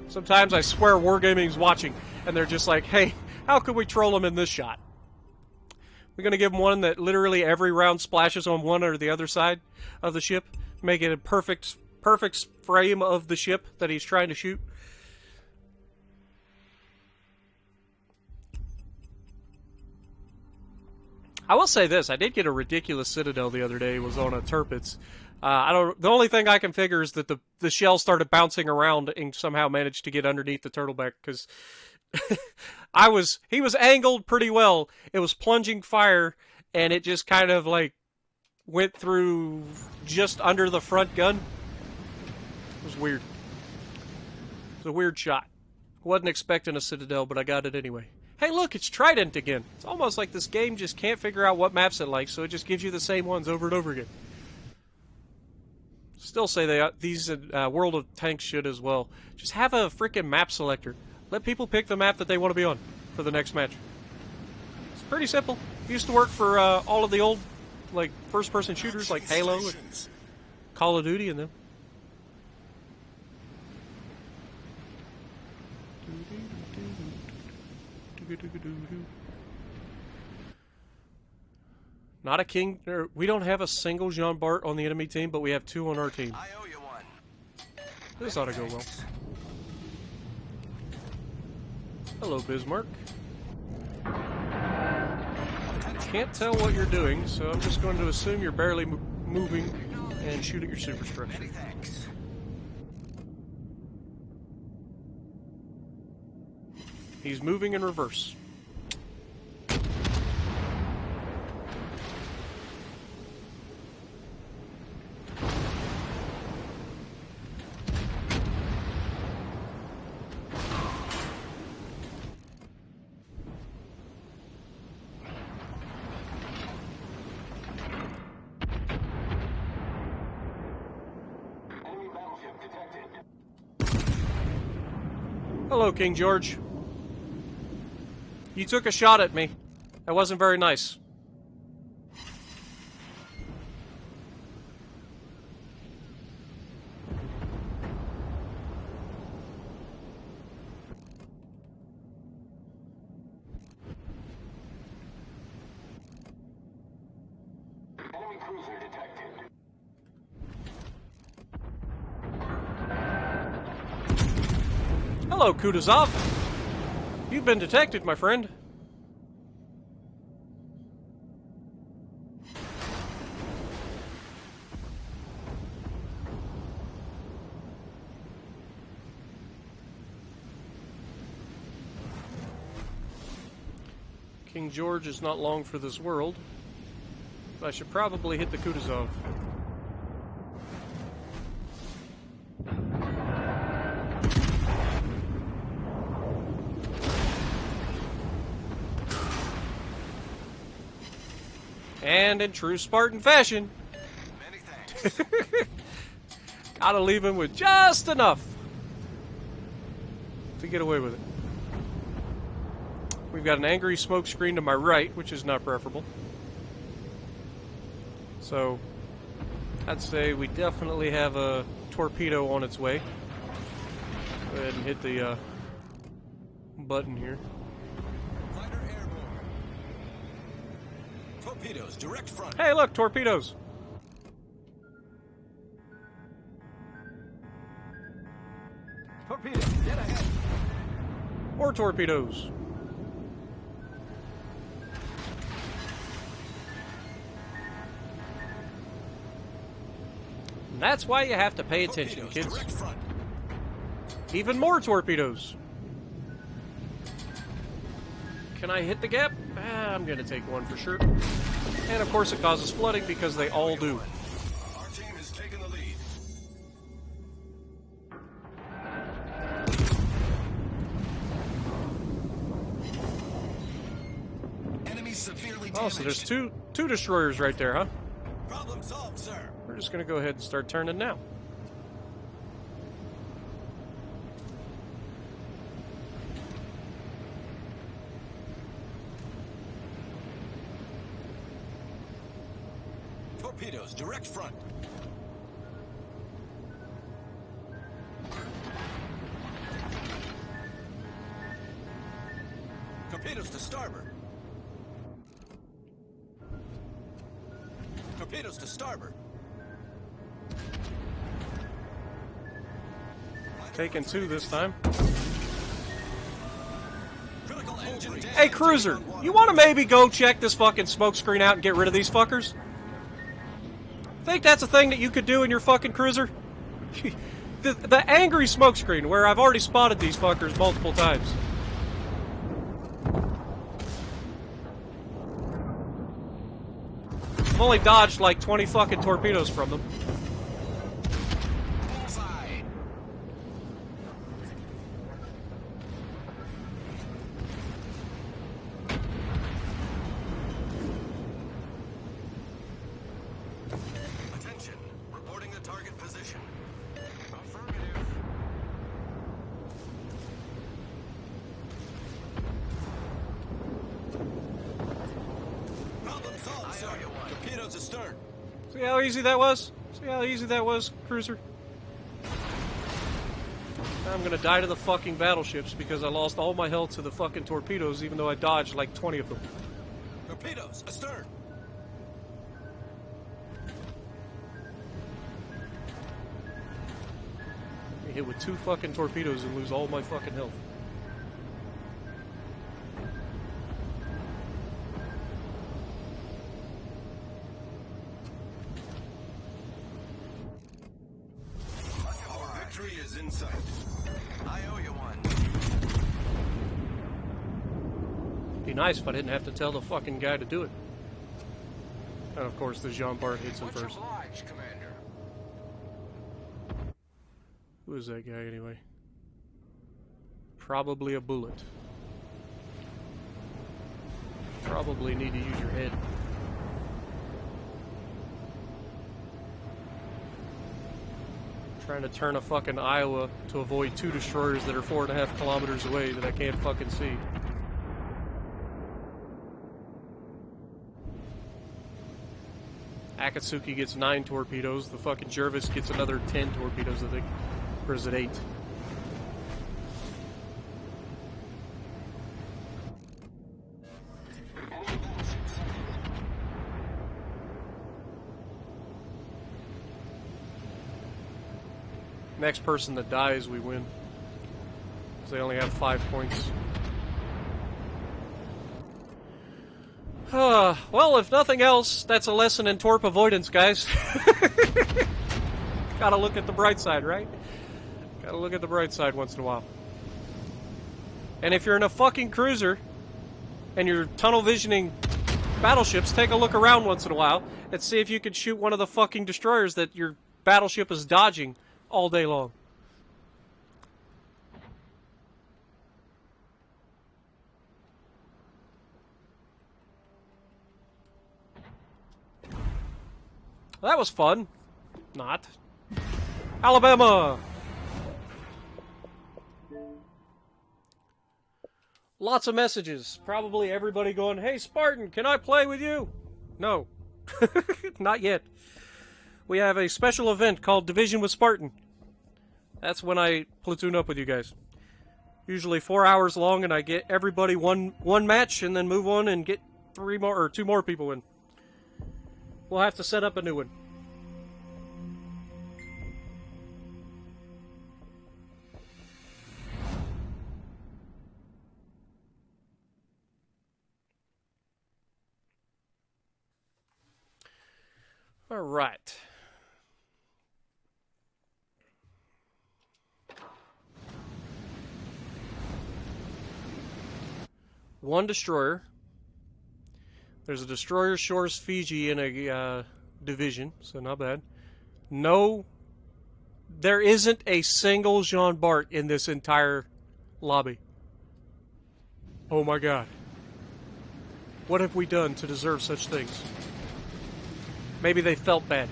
Sometimes I swear Wargaming's watching, and they're just like, hey, how can we troll them in this shot? We're going to give him one that literally every round splashes on one or the other side of the ship, make it a perfect frame of the ship that he's trying to shoot. I will say this, I did get a ridiculous citadel the other day. It was on a Tirpitz. The only thing I can figure is that the shell started bouncing around and somehow managed to get underneath the turtleback, because he was angled pretty well. It was plunging fire, and it just kind of like went through just under the front gun. It was weird. It was a weird shot. Wasn't expecting a citadel, but I got it anyway. Hey, look, it's Trident again. It's almost like this game just can't figure out what maps it likes, so it just gives you the same ones over and over again. Still say these World of Tanks should as well. Just have a freaking map selector. Let people pick the map that they want to be on for the next match. It's pretty simple. It used to work for all of the old, like, first-person shooters like Halo and Call of Duty and them. Not a king. We don't have a single Jean Bart on the enemy team, but we have 2 on our team. I owe you one. This ought to go well. Hello, Bismarck. Can't tell what you're doing, so I'm just going to assume you're barely moving and shoot at your superstructure. Many thanks. He's moving in reverse. Hello, King George. You took a shot at me. That wasn't very nice. Enemy cruiser detected. Hello, Kutuzov. You've been detected, my friend. King George is not long for this world. I should probably hit the Kutuzov. And in true Spartan fashion, Many thanks. gotta leave him with just enough to get away with it. We've got an angry smoke screen to my right, which is not preferable. So, I'd say we definitely have a torpedo on its way. Go ahead and hit the button here. Fighter airborne. Torpedoes, direct front. Hey, look, torpedoes! Torpedoes, dead ahead. More torpedoes. And that's why you have to pay attention, Torpedoes, kids. direct front. Even more torpedoes. Can I hit the gap? I'm gonna take one for sure. And of course it causes flooding because they all do. Our team has taken the lead. Enemy severely damaged. Oh, so there's two destroyers right there, huh? Problem solved, sir. We're just gonna go ahead and start turning now. Torpedoes, direct front. Torpedoes to starboard. Torpedoes to starboard. Taking two this time. Critical engine damage. Hey, Cruiser, you want to maybe go check this fucking smoke screen out and get rid of these fuckers? Think that's a thing that you could do in your fucking cruiser? the angry smoke screen, where I've already spotted these fuckers multiple times. I've only dodged like 20 fucking torpedoes from them. Bullseye. Attention. Reporting the target position. Affirmative. Problem solved, sir. Torpedoes astern. See how easy that was? See how easy that was, Cruiser? Now I'm gonna die to the fucking battleships because I lost all my health to the fucking torpedoes even though I dodged like 20 of them. Torpedoes astern. I hit with 2 fucking torpedoes and lose all my fucking health. Our victory is in sight. I owe you one. Be nice if I didn't have to tell the fucking guy to do it. And of course the Jean Bart hits him first. obliged, Commander. Who is that guy anyway? Probably a bullet. Probably need to use your head. Trying to turn a fucking Iowa to avoid 2 destroyers that are 4.5 kilometers away that I can't fucking see. Akatsuki gets 9 torpedoes. The fucking Jervis gets another 10 torpedoes, I think. Or is it 8? Next person that dies, we win. 'Cause they only have 5 points. Well, if nothing else, that's a lesson in torp avoidance, guys. Gotta look at the bright side, right? Gotta look at the bright side once in a while. And if you're in a fucking cruiser and you're tunnel visioning battleships, take a look around once in a while and see if you can shoot one of the fucking destroyers that your battleship is dodging all day long. That was fun. Not. Alabama! Lots of messages. Probably everybody going, "Hey Spartan, can I play with you?" No. Not yet. We have a special event called Division with Spartan. That's when I platoon up with you guys. Usually 4 hours long, and I get everybody one match, and then move on and get 2 more people in. We'll have to set up a new one. All right. One destroyer, There's a destroyer shores Fiji in a division, so not bad. No, there isn't a single Jean Bart in this entire lobby. Oh my god. What have we done to deserve such things? Maybe they felt bad.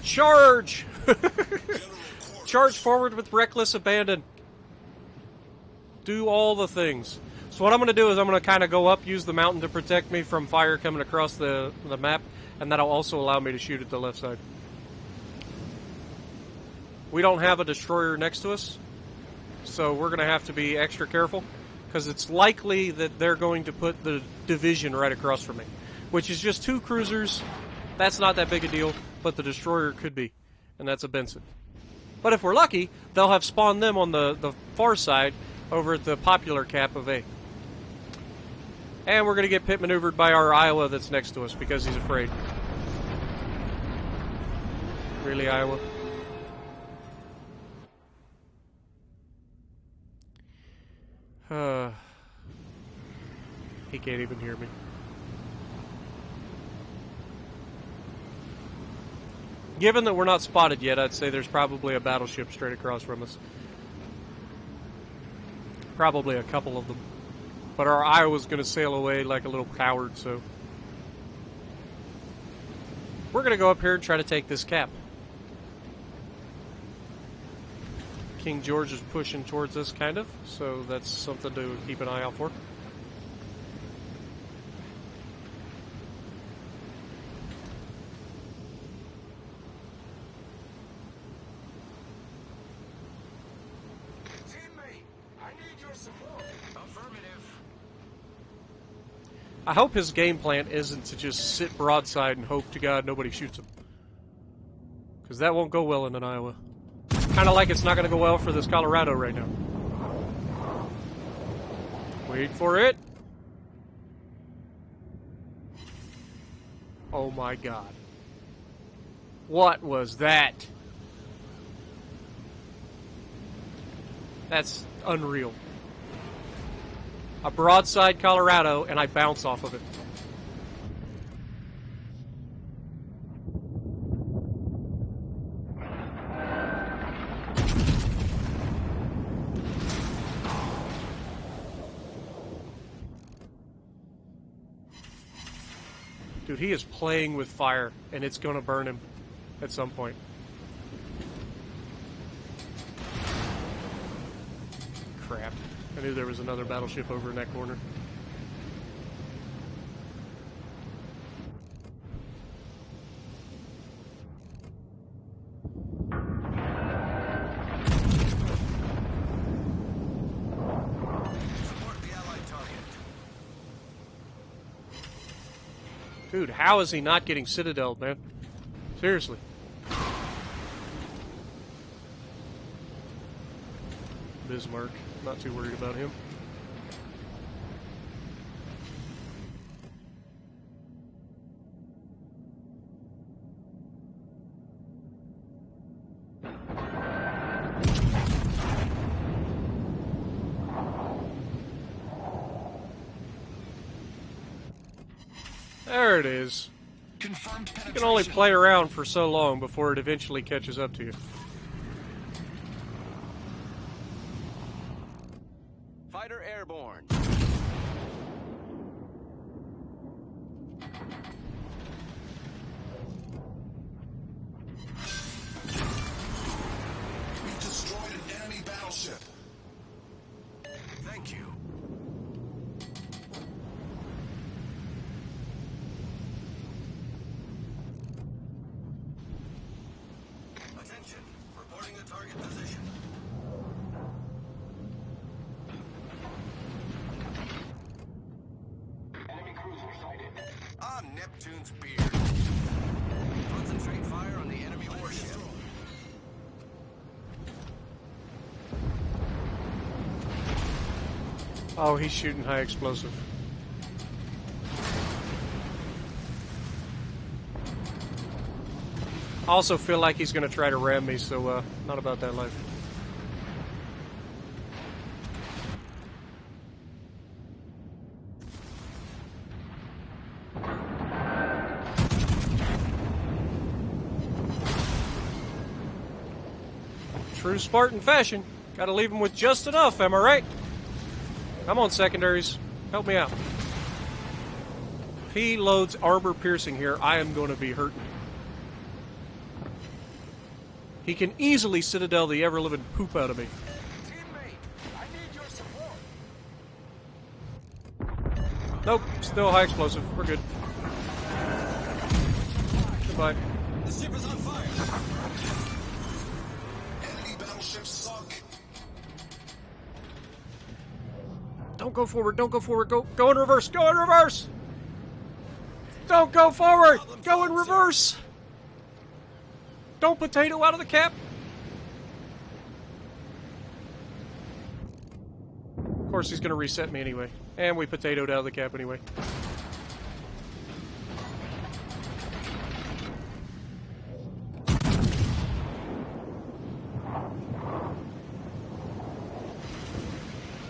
Charge! Charge forward with reckless abandon. Do all the things. So what I'm going to do is I'm going to kind of go up, use the mountain to protect me from fire coming across the map, and that'll also allow me to shoot at the left side. We don't have a destroyer next to us, so we're going to have to be extra careful, because it's likely that they're going to put the division right across from me, which is just 2 cruisers. That's not that big a deal, but the destroyer could be, and that's a Benson. But if we're lucky, they'll have spawned them on the far side over at the popular cap of A. And we're going to get pit maneuvered by our Iowa that's next to us because he's afraid. Really, Iowa? He can't even hear me. Given that we're not spotted yet, I'd say there's probably a battleship straight across from us. Probably a couple of them. But our Iowa's going to sail away like a little coward, so... We're going to go up here and try to take this cap. King George is pushing towards us, kind of, so that's something to keep an eye out for. I hope his game plan isn't to just sit broadside and hope to God nobody shoots him. Because that won't go well in an Iowa. Kind of like it's not going to go well for this Colorado right now. Wait for it. Oh my God. What was that? That's unreal. A broadside Colorado, and I bounce off of it. Dude, he is playing with fire, and it's going to burn him at some point. Crap. I knew there was another battleship over in that corner. Support the Allied target. Dude, how is he not getting citadeled, man? Seriously. Bismarck. Not too worried about him. There it is. Confirmed You can only play around for so long before it eventually catches up to you. Fighter airborne. We've destroyed an enemy battleship. Thank you. Attention. Reporting the target position. Enemy cruiser sighted. On Neptune's beard. Concentrate fire on the enemy warship. Oh, he's shooting high explosive. I also feel like he's going to try to ram me, so not about that life. True Spartan fashion. Gotta leave him with just enough, am I right? Come on, secondaries. Help me out. If he loads armor piercing here, I am going to be hurting. He can easily Citadel the ever-living poop out of me. Teammate, I need your support. Nope, still high explosive. We're good. Goodbye. The ship is on fire. Enemy battleships sunk. Don't go forward, don't go forward, go in reverse, go in reverse! Don't go forward! Go in reverse! Don't potato out of the cap! Of course he's gonna reset me anyway. And we potatoed out of the cap anyway.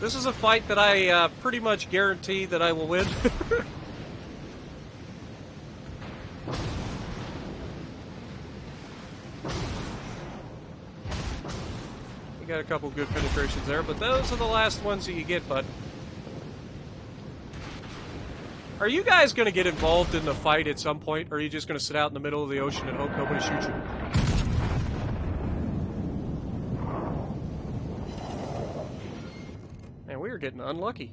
This is a fight that I pretty much guarantee that I will win. You got a couple good penetrations there, but those are the last ones that you get, bud. Are you guys going to get involved in the fight at some point, or are you just going to sit out in the middle of the ocean and hope nobody shoots you? Man, we are getting unlucky.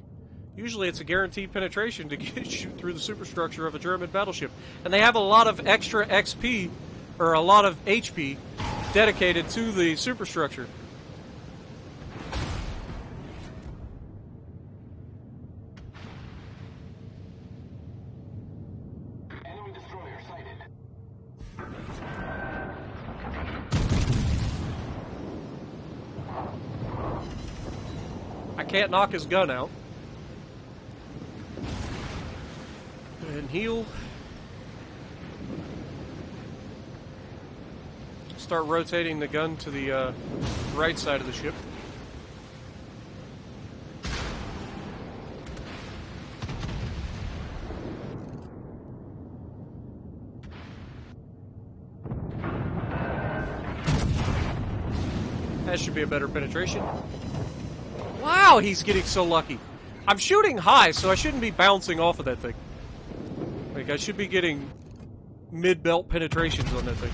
Usually it's a guaranteed penetration to shoot through the superstructure of a German battleship. And they have a lot of extra XP, or a lot of HP, dedicated to the superstructure. Enemy destroyer sighted. I can't knock his gun out. Go ahead and heal. Start rotating the gun to the right side of the ship. That should be a better penetration. Wow, he's getting so lucky. I'm shooting high, so I shouldn't be bouncing off of that thing. Like, I should be getting mid-belt penetrations on that thing.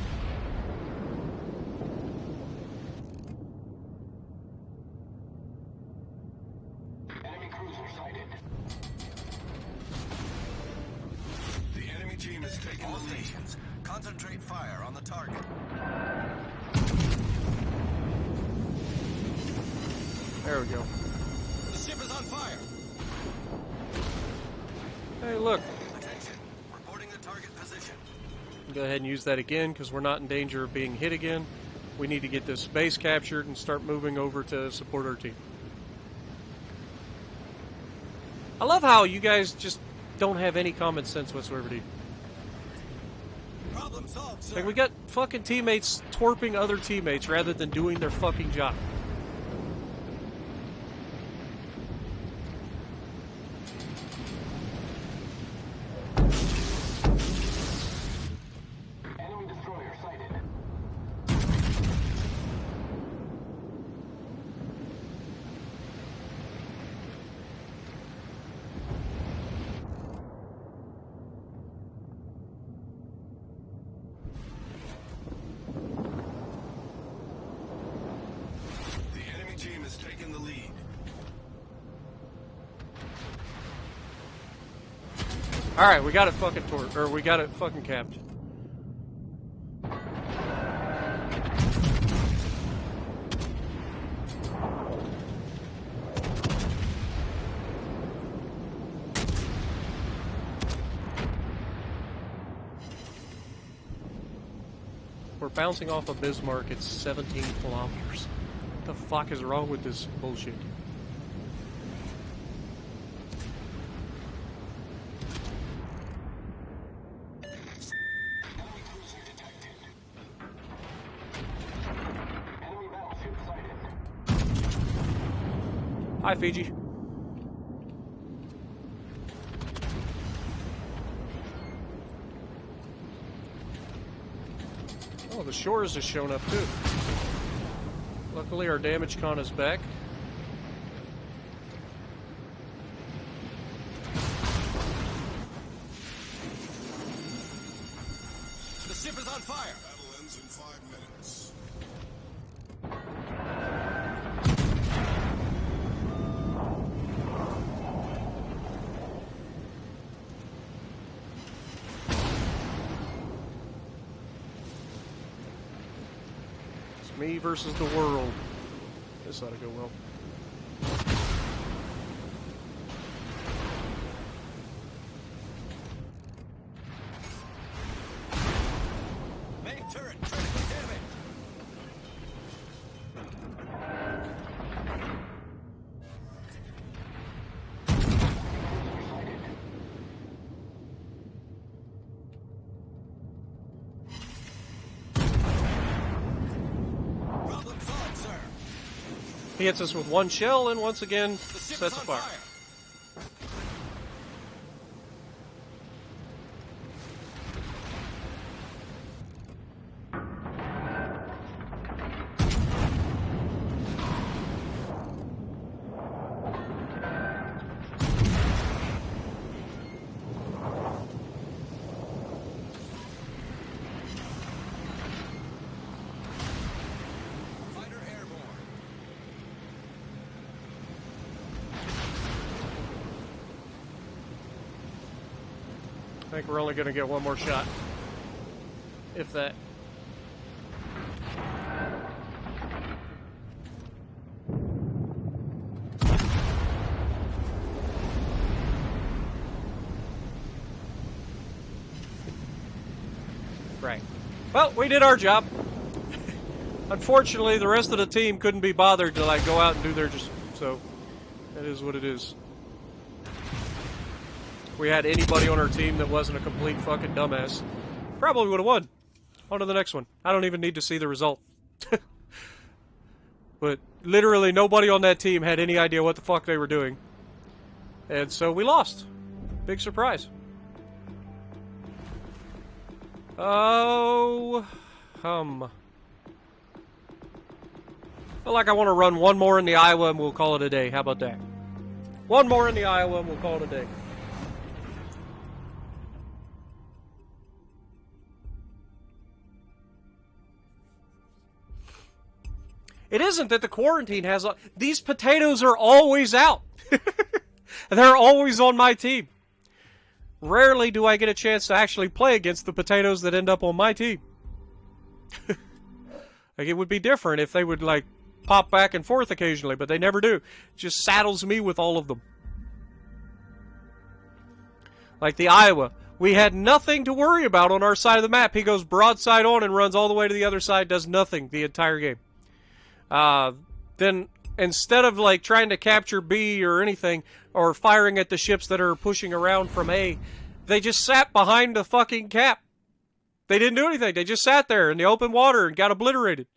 Enemy cruiser sighted. The enemy team is taking All the lead. stations, concentrate fire on the target. There we go. The ship is on fire. Hey, look. Attention, reporting the target position. Go ahead and use that again, because we're not in danger of being hit again. We need to get this base captured and start moving over to support our team. I love how you guys just don't have any common sense whatsoever, dude. Problem solved, sir. Like, we got fucking teammates twerping other teammates rather than doing their fucking job. Enemy destroyer sighted. The enemy team has taken the lead. Alright, we got it fucking we got it fucking capped. We're bouncing off of Bismarck at 17 kilometers. What the fuck is wrong with this bullshit? Enemy cruiser detected. Enemy battleship sighted. Hi, Fiji. Oh, the shores has shown up too. Luckily, our damage con is back. The ship is on fire. Battle ends in 5 minutes. It's me versus the world. This ought to go well. Main turret critically damaged. Problem solved, sir. He hits us with one shell and once again The ship sets is a on fire. fire. Fighter airborne. I think we're only going to get one more shot. If that. Right. Well, we did our job. Unfortunately, the rest of the team couldn't be bothered to like go out and do their just so. That is what it is. If we had anybody on our team that wasn't a complete fucking dumbass, probably would have won. On to the next one. I don't even need to see the result. But literally nobody on that team had any idea what the fuck they were doing. And so we lost. Big surprise. Oh, feel like I want to run one more in the Iowa and we'll call it a day. How about that? One more in the Iowa and we'll call it a day. It isn't that the quarantine has... These potatoes are always out. They're always on my team. Rarely do I get a chance to actually play against the potatoes that end up on my team. Like, it would be different if they would, like, pop back and forth occasionally, but they never do. It just saddles me with all of them. Like the Iowa. We had nothing to worry about on our side of the map. He goes broadside on and runs all the way to the other side, does nothing the entire game. Then instead of like trying to capture B or anything, or firing at the ships that are pushing around from A, they just sat behind the fucking cap. They didn't do anything. They just sat there in the open water and got obliterated.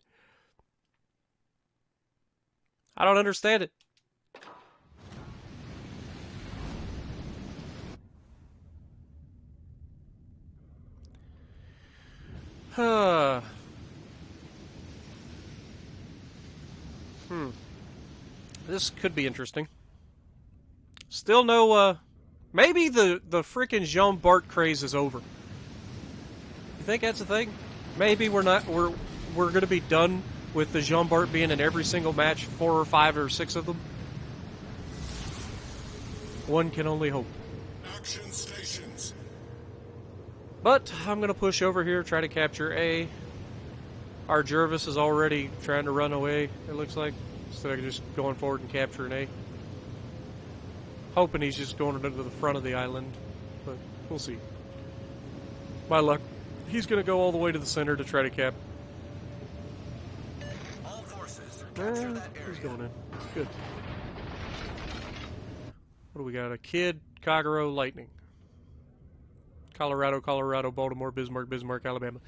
I don't understand it. This could be interesting. Still no, maybe the frickin' Jean Bart craze is over. You think that's a thing? Maybe we're gonna be done with the Jean Bart being in every single match, 4 or 5 or 6 of them? One can only hope. Action stations. But I'm gonna push over here, try to capture A. Our Jervis is already trying to run away, it looks like. Instead of just going forward and capturing A. Hoping he's just going into the front of the island. But we'll see. My luck. He's going to go all the way to the center to try to cap. All forces, capture that area. He's going in. Good. What do we got? A Kid, Kagero, Lightning. Colorado, Colorado, Baltimore, Bismarck, Bismarck, Alabama.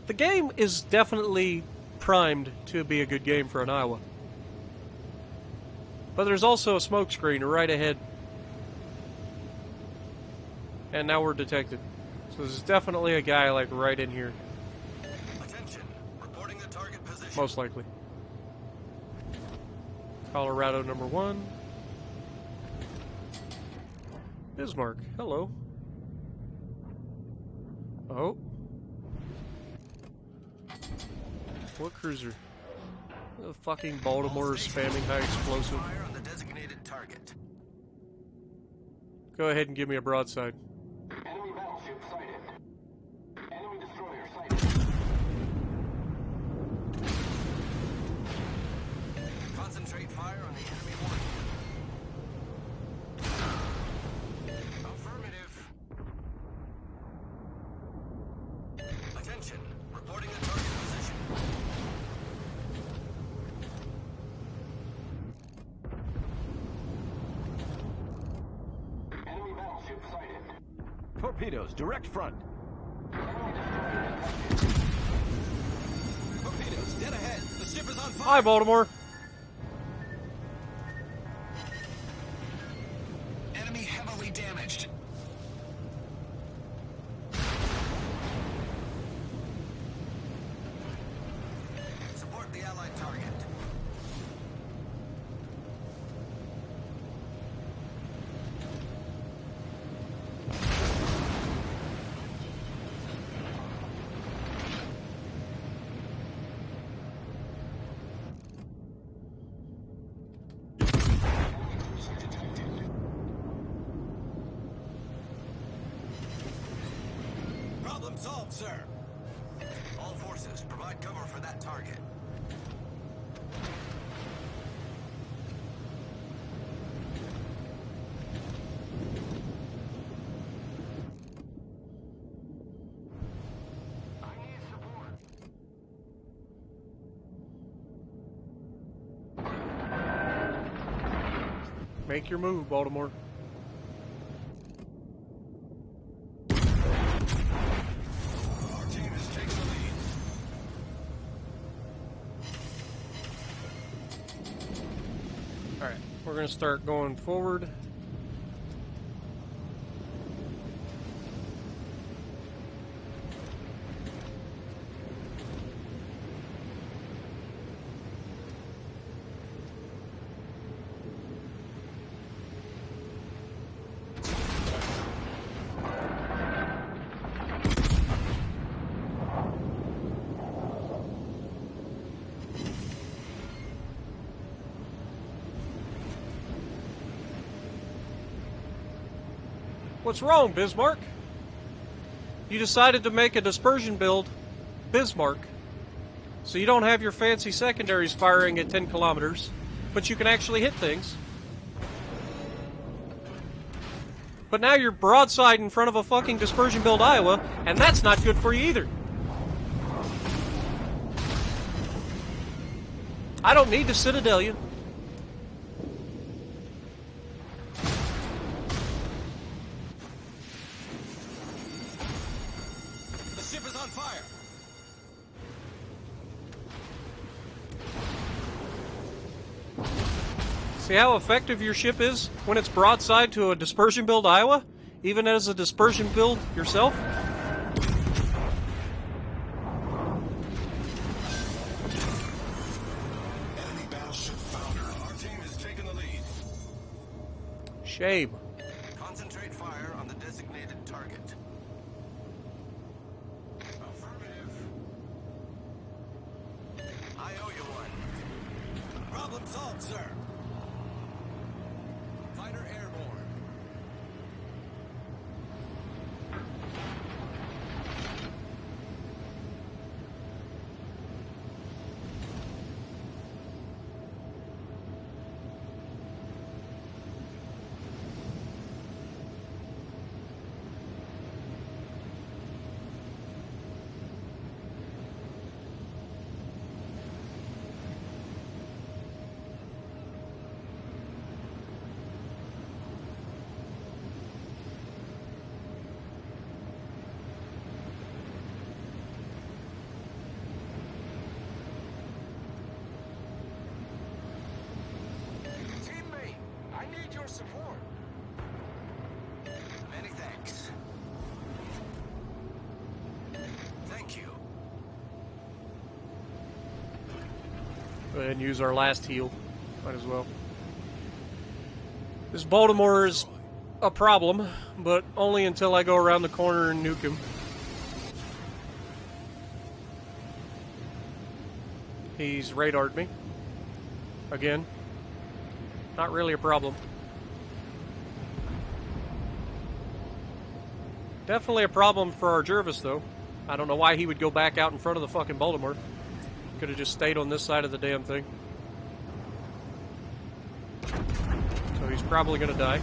The game is definitely primed to be a good game for an Iowa. But there's also a smoke screen right ahead. And now we're detected. So there's definitely a guy like right in here. Attention, reporting the target position. Most likely. Colorado number 1. Bismarck, hello. Oh. What cruiser? The fucking Baltimore is spamming high explosive. Fire on the designated target. Go ahead and give me a broadside. Enemy battleship sighted. Enemy destroyer sighted. Concentrate fire on the enemy warship. Affirmative. Attention. Reporting the target position. Enemy battleship sighted. Torpedoes, direct front. Enemy destroyer detected. Torpedoes dead ahead. The ship is on fire. Hi, Baltimore. Enemy heavily damaged. Support the allied target. Problem solved, sir. All forces, provide cover for that target. I need support. Make your move, Baltimore. Our team is taking the lead. Alright, we're going to start going forward. What's wrong, Bismarck? You decided to make a dispersion build, Bismarck, so you don't have your fancy secondaries firing at 10 kilometers, but you can actually hit things. But now you're broadside in front of a fucking dispersion build Iowa, and that's not good for you either. I don't need to citadel you. The ship is on fire. See how effective your ship is when it's broadside to a dispersion build Iowa? Even as a dispersion build yourself? Enemy battleship foundered. Our team is taking the lead. Shame. Concentrate fire on the designated target. Affirmative. I owe you one. Problem solved, sir. Fighter airborne. Teammate, I need your support. Many thanks. Thank you. Go ahead and use our last heal. Might as well. This Baltimore is a problem, but only until I go around the corner and nuke him. He's radared me. Again. Not really a problem. Definitely a problem for our Jervis, though. I don't know why he would go back out in front of the fucking Baltimore. Could have just stayed on this side of the damn thing. So he's probably going to die.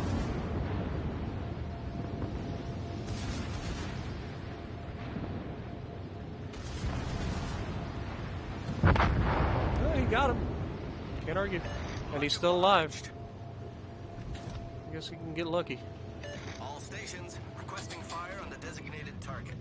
Well, he got him. Can't argue. And he's still alive. I guess he can get lucky. All stations requesting fire on the designated target.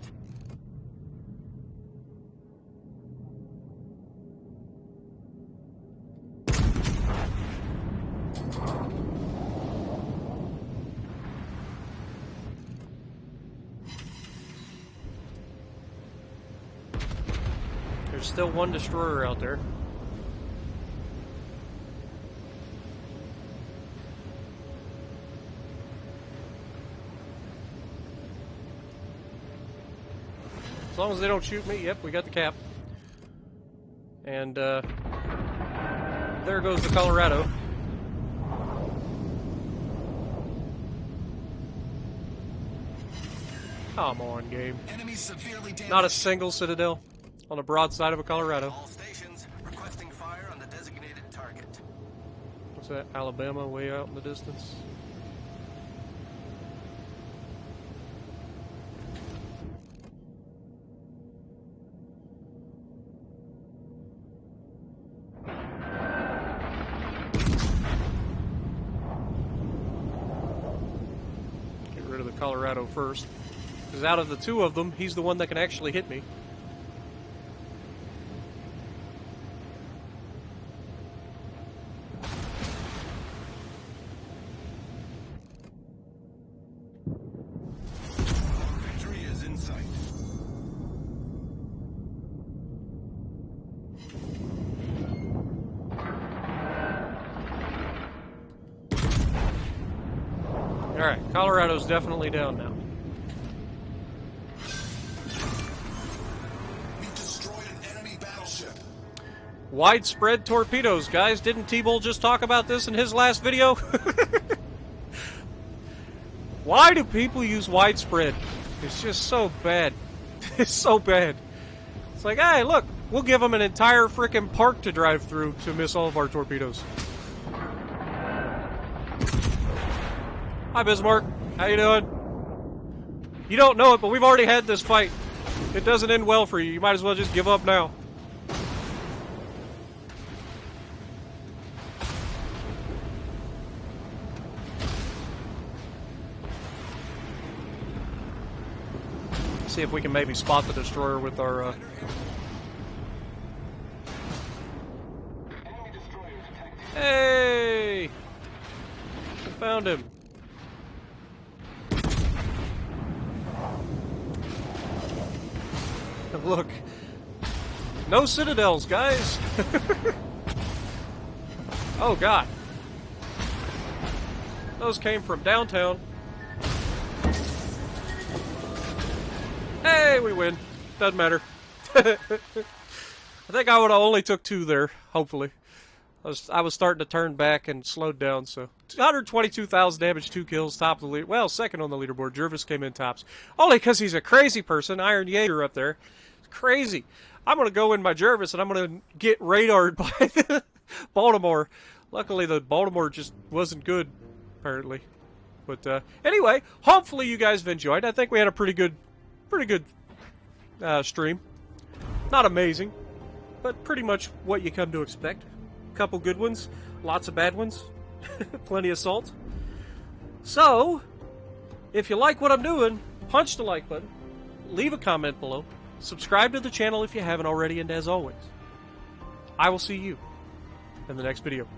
There's still one destroyer out there. As long as they don't shoot me, yep, we got the cap. And there goes the Colorado. Come on, game. Enemy severely damaged. Not a single Citadel on the broadside of a Colorado. All stations requesting fire on the designated target. What's that? Alabama way out in the distance? Get rid of the Colorado first. Because out of the two of them, he's the one that can actually hit me. Victory is in sight. Alright, Colorado's definitely down now. We've destroyed an enemy battleship. Widespread torpedoes, guys. Didn't T-Bull just talk about this in his last video? Why do people use widespread? It's just so bad. It's so bad. It's like, hey, look, we'll give them an entire frickin' park to drive through to miss all of our torpedoes. Hi, Bismarck. How you doing? You don't know it, but we've already had this fight. It doesn't end well for you. You might as well just give up now. See if we can maybe spot the destroyer with our, Hey! We found him. Look. No Citadels, guys! Oh, God. Those came from downtown. Hey, we win. Doesn't matter. I think I would have only took two there, hopefully. I was starting to turn back and slowed down, so 122,000 damage, 2 kills, top of the lead. Well, second on the leaderboard. Jervis came in tops. Only because he's a crazy person. Iron Jaeger up there. It's crazy. I'm going to go in my Jervis and I'm going to get radared by the Baltimore. Luckily, the Baltimore just wasn't good, apparently. But anyway, hopefully you guys have enjoyed. I think we had a pretty good stream. Not amazing, but pretty much what you come to expect. Couple good ones, lots of bad ones, plenty of salt. So, if you like what I'm doing, punch the like button, leave a comment below, subscribe to the channel if you haven't already, and as always, I will see you in the next video.